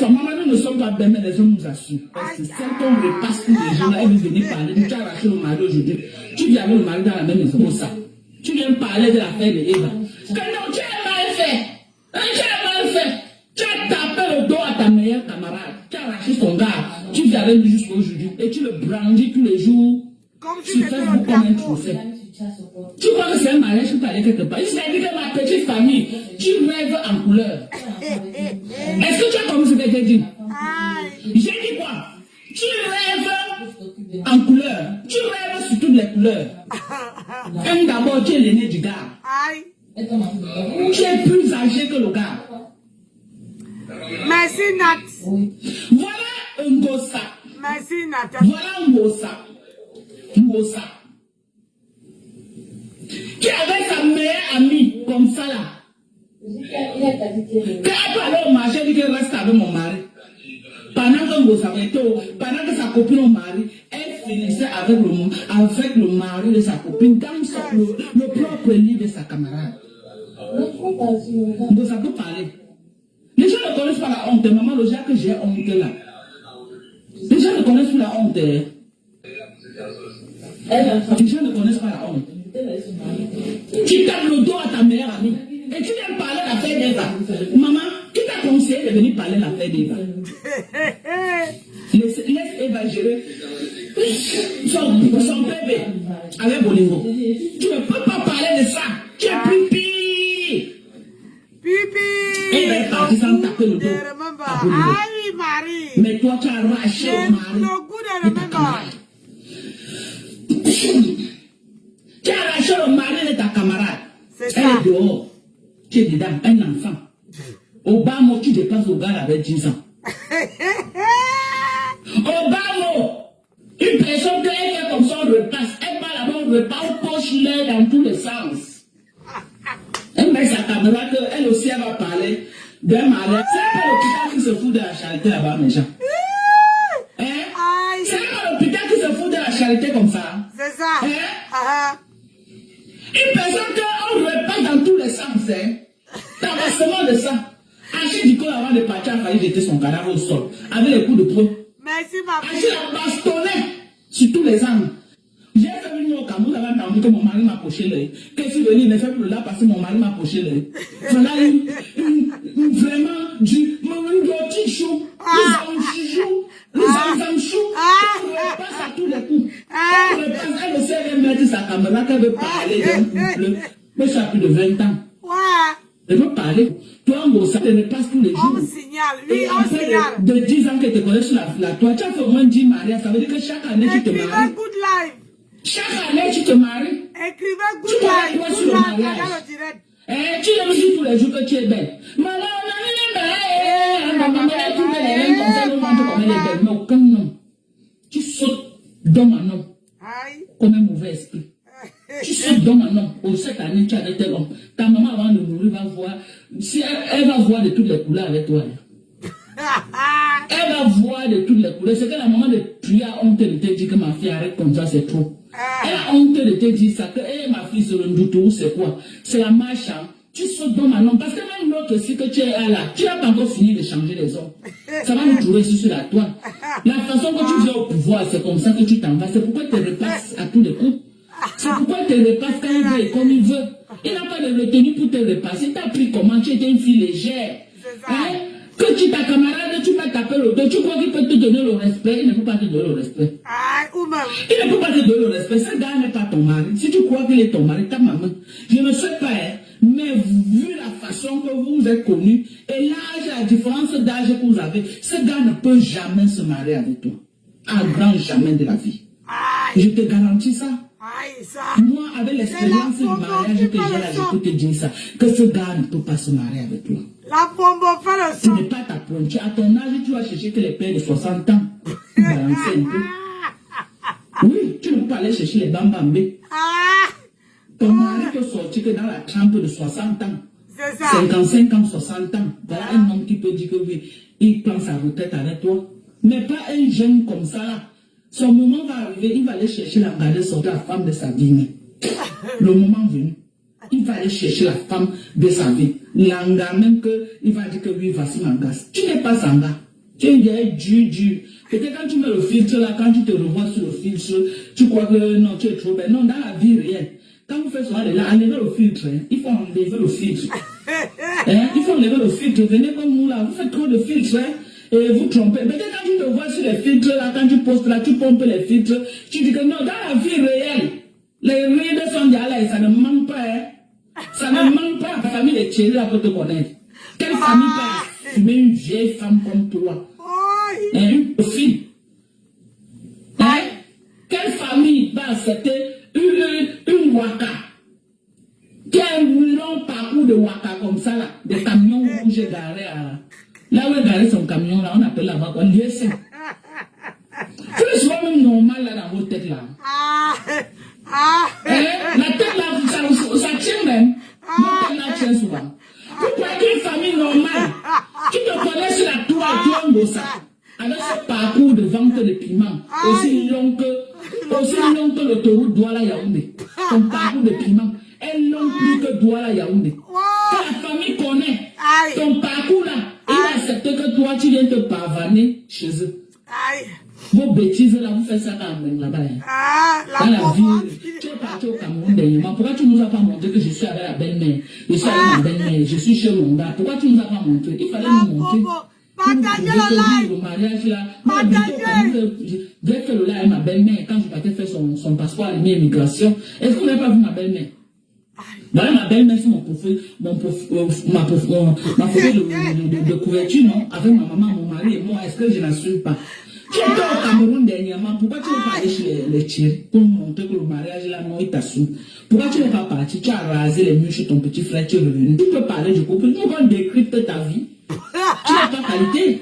maman, nous ne sommes pas belles, mais les hommes nous assurent. Parce que quand on repasse tous les jours, elle veut venir parler. Tu as arraché le mari aujourd'hui. Tu viens avec le mari dans la même maison. Ça. Tu viens parler de l'affaire de Eva. Que non, tu as mal fait. Tu as mal fait. Tu as tapé le dos à ta meilleure camarade. Tu as arraché son gars. Tu viens avec lui jusqu'à aujourd'hui. Et tu le brandis tous les jours. Sur Facebook comme un trophée. Tu crois que c'est un mariage qui parlait quelque part? Il s'est dit que ma petite famille, tu rêves en couleur. Est-ce que tu as compris ce que j'ai dit? J'ai dit quoi? Tu rêves en couleur. Tu rêves sur toutes les couleurs. D'abord, tu es l'aîné du gars. Tu es plus âgé que le gars. Merci, Nat. Voilà un gossa. Merci, Nat. Voilà un gossa. Ngosa, qui avait sa meilleure amie comme ça là. Quand elle allait au marché, elle dit qu'elle reste avec mon mari. Pendant que sa copine au mari, elle finissait avec le mari de sa copine dans le propre lit de sa camarade. Ngosa peut parler. Les gens ne connaissent pas la honte. Maman, le genre que j'ai honte là. Les gens ne connaissent pas la honte. Les gens ne connaissent pas la honte. Tu tapes le dos à ta meilleure amie et tu viens parler de l'affaire d'Eva. Maman, qui t'a conseillé de venir parler de l'affaire d'Eva? Laisse Eva gérer son bébé avec Bolingo. Tu ne peux pas parler de ça. Tu es pipi. Pipi. Eva est partie sans taper le dos. Aïe, Marie. Mais toi, tu as arraché le mari. Le goût de remember. Tu as arraché le mari de ta camarade. C'est ça. Elle est dehors. Tu es dedans, un enfant. Obama, tu dépenses au gars avec 10 ans. Obama, une personne qui est comme ça, on repasse. Elle va là-bas, on repasse, on poche l'air dans tous les sens. Elle met sa camarade, elle aussi, elle va parler d'un mariage. C'est pas l'hôpital qui se fout de la charité là-bas, mes gens. C'est pas l'hôpital qui se fout de la charité comme ça. C'est ça. Une personne qu'on repasse dans tous les sens, tabassement de ça. Achille Dicot, avant de partir, a failli jeter son cadavre au sol, avec les coups de poing. Merci, ma fille. Achille a bastonné sur tous les angles. J'ai fait venir au Cameroun, j'avais entendu que mon mari m'a poché l'œil. Quand je suis venu, il m'a fait pour là parce que mon mari m'a poché l'œil. Voilà vraiment du petit chou, les chou, on repasse à tous les coups. On repasse, elle ne sait rien mettre sa caméra, qu'elle veut parler d'un couple. Mais ça a plus de 20 ans. Elle veut parler. Toi, ça te repasse tous les jours. On signale, oui, et on après signale. De 10 ans que tu te connais sur la toile, tu as fait au moins 10 mariages. Ça veut dire que chaque année, tu te Écrivez maries. good life. Chaque année, tu te maries. Écrivez good Tu connais life. toi Good sur le life. mariage. Regarde le direct. Tu me dis tous les jours que tu es belle. Maman, tu mets les mains comme ça, le ventre comme elle est belle. Mais aucun nom. Tu sautes d'homme en homme. Comme un mauvais esprit. Tu sautes d'homme en homme. Pour cette année, tu as avec tel homme. Ta maman, avant de mourir, va voir. Si elle va voir de toutes les couleurs avec toi. Elle va voir de toutes les couleurs. C'est que la maman de Tu as honte de te dire que ma fille arrête comme ça, c'est trop. Elle a honte de te dire ça, que ma fille se le doute, c'est quoi? C'est la marche, hein. Tu sautes dans ma langue. Parce que même l'autre aussi que tu es là, tu n'as pas encore fini de changer les hommes. Ça va nous trouver sur la toile. La façon que tu viens au pouvoir, c'est comme ça que tu t'en vas. C'est pourquoi tu te repasses à tous les coups. C'est pourquoi il te repasse quand il veut et comme il veut. Il n'a pas de retenue pour te repasser. Tu as pris comment? Tu étais une fille légère. Hein? Que tu ta camarade, tu vas taper le dos. Tu crois qu'il peut te donner le respect? Il ne peut pas te donner le respect. Il ne peut pas te donner le respect. Ce gars n'est pas ton mari. Si tu crois qu'il est ton mari, ta maman. Je ne sais pas, hein, mais vu la façon que vous êtes connus et l'âge, la différence d'âge que vous avez, ce gars ne peut jamais se marier avec toi. À grand jamais de la vie. Je te garantis ça. Moi, avec l'expérience du mariage que j'ai là, je peux te dire ça. Que ce gars ne peut pas se marier avec toi. La pombo fait le Ce son. n'est pas ta pointe. À ton âge, tu vas chercher que les pères de 60 ans. Balancer un peu. Oui, tu ne peux pas aller chercher les bambambés. Ton mari peut sortir que dans la trempe de 60 ans. 55 ans, 60 ans. Voilà un homme qui peut dire que oui, il prend sa retraite avec toi. Mais pas un jeune comme ça là. Son moment va arriver, il va aller chercher la garde sortir la femme de sa vie. Le moment venu, il va aller chercher la femme de sa vie. L'anga même que il va dire que oui, voici ma gasse. Tu n'es pas sanga. Tu es une vieille dur. Peut-être quand tu mets le filtre là, quand tu te revois sur le filtre, tu crois que non, tu es trop belle. Non, dans la vie, rien. Quand vous faites ça, enlevez le filtre. Hein. Il faut enlever le filtre. Hein? Il faut enlever le filtre. Venez comme nous là, vous faites trop de filtres. Hein? Et vous trompez. Peut-être quand tu te vois sur les filtres là, quand tu postes là, tu pompes les filtres, tu dis que non, dans la vie réelle, les rides sont déjà là et ça ne manque pas. Hein? Ça ne manque pas. La famille est chérie là pour te connaître. Quelle famille peut assumer une vieille femme comme toi? Hein? Une fille. Hein? Quelle famille va accepter une waka? Quel long parcours de waka comme ça là, des camions rouges garés à... Là où est garé son camion, là, on appelle là-bas quoi, l'USM. C'est souvent même normal là dans votre tête là. La tête là, ça tient même. Mon tête là tient souvent. Vous croyez qu'une famille normale, tu te connais sur la tour à Tuangosa, avec ce parcours de vente de piment, aussi long que l'autoroute Douala-Yaoundé. Ton parcours de piment est long plus que Douala-Yaoundé. Que la famille connaît ton parcours là. Il accepte que toi, tu viens te pavaner chez eux. Vos bêtises là, vous faites ça là-bas. Dans la ville, tu es parti au Cameroun dernièrement. Pourquoi tu ne nous as pas montré que je suis avec la belle-mère? Je suis avec ma belle-mère, je suis chez mon gars. Pourquoi tu ne nous as pas montré? Il fallait nous montrer. Partagez le live. Le mariage là. Moi, j'ai fait le live avec ma belle-mère quand je partais faire son passeport à l'immigration. Est-ce qu'on n'a pas vu ma belle-mère? Voilà ma belle-mère sur ma photo de couverture, non? Avec ma maman, mon mari et moi, est-ce que je n'assume pas? Tu étais au Cameroun dernièrement, pourquoi tu n'es pas allé chez les Thierry pour montrer que le mariage là, non, il t'assume? Pourquoi tu n'es pas parti? Tu as rasé les murs chez ton petit frère, tu es revenu. Tu peux parler du couple, tu peux décrypter ta vie. Tu n'as pas qualité.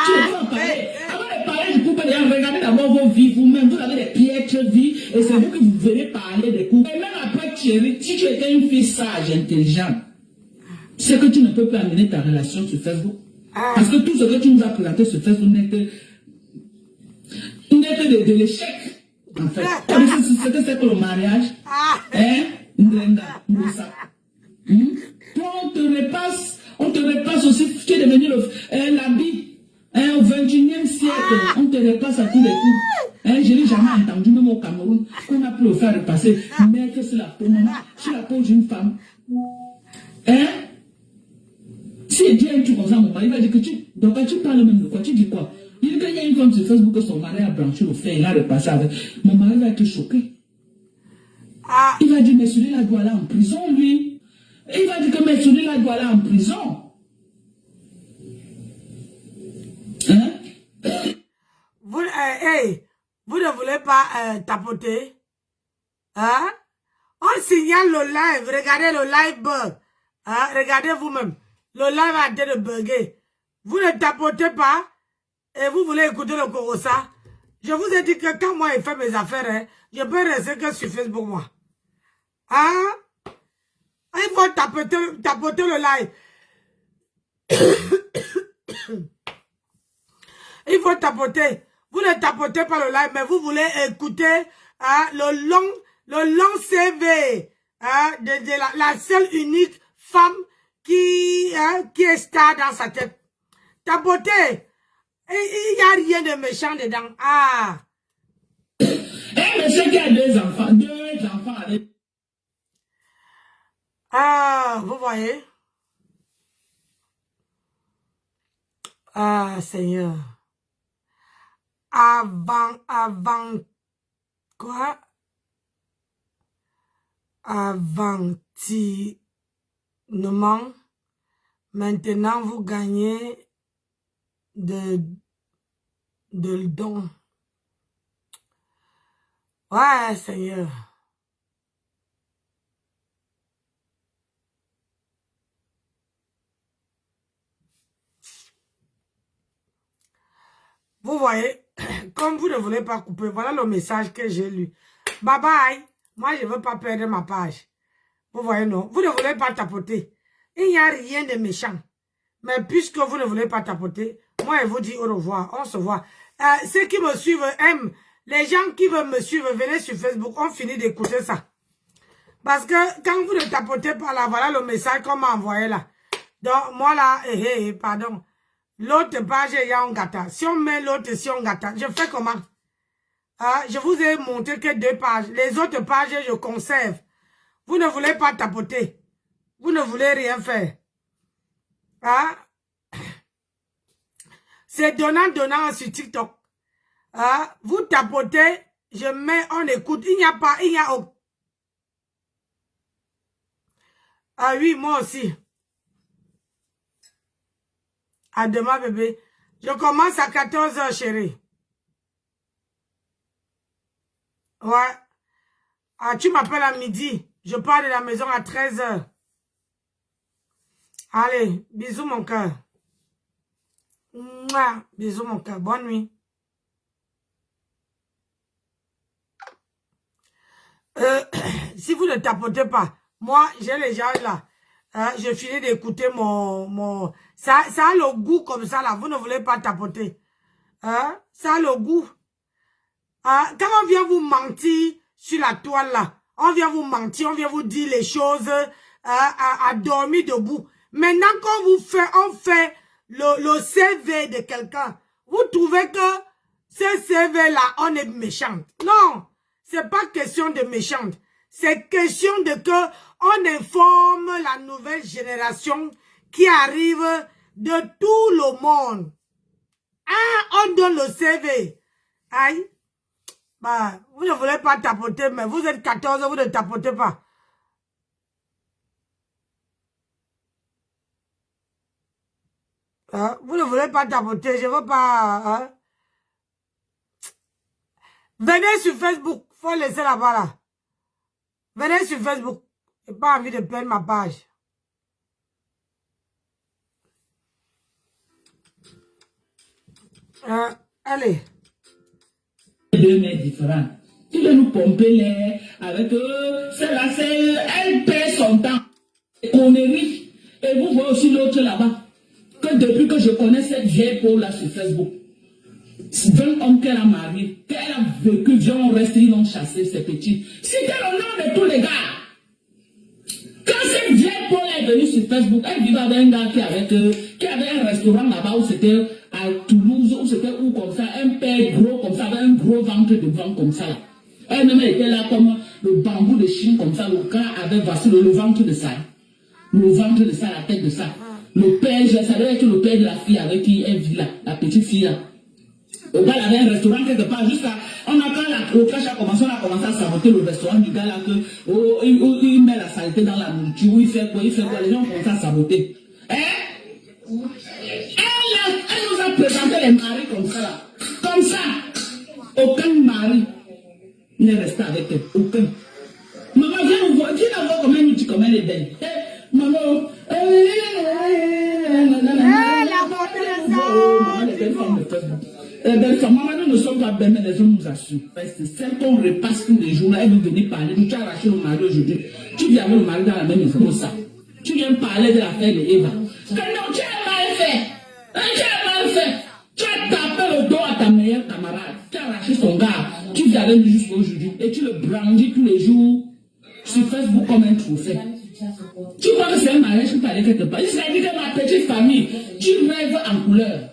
Tu ne peux pas parler. Avant de parler du couple, regardez d'abord vos vies vous-même. Vous avez des piètres vies et c'est vous que vous venez parler des couples. Et même après Thierry, si tu étais une fille sage, intelligente, c'est que tu ne peux pas amener ta relation sur Facebook. Parce que tout ce que tu nous as présenté sur Facebook n'est que de l'échec. En fait, c'est que c'est que le mariage. Hein? On te repasse aussi, tu es devenu l'habit. Au 21e siècle, on te repasse à tous les coups. Je n'ai jamais entendu, même au Cameroun, qu'on a pu le faire repasser. Mais que c'est la peau, maman, c'est la peau d'une femme. Si Dieu est comme ça, mon mari va dire que donc quand tu parles même de quoi, tu dis quoi? Il dit qu'il y a une femme sur Facebook que son mari a branché le fer, il a repassé avec. Mon mari va être choqué. Il va dire, mais celui-là doit aller en prison, lui. Et il va dire que mais celui-là doit aller en prison. Hein? Vous ne voulez pas tapoter? Hein? On signale le live. Regardez le live bug. Hein? Regardez vous-même. Le live a été de bugger. Vous ne tapotez pas et vous voulez écouter le Corossa. Je vous ai dit que quand moi je fais mes affaires, hein, je peux rester que sur Facebook moi. Hein? Il faut tapoter le live. Il faut tapoter. vous ne tapotez pas le live, mais vous voulez écouter le long CV de la seule unique femme qui est star dans sa tête. Tapotez. Il n'y a rien de méchant dedans. Ah. Un monsieur qui a deux enfants avec... Ah, vous voyez? Ah, Seigneur. Avant quoi? Avant-tinement. Maintenant, vous gagnez de le don. Ouais, Seigneur. Vous voyez, comme vous ne voulez pas couper, voilà le message que j'ai lu. Bye bye. Moi, je ne veux pas perdre ma page. Vous voyez, non? Vous ne voulez pas tapoter. Il n'y a rien de méchant. Mais puisque vous ne voulez pas tapoter, moi, je vous dis au revoir. On se voit. Ceux qui me suivent aiment. Les gens qui veulent me suivre, venez sur Facebook. On finit d'écouter ça. Parce que quand vous ne tapotez pas là, voilà le message qu'on m'a envoyé là. Donc, moi là, pardon. L'autre page, il y a un gâteau. Si on met l'autre si on gâteau, je fais comment? Je vous ai montré que 2 pages. Les autres pages, je conserve. Vous ne voulez pas tapoter. Vous ne voulez rien faire. C'est donnant sur TikTok. Vous tapotez, je mets, on écoute. Il n'y a aucun. Ah oui, moi aussi. À demain, bébé. Je commence à 14h, chérie. Ouais. Tu m'appelles à midi. Je pars de la maison à 13h. Allez, bisous mon cœur. Mouah, bisous mon cœur. Bonne nuit. Si vous ne tapotez pas, moi, j'ai les gens là. Je finis d'écouter mon... Ça a le goût comme ça là. Vous ne voulez pas tapoter. Ça a le goût. Quand on vient vous mentir sur la toile là, on vient vous mentir, on vient vous dire les choses à dormir debout. Maintenant qu'on on fait le CV de quelqu'un, vous trouvez que ce CV là, on est méchante. Non, c'est pas question de méchante. C'est question de que on informe la nouvelle génération qui arrive de tout le monde. On donne le CV. Aïe. Bah, vous ne voulez pas tapoter, mais vous êtes 14, vous ne tapotez pas. Vous ne voulez pas tapoter, je ne veux pas. Venez sur Facebook, faut laisser là-bas là. Venez sur Facebook. Je n'ai pas envie de perdre ma page. Allez. 2 mètres différents. Tu veux nous pomper l'air avec elle perd son temps. Conneries. Et vous voyez aussi l'autre là-bas. Que depuis que je connais cette vieille peau là sur Facebook, 20 hommes qu'elle a mariés, qu'elle a vécu, viens rester, ils l'ont chassé, ces petits. C'était le nom de tous les gars. Quand cette vieille peau est venue sur Facebook, elle vivait avec un gars qui avait un restaurant là-bas où c'était à Toulouse, où c'était où comme ça, un père gros comme ça, avec un gros ventre de vent comme ça. Elle-même était là comme le bambou de Chine comme ça, le gars avait vacillé le ventre de ça. Le ventre de ça, la tête de ça. Le père, ça devait être le père de la fille avec qui elle vit là, la petite fille là. Le gars avait un restaurant quelque part, jusqu'à. On a quand le cash a commencé, on a commencé à saboter le restaurant du gars là, que il met la saleté dans la nourriture, il fait quoi, les gens commencent à saboter. Elle nous a présenté les maris comme ça là. Comme ça. Aucun mari n'est resté avec elle. Aucun. Maman, viens nous voir, comment elle nous dit comment elle est belle. Maman, maman, nous ne sommes pas belles, mais les hommes nous assurent. C'est celle qu'on repasse tous les jours là, elle veut venir parler. Tu as arraché le mari aujourd'hui. Tu viens avec le mari dans la même maison comme ça. Tu viens parler de l'affaire de Eva. Que non, tu as mal fait. Tu as mal fait. Tu as tapé le dos à ta meilleure camarade. lâché son gars, tu vis avec lui jusqu'à aujourd'hui et tu le brandis tous les jours sur Facebook comme un trophée. Tu crois que c'est un mariage qui parlait quelque part? C'est-à-dire que ma petite famille, tu rêves en couleur.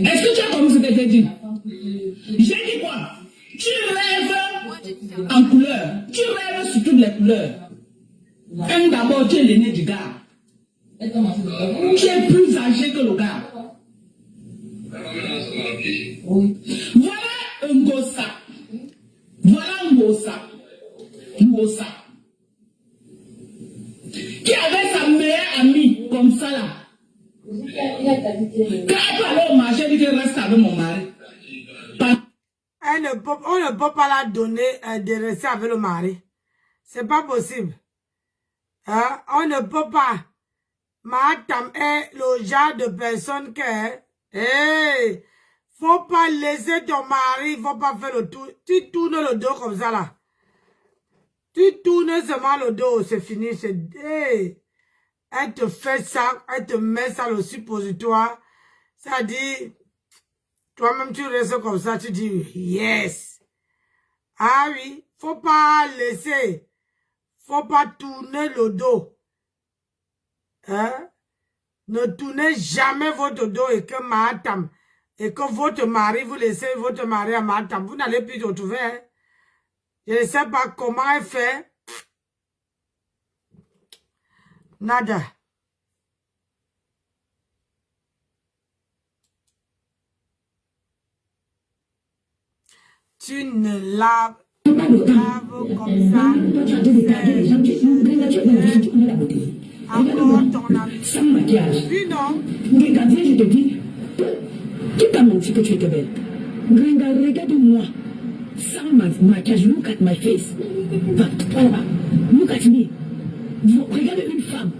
Est-ce que tu as compris ce que j'ai dit? J'ai dit quoi? Tu rêves en couleur. Tu rêves sur toutes les couleurs. D'abord, tu es l'aîné du gars. Tu es plus âgé que le gars. Voilà un gossa. Voilà un gossa. Ngossa. Qui avait sa meilleure amie comme ça là. Quand elle allait au marché, elle dit qu'elle reste avec mon mari. On ne peut pas la donner de rester avec le mari. C'est pas possible. Hein? On ne peut pas. Madame est le genre de personne que... Hey, faut pas laisser ton mari, faut pas faire le tour. Tu tournes le dos comme ça là. Tu tournes seulement le dos, c'est fini. Hey, elle te fait ça, elle te met ça le suppositoire. Ça dit, toi-même tu restes comme ça, tu dis yes. Ah oui, faut pas laisser, faut pas tourner le dos. Hein? Ne tournez jamais votre dos et que madame, et que votre mari, vous laissez votre mari à madame, vous n'allez plus retrouver. Hein? Je ne sais pas comment elle fait. Nada. Tu ne laves comme ça. Encore ton ami. Sans maquillage. Oui, non. Regarde, je te dis, qui t'a menti que tu étais belle? Regarde-moi. Sans maquillage, look at my face. Look at me. Regardez une femme.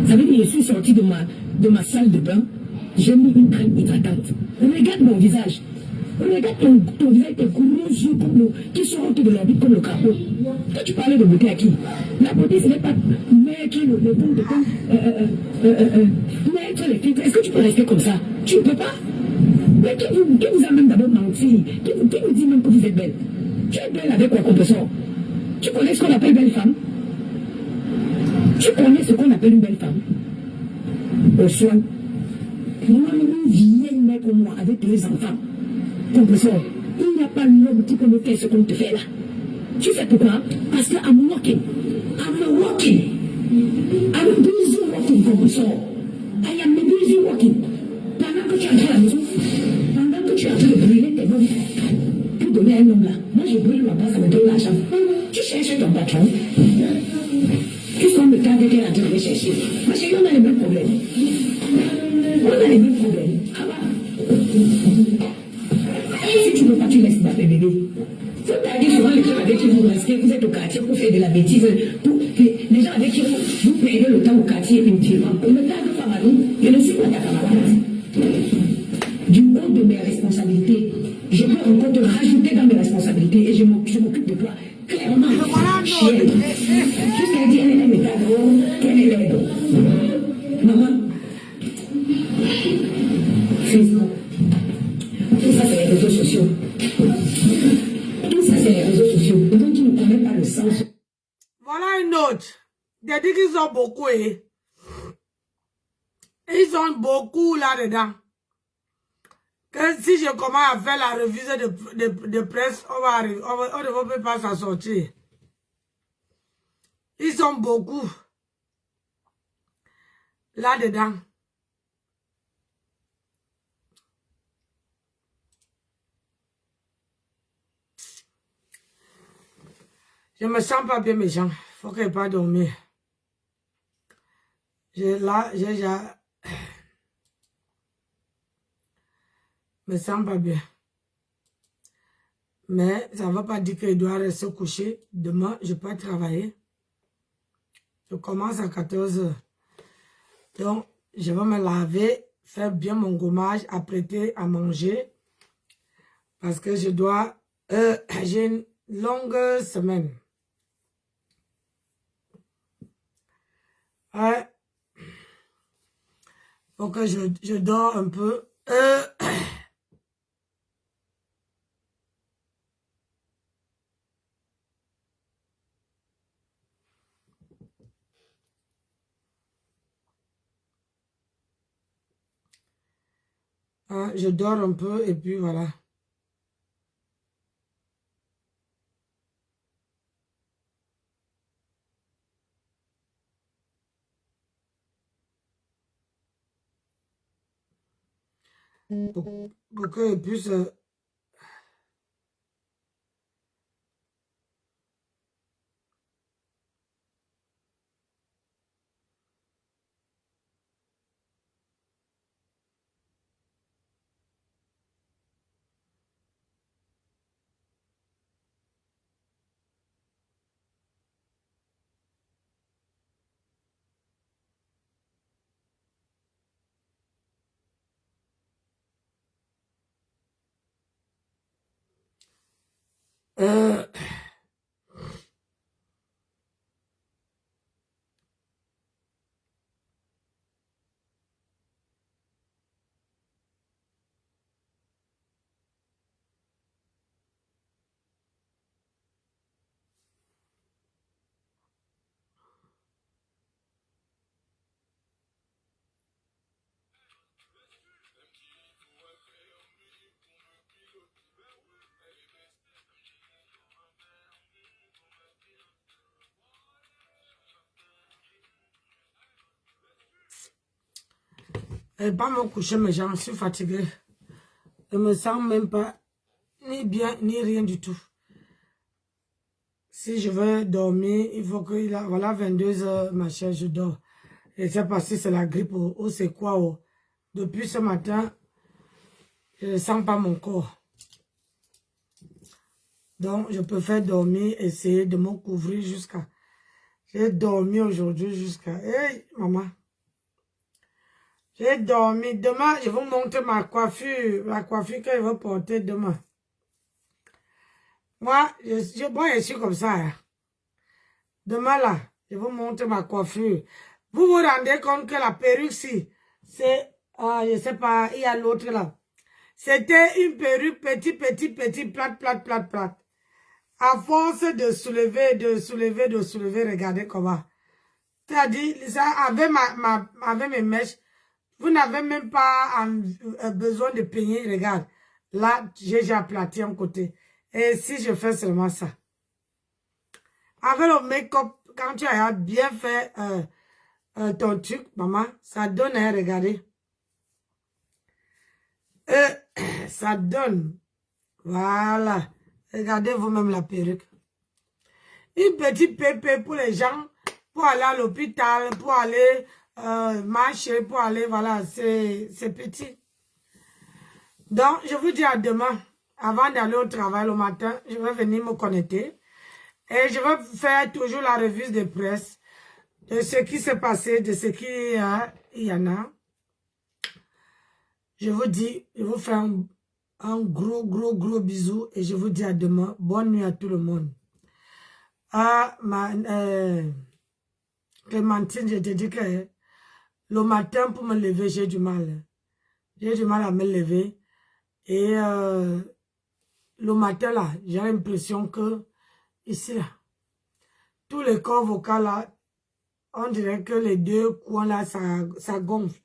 Ça veut dire que je suis sortie de ma salle de bain. J'ai mis une crème hydratante. Regarde mon visage. Regarde ton visage, tes gros yeux qui sortent de l'orbite comme le crapaud. Quand tu parlais de beauté à qui? La beauté, ce n'est pas mettre le fond de teint, mettre les filtres. Est-ce que tu peux rester comme ça? Tu ne peux pas. Mais qui vous a même d'abord menti? Qui vous dit même que vous êtes belle? Tu es belle avec quoi qu'on te sort? Tu connais ce qu'on appelle belle femme? Tu connais ce qu'on appelle une belle femme? Au soin. Moi, une vieille mère comme moi, avec les enfants, compresseur, il n'y a pas l'homme qui peut me faire ce qu'on te fait là. Tu sais pourquoi? Parce que I'm working. I'm busy working, compresseur. I am busy working. Pendant que tu es à la maison, pendant que tu es en train de brûler tes bonnes pour donner à un homme là, moi je brûle ma base, ça me donne l'argent. Tu cherches ton patron. Puisqu'on me tarde qu'elle est en train de chercher. Parce qu'on a les mêmes problèmes. On a les mêmes problèmes. Ah bah. Si tu ne veux pas, tu laisses ma bébé. Faut pas dire souvent les gens avec qui vous restez, vous êtes au quartier pour faire de la bêtise. Les gens avec qui vous perdez le temps au quartier inutilement. On ne tarde pas, Marie. Je ne suis pas ta camarade. Du haut de mes responsabilités, je peux encore te rajouter dans mes responsabilités et je m'occupe de toi. Clairement, chienne. Jusqu'à dire elle est méthode, qu'elle est laide. Maman, Facebook, tout ça c'est les réseaux sociaux. Tout ça c'est les réseaux sociaux. Donc tu ne connais pas le sens. Voilà une autre. J'ai dit qu'ils ont beaucoup, Ils ont beaucoup là-dedans. Que si je commence à faire la revue de presse, on ne peut pas s'en sortir. Ils sont beaucoup là-dedans. Je me sens pas bien, mes gens. Faut que je pas dormir. J'ai me sens pas bien. Mais ça ne veut pas dire qu'il doit rester couché. Demain, je peux travailler. Je commence à 14 h. Donc, je vais me laver, faire bien mon gommage, apprêter à manger. Parce que je dois... j'ai une longue semaine. Ouais. Faut que je dors un peu. Hein, je dors un peu et puis voilà. Pour que puisse... pas me coucher, mais j'en suis fatiguée. Je me sens même pas ni bien, ni rien du tout. Si je veux dormir, il faut que, voilà, 22 heures, ma chère, je dors. Et c'est parce que c'est la grippe ou c'est quoi. Depuis ce matin, je ne sens pas mon corps. Donc, je préfère dormir, essayer de me couvrir jusqu'à... J'ai dormi aujourd'hui jusqu'à... Hey, maman. J'ai dormi. Demain, je vais vous montrer ma coiffure. La coiffure que je vais porter demain. Moi, je suis comme ça. Hein. Demain, là, je vais vous montrer ma coiffure. Vous vous rendez compte que la perruque, si, c'est... je sais pas, il y a l'autre là. C'était une perruque petit, plate. À force de soulever, regardez comment. C'est-à-dire, ça, avec mes mèches, vous n'avez même pas besoin de peigner, regarde. Là, j'ai déjà aplati un côté. Et si je fais seulement ça. Avec le make-up, quand tu as bien fait ton truc, maman, ça donne, hein, regardez. Ça donne. Voilà. Regardez vous-même la perruque. Une petite pépé pour les gens, pour aller à l'hôpital, pour aller marcher, pour aller, voilà, c'est petit. Donc, je vous dis à demain. Avant d'aller au travail le matin, je vais venir me connecter. Et je vais faire toujours la revue de presse de ce qui s'est passé, de ce qu'il y en a. Je vous dis, je vous fais un gros bisou et je vous dis à demain. Bonne nuit à tout le monde. Clémentine, je te dis que le matin pour me lever, j'ai du mal. J'ai du mal à me lever. Et le matin là, j'ai l'impression que ici là, tous les corps vocaux là, on dirait que les deux coins là, ça gonfle.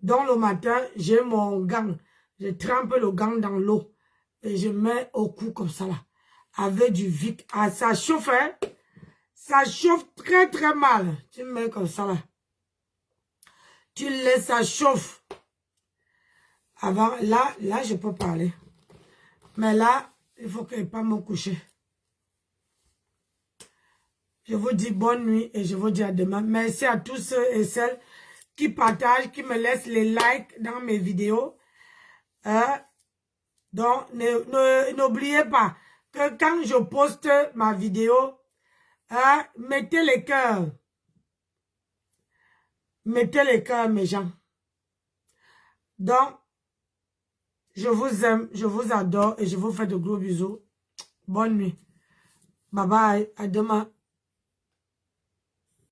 Donc le matin, j'ai mon gant. Je trempe le gant dans l'eau et je mets au cou comme ça là, avec du Vic. Ah, ça chauffe, hein? Ça chauffe très mal. Tu mets comme ça là. Tu laisses, ça chauffe. Avant, là, je peux parler. Mais là, il faut que je ne pas me coucher. Je vous dis bonne nuit et je vous dis à demain. Merci à tous ceux et celles qui partagent, qui me laissent les likes dans mes vidéos. Donc, n'oubliez pas que quand je poste ma vidéo, mettez les cœurs. Mettez les cœurs, mes gens. Donc, je vous aime, je vous adore et je vous fais de gros bisous. Bonne nuit. Bye bye, à demain.